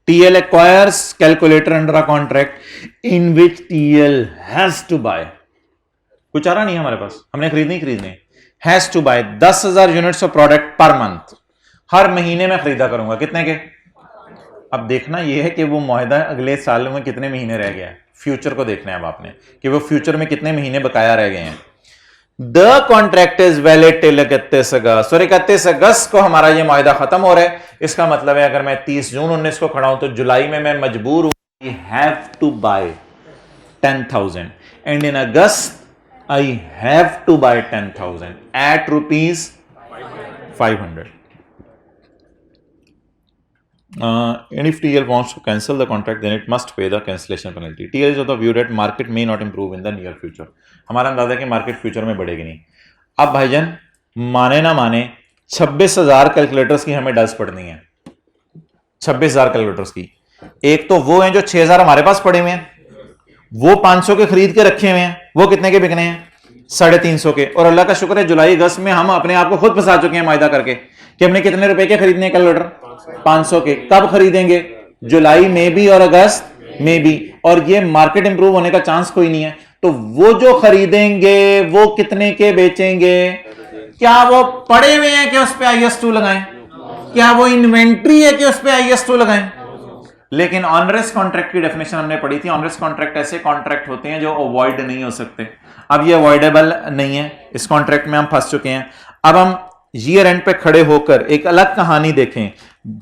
TL acquires calculator under a contract in which TL has to buy, कुछ आ रहा नहीं हमारे पास, हमने खरीदने, has to buy 10,000 units of product per month. हर महीने में खरीदा करूंगा, कितने के? अब देखना यह है कि वो मुआहदा अगले साल में कितने महीने रह गया है, फ्यूचर को देखना है अब आपने कि वो फ्यूचर में कितने महीने बकाया रह गए हैं। The contract is valid till 31 अगस्त, और 31 अगस्त को हमारा ये मुआहदा खत्म हो रहा है। इसका मतलब है अगर मैं 30 जून 19 को खड़ा हूं तो जुलाई में मैं मजबूर हूं have to buy 10,000 and in August I have to buy 10,000 at rupees 500। And if TL wants to cancel the contract, then it must pay the cancellation penalty. TL is of the view that market may not improve in the near future. हमारा अंदाजा है कि market future में बढ़ेगी नहीं। अब भाईजान माने ना माने 26,000 कैलकुलेटर्स की हमें डज पड़नी है। 26,000 कैलकुलेटर्स की। एक तो वो हैं जो 6,000 हमारे पास पड़े हुए हैं, वो 500 के खरीद के रखे हुए हैं, वो कितने के बिकने हैं? 350 के। और अल्लाह का शुक्र है जुलाई अगस्त में हम अपने आप को खुद फंसा चुके हैं मुआहदा करके कि हमने कितने रुपए के खरीदने कैलकुलेटर? 500 के। कब खरीदेंगे? जुलाई में भी और अगस्त में भी। और ये मार्केट इंप्रूव होने का चांस कोई नहीं है, तो वो जो खरीदेंगे वो कितने के बेचेंगे? क्या वो पड़े हुए हैं कि उस पे IS2 लगाएं? क्या वो इन्वेंट्री है कि उस पे IS2 लगाएं? लेकिन ऑनरेस कॉन्ट्रैक्ट की डेफिनेशन हमने पढ़ी थी। ऑनरेस कॉन्ट्रैक्ट ऐसे कॉन्ट्रैक्ट होते हैं जो अवॉइड नहीं हो सकते। अब ये अवॉइडेबल नहीं है, इस कॉन्ट्रैक्ट में हम फंस चुके हैं। अब हम ईयर एंड पे खड़े होकर एक अलग कहानी देखें,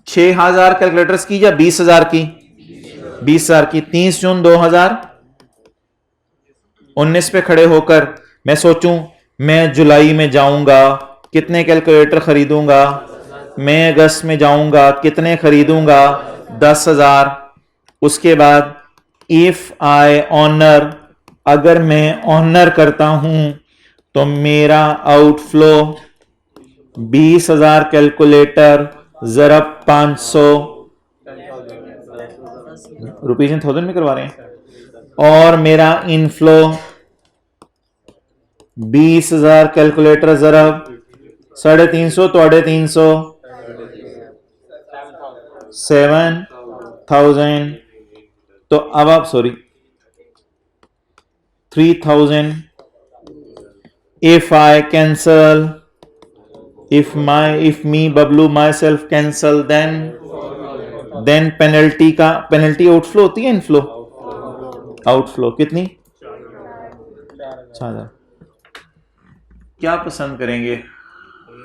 6,000 कैलकुलेटर्स की या 20,000 की? 20,000 की। 30 जून 2019 पे खड़े होकर मैं सोचूं मैं जुलाई में जाऊंगा कितने कैलकुलेटर खरीदूंगा, मैं अगस्त में जाऊंगा कितने खरीदूंगा? 10,000। उसके बाद इफ आई ऑनर, अगर मैं ऑनर करता हूं तो मेरा आउटफ्लो 20,000 कैलकुलेटर जरब 500 रुपीज इन 1000 में करवा रहे हैं, और मेरा इनफ्लो 20,000 कैलकुलेटर जरब 350 तो 350 7,000। तो अब आप 3,000 if I cancel, if me Bablu myself cancel, then penalty outflow होती है, इनफ्लो आउटफ्लो कितनी? 4,000। क्या पसंद करेंगे,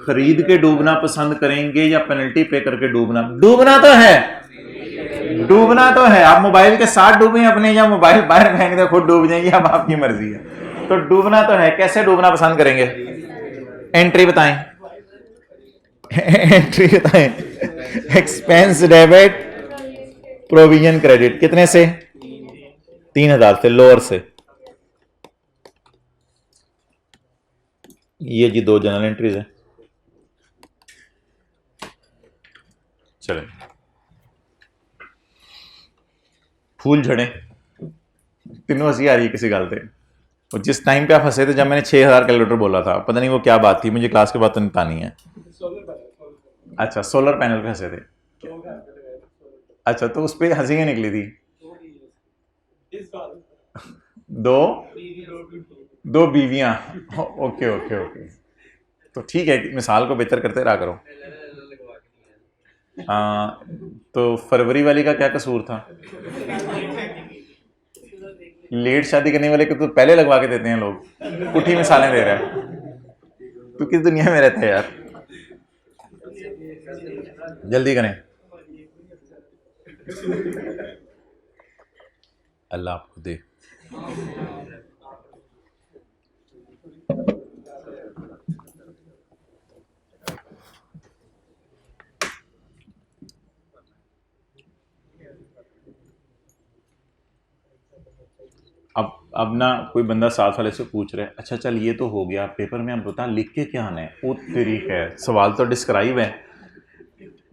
खरीद के डूबना पसंद करेंगे या पेनल्टी पे करके डूबना? डूबना तो है, डूबना तो है। आप मोबाइल के साथ डूबे अपने या मोबाइल बाहर फेंक दे खुद डूब जाएंगे, अब आपकी मर्जी है। तो डूबना तो है। कैसे डूबना पसंद करेंगे? एंट्री बताएं, एंट्री बताएं। Expense debit, provision credit. कितने से? 3000 से, लोअर से। ये जी 2 जनरल एंट्रीज है। चले, फूल झड़े, तीनों हंसी आ रही है किसी गल पे। और जिस टाइम पे आप हंसे थे जब मैंने 6000 कैलकुलेटर बोला था, पता नहीं वो क्या बात थी, मुझे क्लास के बाद तो नहीं बतानी है। अच्छा, सोलर पैनल पे हंसे थे। अच्छा, तो उस पर हंसी निकली थी। दो बीवियां। ओके ओके ओके, तो ठीक है, मिसाल को बेहतर करते रहा करो। तो फरवरी वाली का क्या कसूर था? लेट शादी करने वाले को तो पहले लगवा के देते हैं लोग, पुठी मिसालें दे रहा है। तू किस दुनिया में रहता है यार? जल्दी करें, अल्लाह आपको दे। अब ना कोई बंदा साथ वाले से पूछ रहा है, अच्छा चल ये तो हो गया, पेपर में अब बता लिख के क्या आना है? ओ तेरी है, सवाल तो डिस्क्राइब है।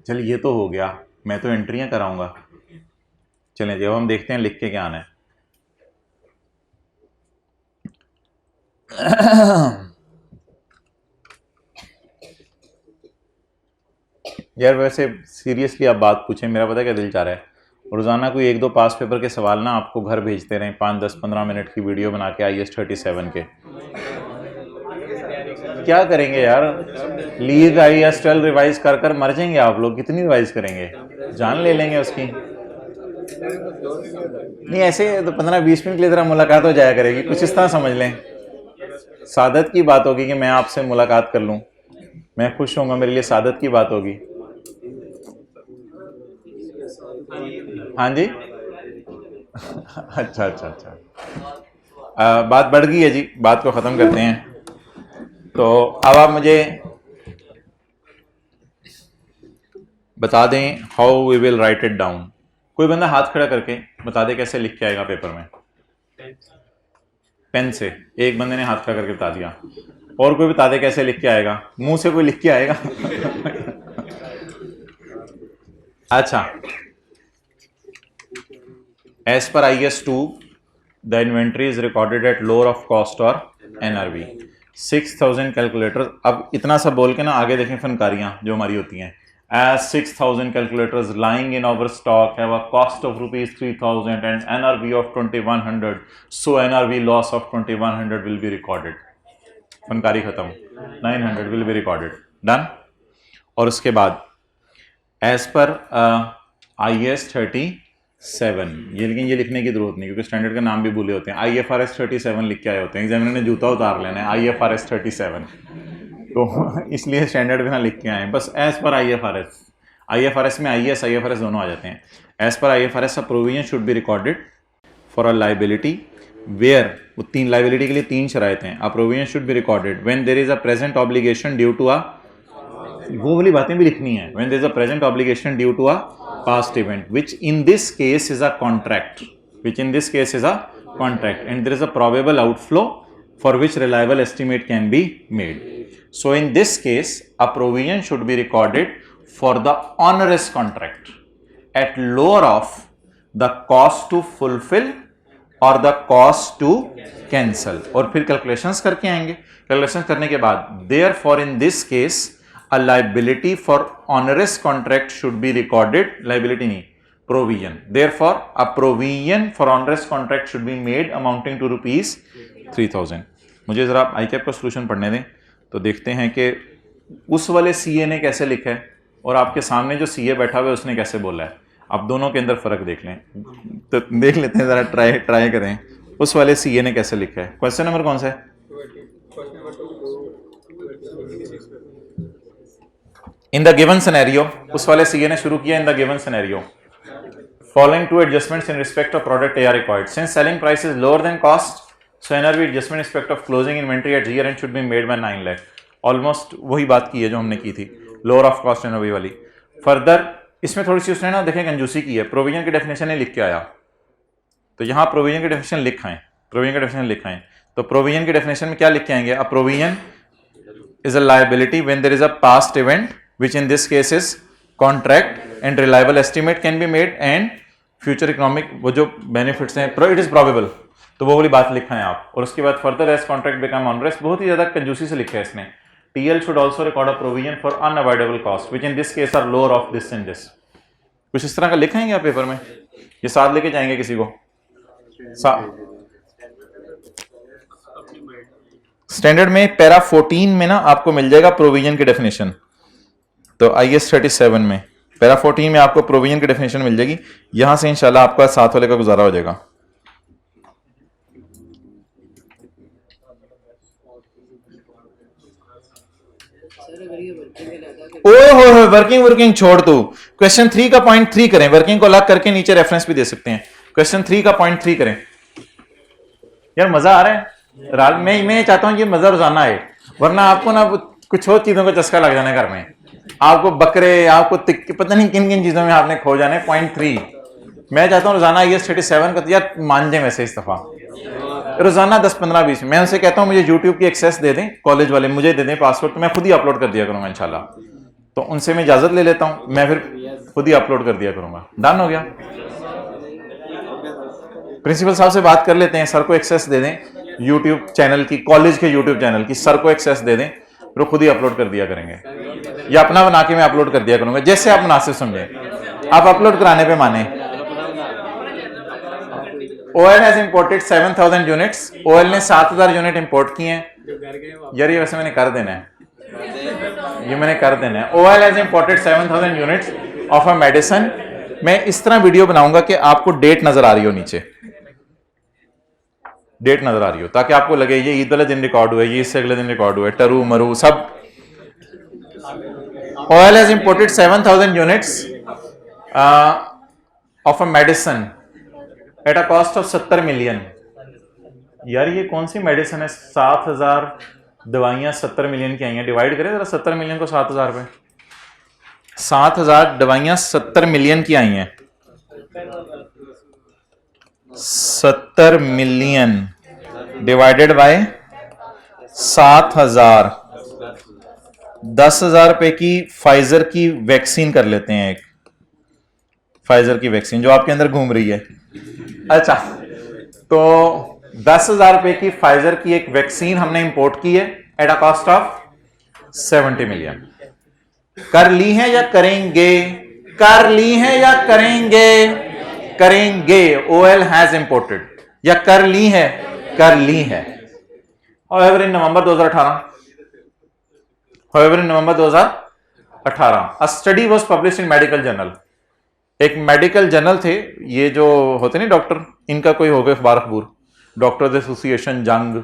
चल ये तो हो गया, मैं तो एंट्रियां कराऊंगा। चलें जब हम देखते हैं लिख के क्या आना है। यार वैसे सीरियसली आप बात पूछें, मेरा पता क्या दिल चाह रहा है, रोज़ाना कोई 1-2 पास पेपर के सवाल ना आपको घर भेजते रहें, 5-10-15 मिनट की वीडियो बना के IAS 37 के। क्या करेंगे यार, लीग IAS 12 रिवाइज कर कर मर जाएंगे आप लोग। कितनी रिवाइज करेंगे, जान ले लेंगे उसकी। नहीं ऐसे तो 15-20 मिनट के लिए ज़रा मुलाकात हो जाया करेगी, कुछ इस तरह समझ लें। सादत की बात होगी कि मैं आपसे मुलाकात कर लूँ, मैं खुश होऊंगा, मेरे लिए सादत की बात होगी। हाँ जी, अच्छा अच्छा अच्छा, बात बढ़ गई है जी, बात को ख़त्म करते हैं। तो अब आप मुझे बता दें how we will write it down. कोई बंदा हाथ खड़ा करके बता दे कैसे लिख के आएगा पेपर में। पेन से, एक बंदे ने हाथ खड़ा करके बता दिया। और कोई बता दे कैसे लिख के आएगा? मुंह से कोई लिख के आएगा? अच्छा, as per IAS 2 the inventory is recorded at lower of cost or NRV। 6000 calculator. अब इतना सा बोल के ना आगे देखें फनकारियां जो हमारी होती हैं। As 6000 calculators lying in our stock have a cost of ₹3000 and NRV of 2100, so NRV loss of 2100 will be recorded। फनकारी खत्म, 900 will be recorded। डन। और उसके बाद एज पर IAS 37, ये लेकिन ये लिखने की जरूरत नहीं क्योंकि स्टैंडर्ड का नाम भी भूले होते हैं। IFRS 37 लिख के आए होते हैं, एग्जामिनर ने जूता उतार लेना है IFRS 37, तो इसलिए स्टैंडर्ड भी ना लिख के आए, बस एज पर IFRS में IAS IFRS दोनों आ जाते हैं। As per IFRS a provision should be recorded for a liability where, वो 3 लाइबिलिटी के लिए 3 शरायत हैं। A provision should be recorded when there is a present obligation due to a, वो वाली बातें भी लिखनी है, when there is a present obligation due to a past event, which in this case is a contract, and there is a probable outflow for which reliable estimate can be made. So in this case a provision should be recorded for the onerous contract at lower of the cost to fulfill or the cost to cancel, और फिर calculations करके आएंगे। Calculations करने के बाद therefore in this case a liability for onerous contract should be recorded, liability नहीं, provision, therefore a provision for onerous contract should be made amounting to ₹3000। मुझे जरा ICAP का सोल्यूशन पढ़ने दें तो देखते हैं कि उस वाले CA ने कैसे लिखा है और आपके सामने जो CA बैठा हुआ है उसने कैसे बोला है। आप दोनों के अंदर फर्क देख लें, तो देख लेते हैं, जरा ट्राई करें उस वाले CA ने कैसे लिखा है। क्वेश्चन नंबर कौन सा है? इन द गिवन सिनेरियो, उस वाले सीए ने शुरू किया in the given scenario, following two adjustments in respect of product A are required. Since selling price is lower than cost, so NRV adjustment in respect of closing inventory at year end should be made by 9 lakh. Almost वही बात की है जो हमने की थी, lower of cost NRV वाली. Further, इसमें थोड़ी सी उसने ना देखें कंजूसी की है, प्रोविजन की डेफिनेशन ने लिख के आया, तो यहाँ प्रोविजन की डेफिनेशन लिखाएं, प्रोविजन की डेफिनेशन लिखाएं, तो प्रोविजन की डेफिनेशन में क्या लिख के आएंगे, a provision is a liability when there is a past event which in this case is contract and reliable estimate can be made and future economic वो जो बेनिफिट्स हैं इट इज प्रोबेबल, तो वो वाली बात लिखा है आप. और उसके बाद further as contract become onerous, बहुत ही ज्यादा कंजूसी से लिखा है इसने. TL should also record a provision for unavoidable cost which in this case are lower of this and this. कुछ इस तरह का लिखेंगे आप पेपर में, ये साथ लेके जाएंगे किसी को. स्टैंडर्ड में पैरा 14 में ना आपको मिल जाएगा प्रोविजन की डेफिनेशन, तो IS 37 में पैरा 14 में आपको प्रोविजन की डेफिनेशन मिल जाएगी. यहां से इंशाल्लाह आपका साथ वाले का गुजारा हो जाएगा. ओह वर्किंग छोड़ दो, क्वेश्चन 3 का पॉइंट 3 करें, वर्किंग को अलग करके नीचे रेफरेंस भी दे सकते हैं. क्वेश्चन 3 का पॉइंट 3 करें. यार मजा आ रहा है, मैं चाहता हूं ये मजा रोजाना आए, वरना आपको ना कुछ और चीजों का चस्का लग जाना घर में, आपको बकरे, आपको तिक्के, पता नहीं किन किन चीजों में आपने खो जाने. पॉइंट 3 मैं चाहता हूं रोजाना IS 37 का, यार मान जाए वैसे इस दफा रोजाना 10-15-20. मैं उनसे कहता हूं मुझे YouTube की एक्सेस दे दें, कॉलेज वाले मुझे दे दें पासवर्ड, तो मैं खुद ही अपलोड कर दिया करूंगा इंशाल्लाह. तो उनसे मैं इजाजत ले लेता हूं, मैं फिर खुद ही अपलोड कर दिया करूंगा. डन हो गया. प्रिंसिपल साहब से बात कर लेते हैं, सर को एक्सेस दे दें YouTube चैनल की, कॉलेज के YouTube चैनल की, सर को एक्सेस दे दें, फिर खुद ही अपलोड कर दिया करेंगे, या अपना बना के मैं अपलोड कर दिया करूंगा, जैसे आप मुनासिब समझें. आप अपलोड कराने पे माने. OL has imported 7000 units, OL ने 7000 यूनिट इंपोर्ट किए हैं. यार ये वैसे मैंने कर देना है, ये मैंने कर देना है. OL has imported 7000 units of a medicine. मैं इस तरह वीडियो बनाऊंगा कि आपको डेट नजर आ रही हो, नीचे डेट नजर आ रही हो, ताकि आपको लगे ये ईद वाले दिन रिकॉर्ड हुआ है, ये इससे अगले दिन रिकॉर्ड हुआ है, टरू मरू सब. OL has imported 7000 units of a medicine at a cost of 70 million. यार ये कौन सी मेडिसिन है, 7000 दवाइयां 70 मिलियन की आई हैं. डिवाइड करें जरा 70 मिलियन को 7000 पे. 7000 दवाइयां 70 मिलियन की आई हैं. 70 मिलियन डिवाइडेड बाय 7000, 10,000 रुपए की फाइजर की वैक्सीन कर लेते हैं. एक फाइजर की वैक्सीन जो आपके अंदर घूम रही है. अच्छा, तो 10,000 रुपए की फाइजर की एक वैक्सीन हमने इंपोर्ट की है at a cost of 70 million. कर ली है या करेंगे, कर ली है या करेंगे, करेंगे. OL हैज इंपोर्टेड, या कर ली है, कर ली है. However, in November 2018, However, in November 2018, a study was published in medical journal. एक मेडिकल जर्नल थे, ये जो होते नहीं डॉक्टर, इनका कोई हो गया अखबार अखबूर, doctors association Jang.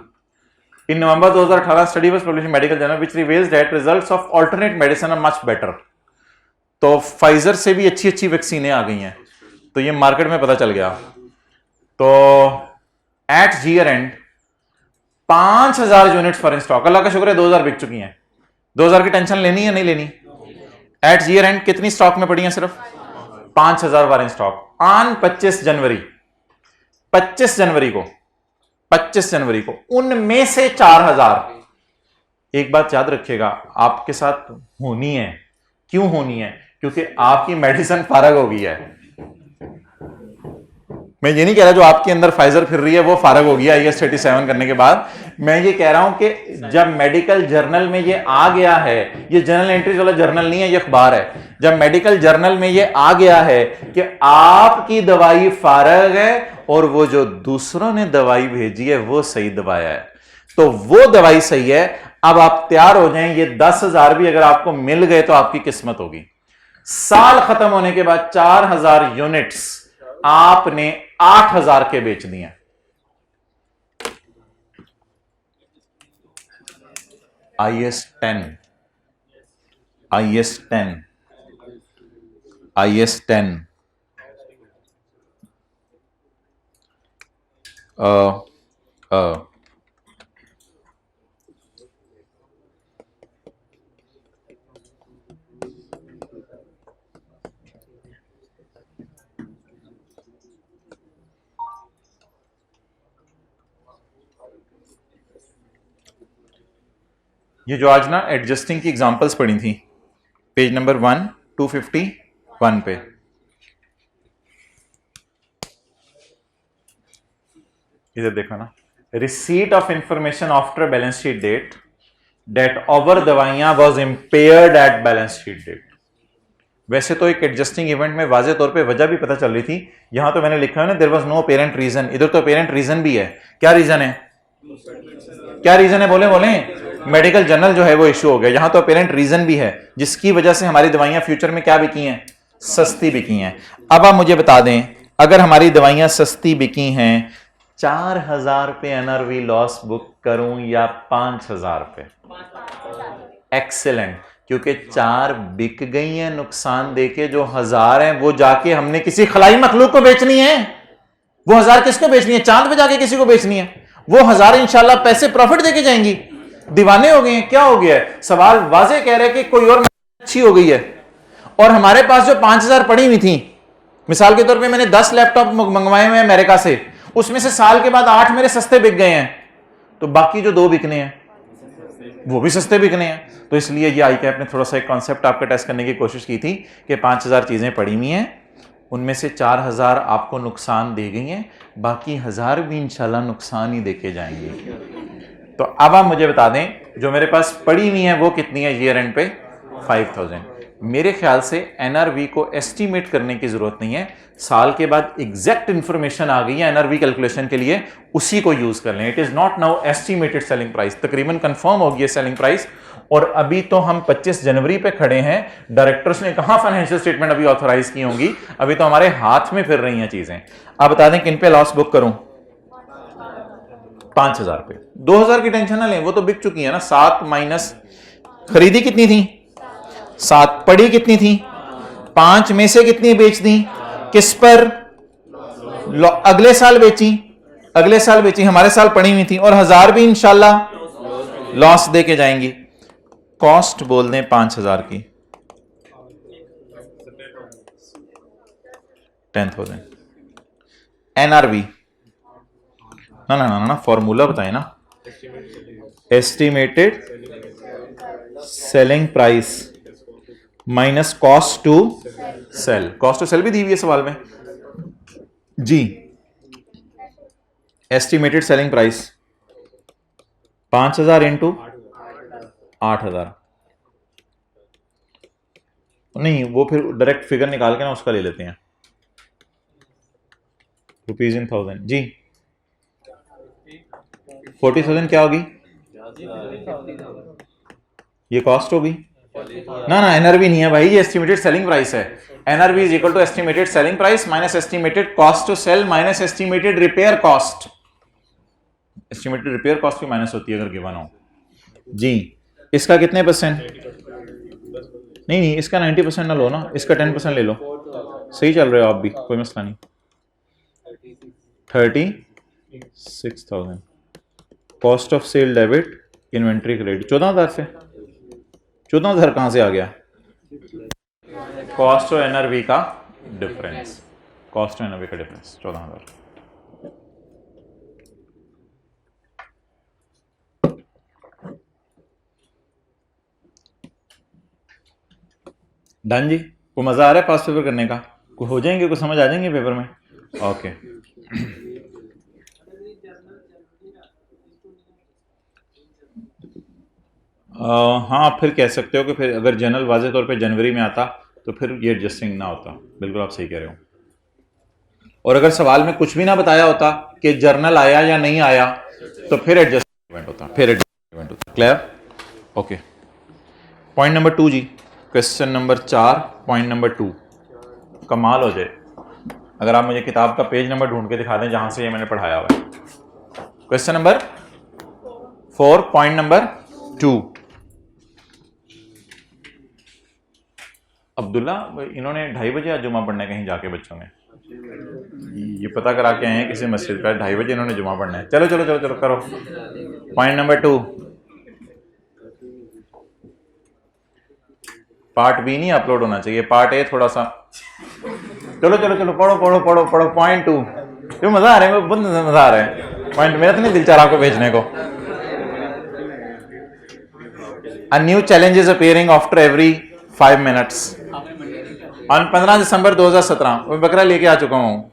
In November 2018 study was published in medical journal which reveals that results of alternate medicine are much better. तो फाइजर से भी अच्छी अच्छी वैक्सीनें आ गई हैं, तो ये मार्केट में पता चल गया. तो at year end 5000 units for in stock. Allah का शुक्र है 2000 बिक चुकी हैं. 2000 की टेंशन लेनी है नहीं लेनी. एट ईयर एंड कितनी स्टॉक में पड़ी है, सिर्फ 5000 फॉर इन स्टॉक. ऑन 25 जनवरी, 25 जनवरी को, 25 जनवरी को उनमें से 4000. एक बात याद रखिएगा, आपके साथ होनी है. क्यों होनी है? क्योंकि आपकी मेडिसिन फारग हो गई है. मैं ये नहीं कह रहा जो आपके अंदर फाइजर फिर रही है वो फारग हो गया IS 37 करने के बाद. मैं ये कह रहा हूं कि जब मेडिकल जर्नल में ये आ गया है, ये जर्नल एंट्रीज वाला जर्नल नहीं है, ये अखबार है. जब मेडिकल जर्नल में ये आ गया है कि आपकी दवाई फारग है और वो जो दूसरों ने दवाई भेजी है वो सही दवाया है, तो वो दवाई सही है. अब आप तैयार हो जाएं, ये 10,000 भी अगर आपको मिल गए तो आपकी किस्मत होगी. साल खत्म होने के बाद 4000 यूनिट्स आपने 8000 के बेच दिए. IS 10 IS 10, IS 10, ये जो आज ना एडजस्टिंग की एग्जांपल्स पढ़ी थी, पेज नंबर 251 पे, इधर देखो ना, receipt of information after balance sheet date date over दवाइयां was impaired at balance sheet date. वैसे तो एक एडजस्टिंग इवेंट में वाजे तौर पे वजह भी पता चल रही थी, यहां तो मैंने लिखा है ना, there was no apparent reason, इधर तो अपेरेंट रीजन भी है। क्या रीजन है, क्या रीजन है, बोले बोले, मेडिकल जर्नल जो है वो इशू हो गया। यहां तो अपेरेंट रीजन भी है जिसकी वजह से हमारी दवाइयां फ्यूचर में क्या बिकी हैं, सस्ती बिकी हैं। अब आप मुझे बता दें, अगर हमारी दवाइयां सस्ती बिकी हैं, 4,000 रुपये एनआरवी लॉस बुक करूं या 5,000 रुपये? एक्सेलेंट, क्योंकि 4 बिक गई हैं नुकसान देके, जो 1,000 हैं वो जाके हमने किसी खलाई मखलूक को बेचनी है। वो 1,000 किसको बेचनी है, चांद पे जाके किसी को बेचनी है। वो 1,000 इंशाल्लाह पैसे प्रॉफिट देके जाएंगी। दीवाने हो गए हैं, क्या हो गया है? सवाल वाजे कह रहे हैं कि कोई और अच्छी हो गई है, और हमारे पास जो 5,000 पड़ी हुई थी, मिसाल के तौर पे मैंने 10 लैपटॉप मंगवाए हुए हैं अमेरिका से, उसमें से साल के बाद 8 मेरे सस्ते बिक गए हैं, तो बाकी जो 2 बिकने हैं वो भी सस्ते बिकने हैं। तो इसलिए ये आईकैप ने थोड़ा सा एक कॉन्सेप्ट आपका टेस्ट करने की कोशिश की थी कि 5,000 चीजें पड़ी हुई हैं, उनमें से 4,000 आपको नुकसान दे गई हैं, बाकी 1,000 भी इंशाल्लाह नुकसान ही देके जाएंगे। तो अब आप मुझे बता दें, जो मेरे पास पड़ी हुई है वो कितनी है ईयर एंड पे? 5,000। मेरे ख्याल से एनआरवी को एस्टीमेट करने की जरूरत नहीं है, साल के बाद एग्जैक्ट इंफॉर्मेशन आ गई है एनआरवी कैलकुलेशन के लिए, उसी को यूज कर लें। It is not now estimated selling price, तकरीबन कंफर्म हो गई है सेलिंग प्राइस। और अभी तो हम 25 जनवरी पे खड़े हैं, डायरेक्टर्स ने कहां फाइनेंशियल स्टेटमेंट अभी ऑथराइज की होंगी, अभी तो हमारे हाथ में फिर रही हैं चीजें। आप बता दें किन पे लॉस बुक करूं? 5,000 पे। 2,000 की टेंशन ना लें, वो तो बिक चुकी है ना। 7 माइनस खरीदी कितनी थी? 7। पड़ी कितनी थी? 5 में से कितनी बेच दी? किस पर? अगले साल बेची, अगले साल बेची, हमारे साल पड़ी हुई थी, और 1,000 भी इंशाल्लाह लॉस दे के जाएंगी। कॉस्ट बोल दें 5,000 की, 10,000। एनआरवी ना ना ना ना, फॉर्मूला बताए ना, estimated selling price minus cost to sell. Cost to sell भी दी हुई है सवाल में जी। एस्टिमेटेड सेलिंग प्राइस 5,000 इंटू 8,000, नहीं वो फिर डायरेक्ट फिगर निकाल के ना उसका ले लेते हैं, रुपीज इन 1,000 जी। 40,000 क्या होगी? ये कॉस्ट होगी ना ना, एनआरवी नहीं है भाई, ये एस्टिमेटेड सेलिंग प्राइस है। NRV is equal to estimated selling price minus estimated cost to sell minus estimated repair cost. Estimated repair cost भी माइनस होती है अगर गिवन हो जी। इसका कितने परसेंट? नहीं नहीं, इसका 90% ना लो ना, इसका 10% ले लो, सही चल रहे हो आप भी, कोई मसला नहीं। 36,000 cost of sale debit inventory credit 14,000 से। 14,000 कहां से आ गया? कॉस्ट और एनआरवी का डिफरेंस, कॉस्ट और एनआरवी का डिफरेंस 14,000। डन जी। को मजा आ रहा है पास पेपर करने का? को हो जाएंगे, को समझ आ जाएंगे पेपर में? ओके। हाँ, आप फिर कह सकते हो कि फिर अगर जनरल वाजे तौर पे जनवरी में आता तो फिर ये एडजस्टिंग ना होता। बिल्कुल आप सही कह रहे हो। और अगर सवाल में कुछ भी ना बताया होता कि जर्नल आया या नहीं आया, तो फिर एडजस्टमेंट होता, फिर एडजस्टमेंट होता। क्लियर? ओके। पॉइंट नंबर 2 जी, क्वेश्चन नंबर 4 पॉइंट नंबर 2। कमाल हो जाए अगर आप मुझे किताब का पेज नंबर ढूंढ के दिखा दें जहां से ये मैंने पढ़ाया हुआ है। Question number 4 point number 2। Abdullah इन्होंने 2:30 बजे आज जुमा पढ़ना है कहीं जाके बच्चों ने, ये पता करा के आए हैं किसी मस्जिद का, 2:30 बजे इन्होंने जुमा पढ़ना है। चलो चलो चलो चलो करो। पॉइंट नंबर 2, पार्ट बी नहीं अपलोड होना चाहिए, पार्ट ए थोड़ा सा। चलो चलो चलो पढ़ो पढ़ो पढ़ो पढ़ो। पॉइंट 2, क्यों मजा आ रहा है, बहुत मजा आ रहा है। पॉइंट मेरा तो नहीं दिल चाह रहा आपको भेजने को। A new challenge is appearing after every 5 minutes. On 15 December 2017 मैं बकरा लेके आ चुका हूँ।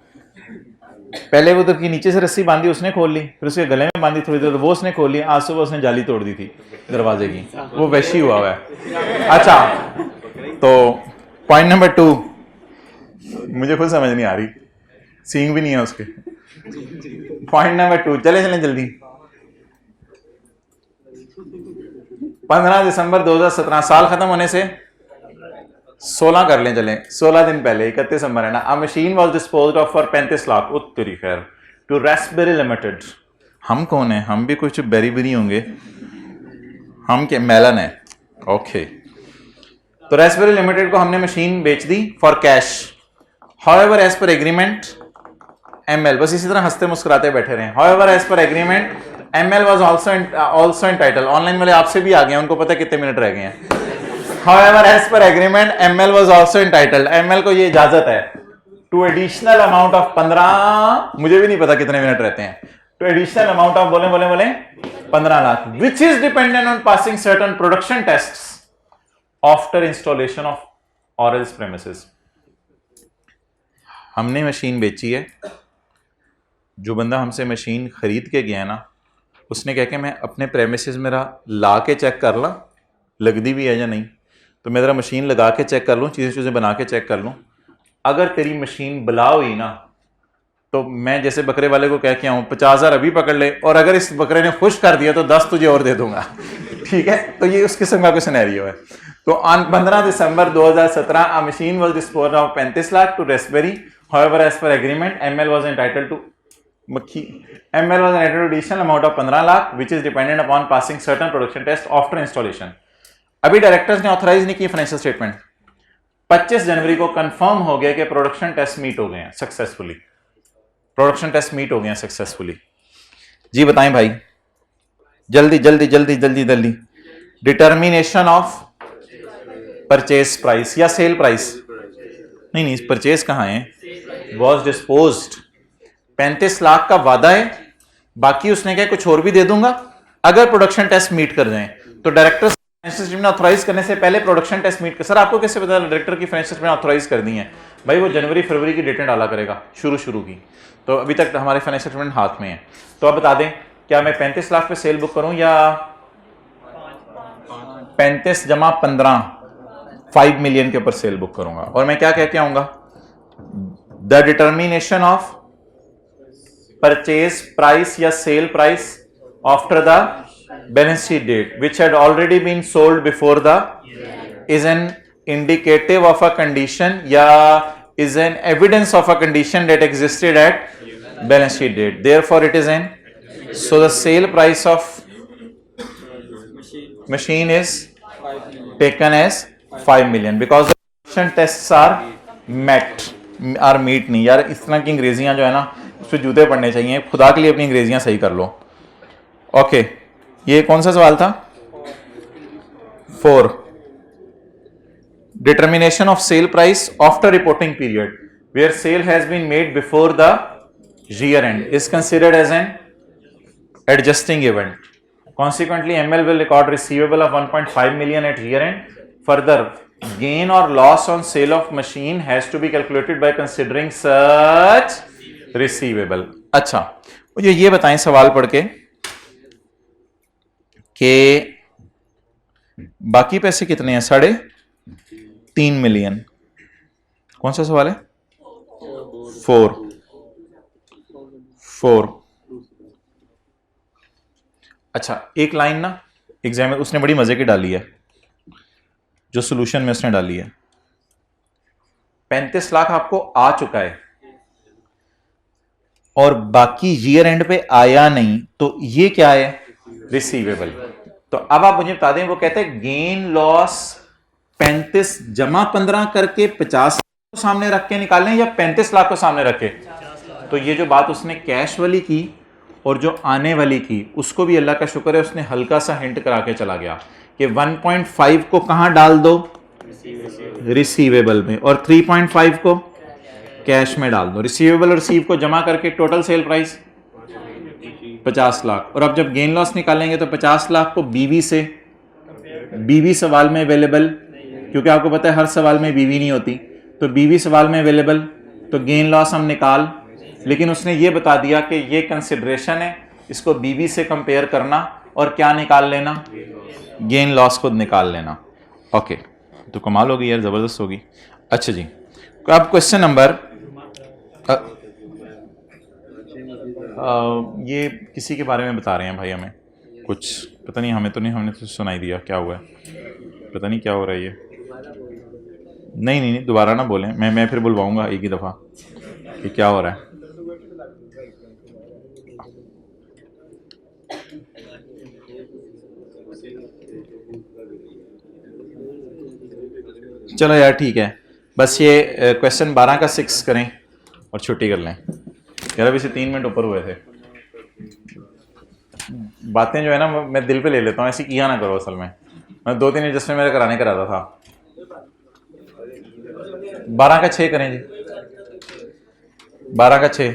पहले वो उधर की नीचे से रस्सी बांधी उसने खोल ली, फिर उसके गले में बांधी थोड़ी देर वो उसने खोल ली, आज सुबह उसने जाली तोड़ दी थी दरवाजे की, वो वैशी हुआ हुआ है। अच्छा तो पॉइंट नंबर 2 मुझे खुद समझ नहीं आ रही, सींग भी नहीं है उसके। पॉइंट नंबर 2, चले चलें जल्दी। 15 दिसंबर 2017 साल खत्म होने से 16 कर लें, चलें 16 दिन पहले 31 दिसंबर है ना। अ machine was disposed of for 35 lakh उत्तरी खैर टू रास्पबेरी लिमिटेड। हम कौन है, हम भी कुछ बेरी बेरी होंगे, हम क्या मेलन है, ओके। तो रास्पबेरी लिमिटेड को हमने मशीन बेच दी for cash. However as per agreement ML, बस इसी तरह हंसते मुस्कुराते बैठे रहे। However as per agreement ML was also entitled, online वाले आपसे भी आ गए, उनको पता है कितने मिनट रह गए हैं। However as per agreement ML was also entitle, ML को ये इजाजत है टू एडिशनल अमाउंट ऑफ 15, मुझे भी नहीं पता कितने मिनट रहते हैं, टू एडिशनल अमाउंट ऑफ बोले बोले बोले 15 lakh, which is dependent on passing certain production tests after installation of ऑरल्स प्रेमिसेस। हमने मशीन बेची है, जो बंदा हमसे मशीन खरीद के गया ना, उसने कह के मैं अपने प्रेमिसेस मेरा ला के चेक कर ला लगती भी है या नहीं, तो मैं ज़रा मशीन लगा के चेक कर लूँ, चीज़ें बना के चेक कर लूँ। अगर तेरी मशीन बला हुई ना, तो मैं जैसे बकरे वाले को कह के आऊँ 50,000 अभी पकड़ ले, और अगर इस बकरे ने खुश कर दिया तो 10 तुझे और दे दूंगा। ठीक है, तो ये उस किस्म का कोई सिनेरियो है। तो on 15 December 2017 a machine was disposed of 35 lakh to Raspberry. However as per agreement ML was entitled to ML was entitled to additional amount of 15 lakh which is dependent upon passing certain production test after installation। अभी directors ने authorise नहीं की financial statement, 25 जनवरी को confirm हो गया कि production test meet हो गए हैं सक्सेसफुली, प्रोडक्शन टेस्ट मीट हो गए हैं सक्सेसफुली। जी बताएं भाई, जल्दी जल्दी जल्दी जल्दी जल्दी। डिटर्मिनेशन ऑफ परचेज प्राइस या सेल प्राइस, नहीं नहीं परचेज कहां है, वॉज डिस्पोज्ड। 35 लाख का वादा है, बाकी उसने क्या कुछ और भी दे दूंगा अगर प्रोडक्शन टेस्ट मीट कर जाएं। तो डायरेक्टर फाइनेंशियल ने ऑथराइज करने से पहले प्रोडक्शन टेस्ट मीट कर, सर आपको कैसे पता डायरेक्टर की फाइनेंशियल ने ऑथराइज कर दी है? भाई वो जनवरी फरवरी की डेटें डाला करेगा शुरू की, तो अभी तक हमारे फाइनेंशियल स्टेटमेंट हाथ में है। तो आप बता दें क्या मैं 35 लाख पे सेल बुक करूं या 35 जमा 15 5 मिलियन के ऊपर सेल बुक करूंगा? और मैं क्या कह के आऊंगा, the determination of purchase price या sale price after the balance sheet date which had already been sold before the is an indicative of a condition या is an evidence of a condition that existed at balance sheet date, therefore it is an, so the sale price of machine is taken as 5 million because the production tests are met are meet नहीं। यार इस तरह की अंग्रेजियां जो है ना उस पर जूते पड़ने चाहिए, खुदा के लिए अपनी अंग्रेजियां सही कर लो। ओके ये कौन सा सवाल था? 4, determination of sale price after reporting period where sale has been made before the year end is considered as an adjusting event. Consequently ML will record receivable of 1.5 million at year end. Further gain or loss on sale of machine has to be calculated by considering such receivable। अच्छा मुझे ये बताएं सवाल पढ़ के कि बाकी पैसे कितने हैं? 3.5 मिलियन। कौन सा सवाल है? 4। अच्छा एक लाइन ना एग्जाम में उसने बड़ी मजे की डाली है, जो सॉल्यूशन में उसने डाली है। 35 लाख आपको आ चुका है और बाकी ईयर एंड पे आया नहीं, तो ये क्या है? रिसीवेबल। तो अब आप मुझे बता दें, वो कहते हैं गेन लॉस 35 जमा 15 करके 50 को सामने रख के निकालें या 35 लाख को सामने रखे? तो ये जो बात उसने कैश वाली की और जो आने वाली की, उसको भी अल्लाह का शुक्र है उसने हल्का सा हिंट करा के चला गया कि 1.5 को कहां डाल दो? रिसीवेबल में, और 3.5 को कैश में डाल दो। रिसीवेबल और रिसीव को जमा करके टोटल सेल प्राइस 50 लाख। और अब जब गेन लॉस निकालेंगे तो 50 लाख को बीवी से, बीवी सवाल में अवेलेबल, क्योंकि आपको पता है हर सवाल में बीवी नहीं होती, तो बीवी सवाल में अवेलेबल, तो गेन लॉस हम निकाल, लेकिन उसने ये बता दिया कि ये कंसिडरेशन है, इसको बीवी से कंपेयर करना और क्या निकाल लेना? गेन लॉस खुद निकाल लेना। ओके, तो कमाल होगी यार, जबरदस्त होगी। अच्छा जी, तो अब क्वेश्चन नंबर, ये किसी के बारे में बता रहे हैं भाई हमें कुछ, पता नहीं, हमें तो नहीं, हमने तो सुनाई दिया क्या हुआ है, पता नहीं क्या हो रहा है ये। नहीं नहीं नहीं, दोबारा ना बोलें, मैं फिर बुलवाऊंगा एक ही दफ़ा कि क्या हो रहा है। चलो यार ठीक है, बस ये क्वेश्चन 12 का 6 करें और छुट्टी कर लें यार। अभी से 3 मिनट ऊपर हुए थे। बातें जो है ना मैं दिल पे ले लेता हूँ, ऐसी किया ना करो। असल में मैं 2-3 एडजस्टमेंट मेरे कराने कराता था। 12 का 6 करें जी, 12 का 6।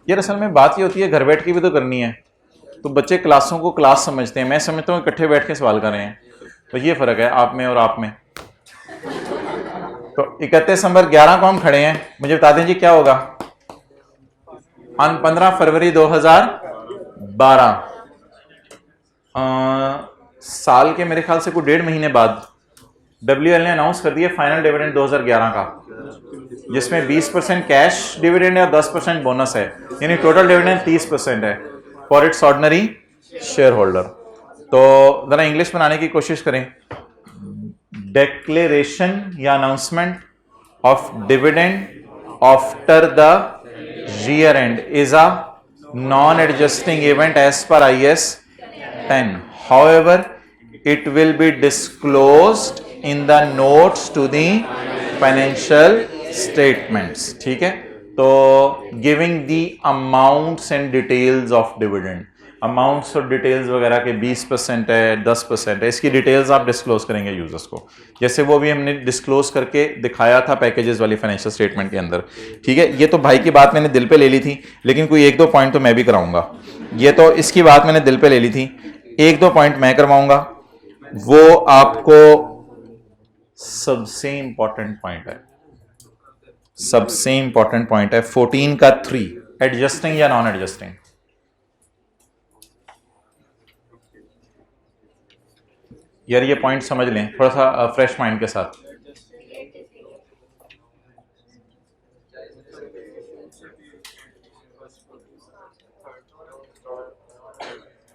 यार असल में बात ये होती है, घर बैठ के भी तो करनी है, तो बच्चे क्लासों को क्लास समझते हैं, मैं समझता हूँ इकट्ठे बैठ के सवाल कर रहे हैं, तो ये फर्क है आप में और आप में। तो 31 नंबर 11 को हम खड़े हैं, मुझे बता दें जी क्या होगा? 15 फरवरी 2012, साल के मेरे ख्याल से कोई 1.5 महीने बाद WL ने अनाउंस कर दिया फाइनल डिविडेंड 2011 का, जिसमें 20% कैश डिविडेंड है और 10% बोनस है, यानी टोटल डिविडेंड 30% है for its ordinary share holder. तो जरा इंग्लिश बनाने की कोशिश करें। डिक्लेरेशन या announcement of dividend after the year end is a non-adjusting event as per IAS 10. However, it will be disclosed in the notes to the financial statements. ठीक है, तो giving the amounts and details of dividend, amounts और details वगैरह के 20% है, 10% है, इसकी details आप डिस्क्लोज करेंगे यूजर्स को, जैसे वो भी हमने डिस्क्लोज करके दिखाया था पैकेजेस वाली फाइनेंशियल स्टेटमेंट के अंदर। ठीक है, ये तो भाई की बात मैंने दिल पे ले ली थी, लेकिन कोई 1-2 पॉइंट तो मैं भी कराऊंगा। ये तो इसकी बात मैंने दिल पे ले ली थी, 1-2 पॉइंट मैं करवाऊंगा, वो आपको सबसे इंपॉर्टेंट पॉइंट है, सबसे इंपॉर्टेंट पॉइंट है 14 का 3, एडजस्टिंग या नॉन एडजस्टिंग। यार ये पॉइंट समझ लें थोड़ा सा फ्रेश माइंड के साथ।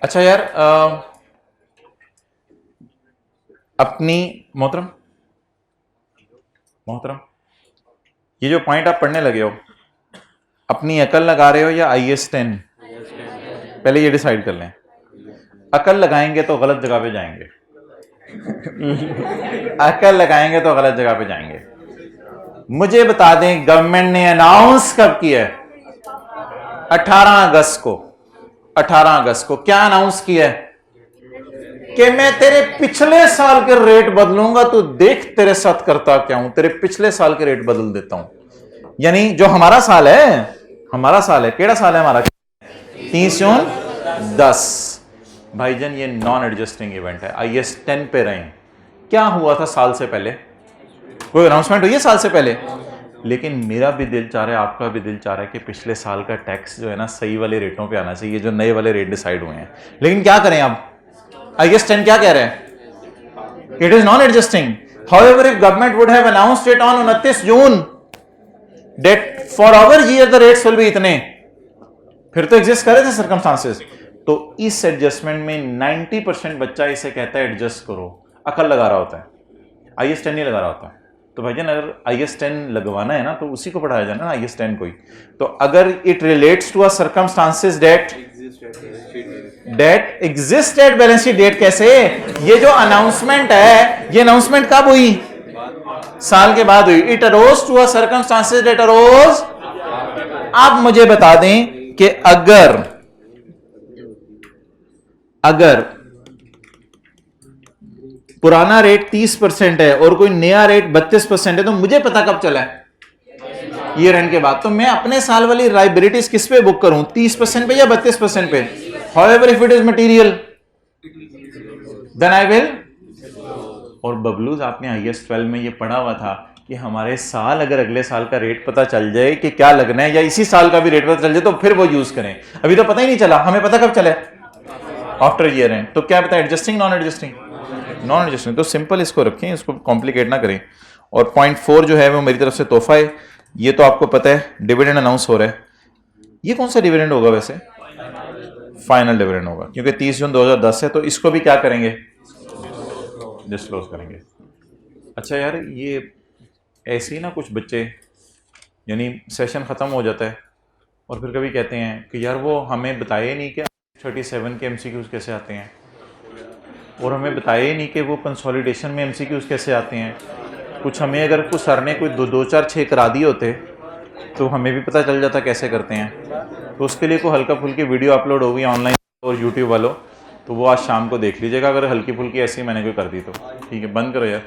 अच्छा यार, अपनी मोहतरम ये जो पॉइंट आप पढ़ने लगे हो, अपनी अकल लगा रहे हो या IAS 10? पहले ये डिसाइड कर लें। अकल लगाएंगे तो गलत जगह पे जाएंगे अकल लगाएंगे तो गलत जगह पे जाएंगे। मुझे बता दें गवर्नमेंट ने अनाउंस कब किया है? 18 अगस्त को। 18 अगस्त को क्या अनाउंस किया है? कि मैं तेरे पिछले साल के रेट बदलूंगा, तो देख तेरे साथ करता क्या हूं, तेरे पिछले साल के रेट बदल देता हूं। यानी जो हमारा साल है, केड़ा साल है हमारा? 30 जून 10। भाईजान ये नॉन एडजस्टिंग इवेंट है, IAS 10 पे रहें। क्या हुआ था साल से पहले? कोई अनाउंसमेंट हुई है साल से पहले? लेकिन मेरा भी दिल चाह रहा है, आपका भी दिल चाह रहा है कि पिछले साल का टैक्स जो है ना सही वाले रेटों पे आना चाहिए, जो नए वाले रेट डिसाइड हुए हैं। लेकिन क्या करें अब? IAS 10 क्या कह रहे हैं? It is non adjusting. However if government would have announced it on 29 June that for our year the rates will be इतने, फिर तो एग्जिस्ट कर रहे थे सर्कमस्टांसेस। तो इस एडजस्टमेंट में 90% बच्चा इसे कहता है एडजस्ट करो, अकल लगा रहा होता है, IAS 10 नहीं लगा रहा होता है। तो भाईजान अगर IAS 10 लगवाना है ना तो उसी को पढ़ाया जाना ना, IAS 10 को ही। तो अगर it relates to a circumstances that exist at balance sheet date, कैसे? ये जो अनाउंसमेंट है, ये अनाउंसमेंट कब हुई? साल के बाद हुई। It arose to a circumstances that arose. आप मुझे बता दें कि अगर पुराना रेट 30% है और कोई नया रेट 32% है, तो मुझे पता कब चला है? ईयर एंड के बाद। तो मैं अपने साल वाली लाइबिलिटीज किस पे बुक करूं, 30% पे या 32% पे? However if it is material then I will. और बबलूज, आपने IAS 12 में ये पढ़ा हुआ था कि हमारे साल, अगर अगले साल का रेट पता चल जाए कि क्या लगना है, या इसी साल का भी रेट पता चल जाए, तो फिर वो यूज करें। अभी तो पता ही नहीं चला, हमें पता कब चला? After year end. तो क्या पता, adjusting non adjusting? Non adjusting. तो सिंपल इसको रखें, इसको कॉम्प्लिकेट ना करें। और पॉइंट 4 जो है वो मेरी तरफ से तोहफा है। ये तो आपको पता है, डिविडेंड अनाउंस हो रहा है। ये कौन सा डिविडेंड होगा वैसे? फाइनल डिविडेंड होगा, क्योंकि 30 जून 2010 है। तो इसको भी क्या करेंगे? डिस्क्लोज करेंगे। अच्छा यार, ये ऐसे ही ना कुछ बच्चे, यानी सेशन ख़त्म हो जाता है और फिर कभी कहते हैं कि यार वो हमें बताया नहीं कि 37 के MCQs कैसे आते हैं, और हमें बताया ही नहीं कि वो कंसोलिडेशन में MCQs कैसे आते हैं। कुछ हमें, अगर कुछ सर ने कोई 2 4 6 करा दिए होते तो हमें भी पता चल जाता कैसे करते हैं। तो उसके लिए कोई हल्का फुल्की वीडियो अपलोड होगी ऑनलाइन और यूट्यूब वालों, तो वो आज शाम को देख लीजिएगा, अगर हल्की फुल्की ऐसी मैंने कोई कर दी तो। ठीक है, बंद करो यार।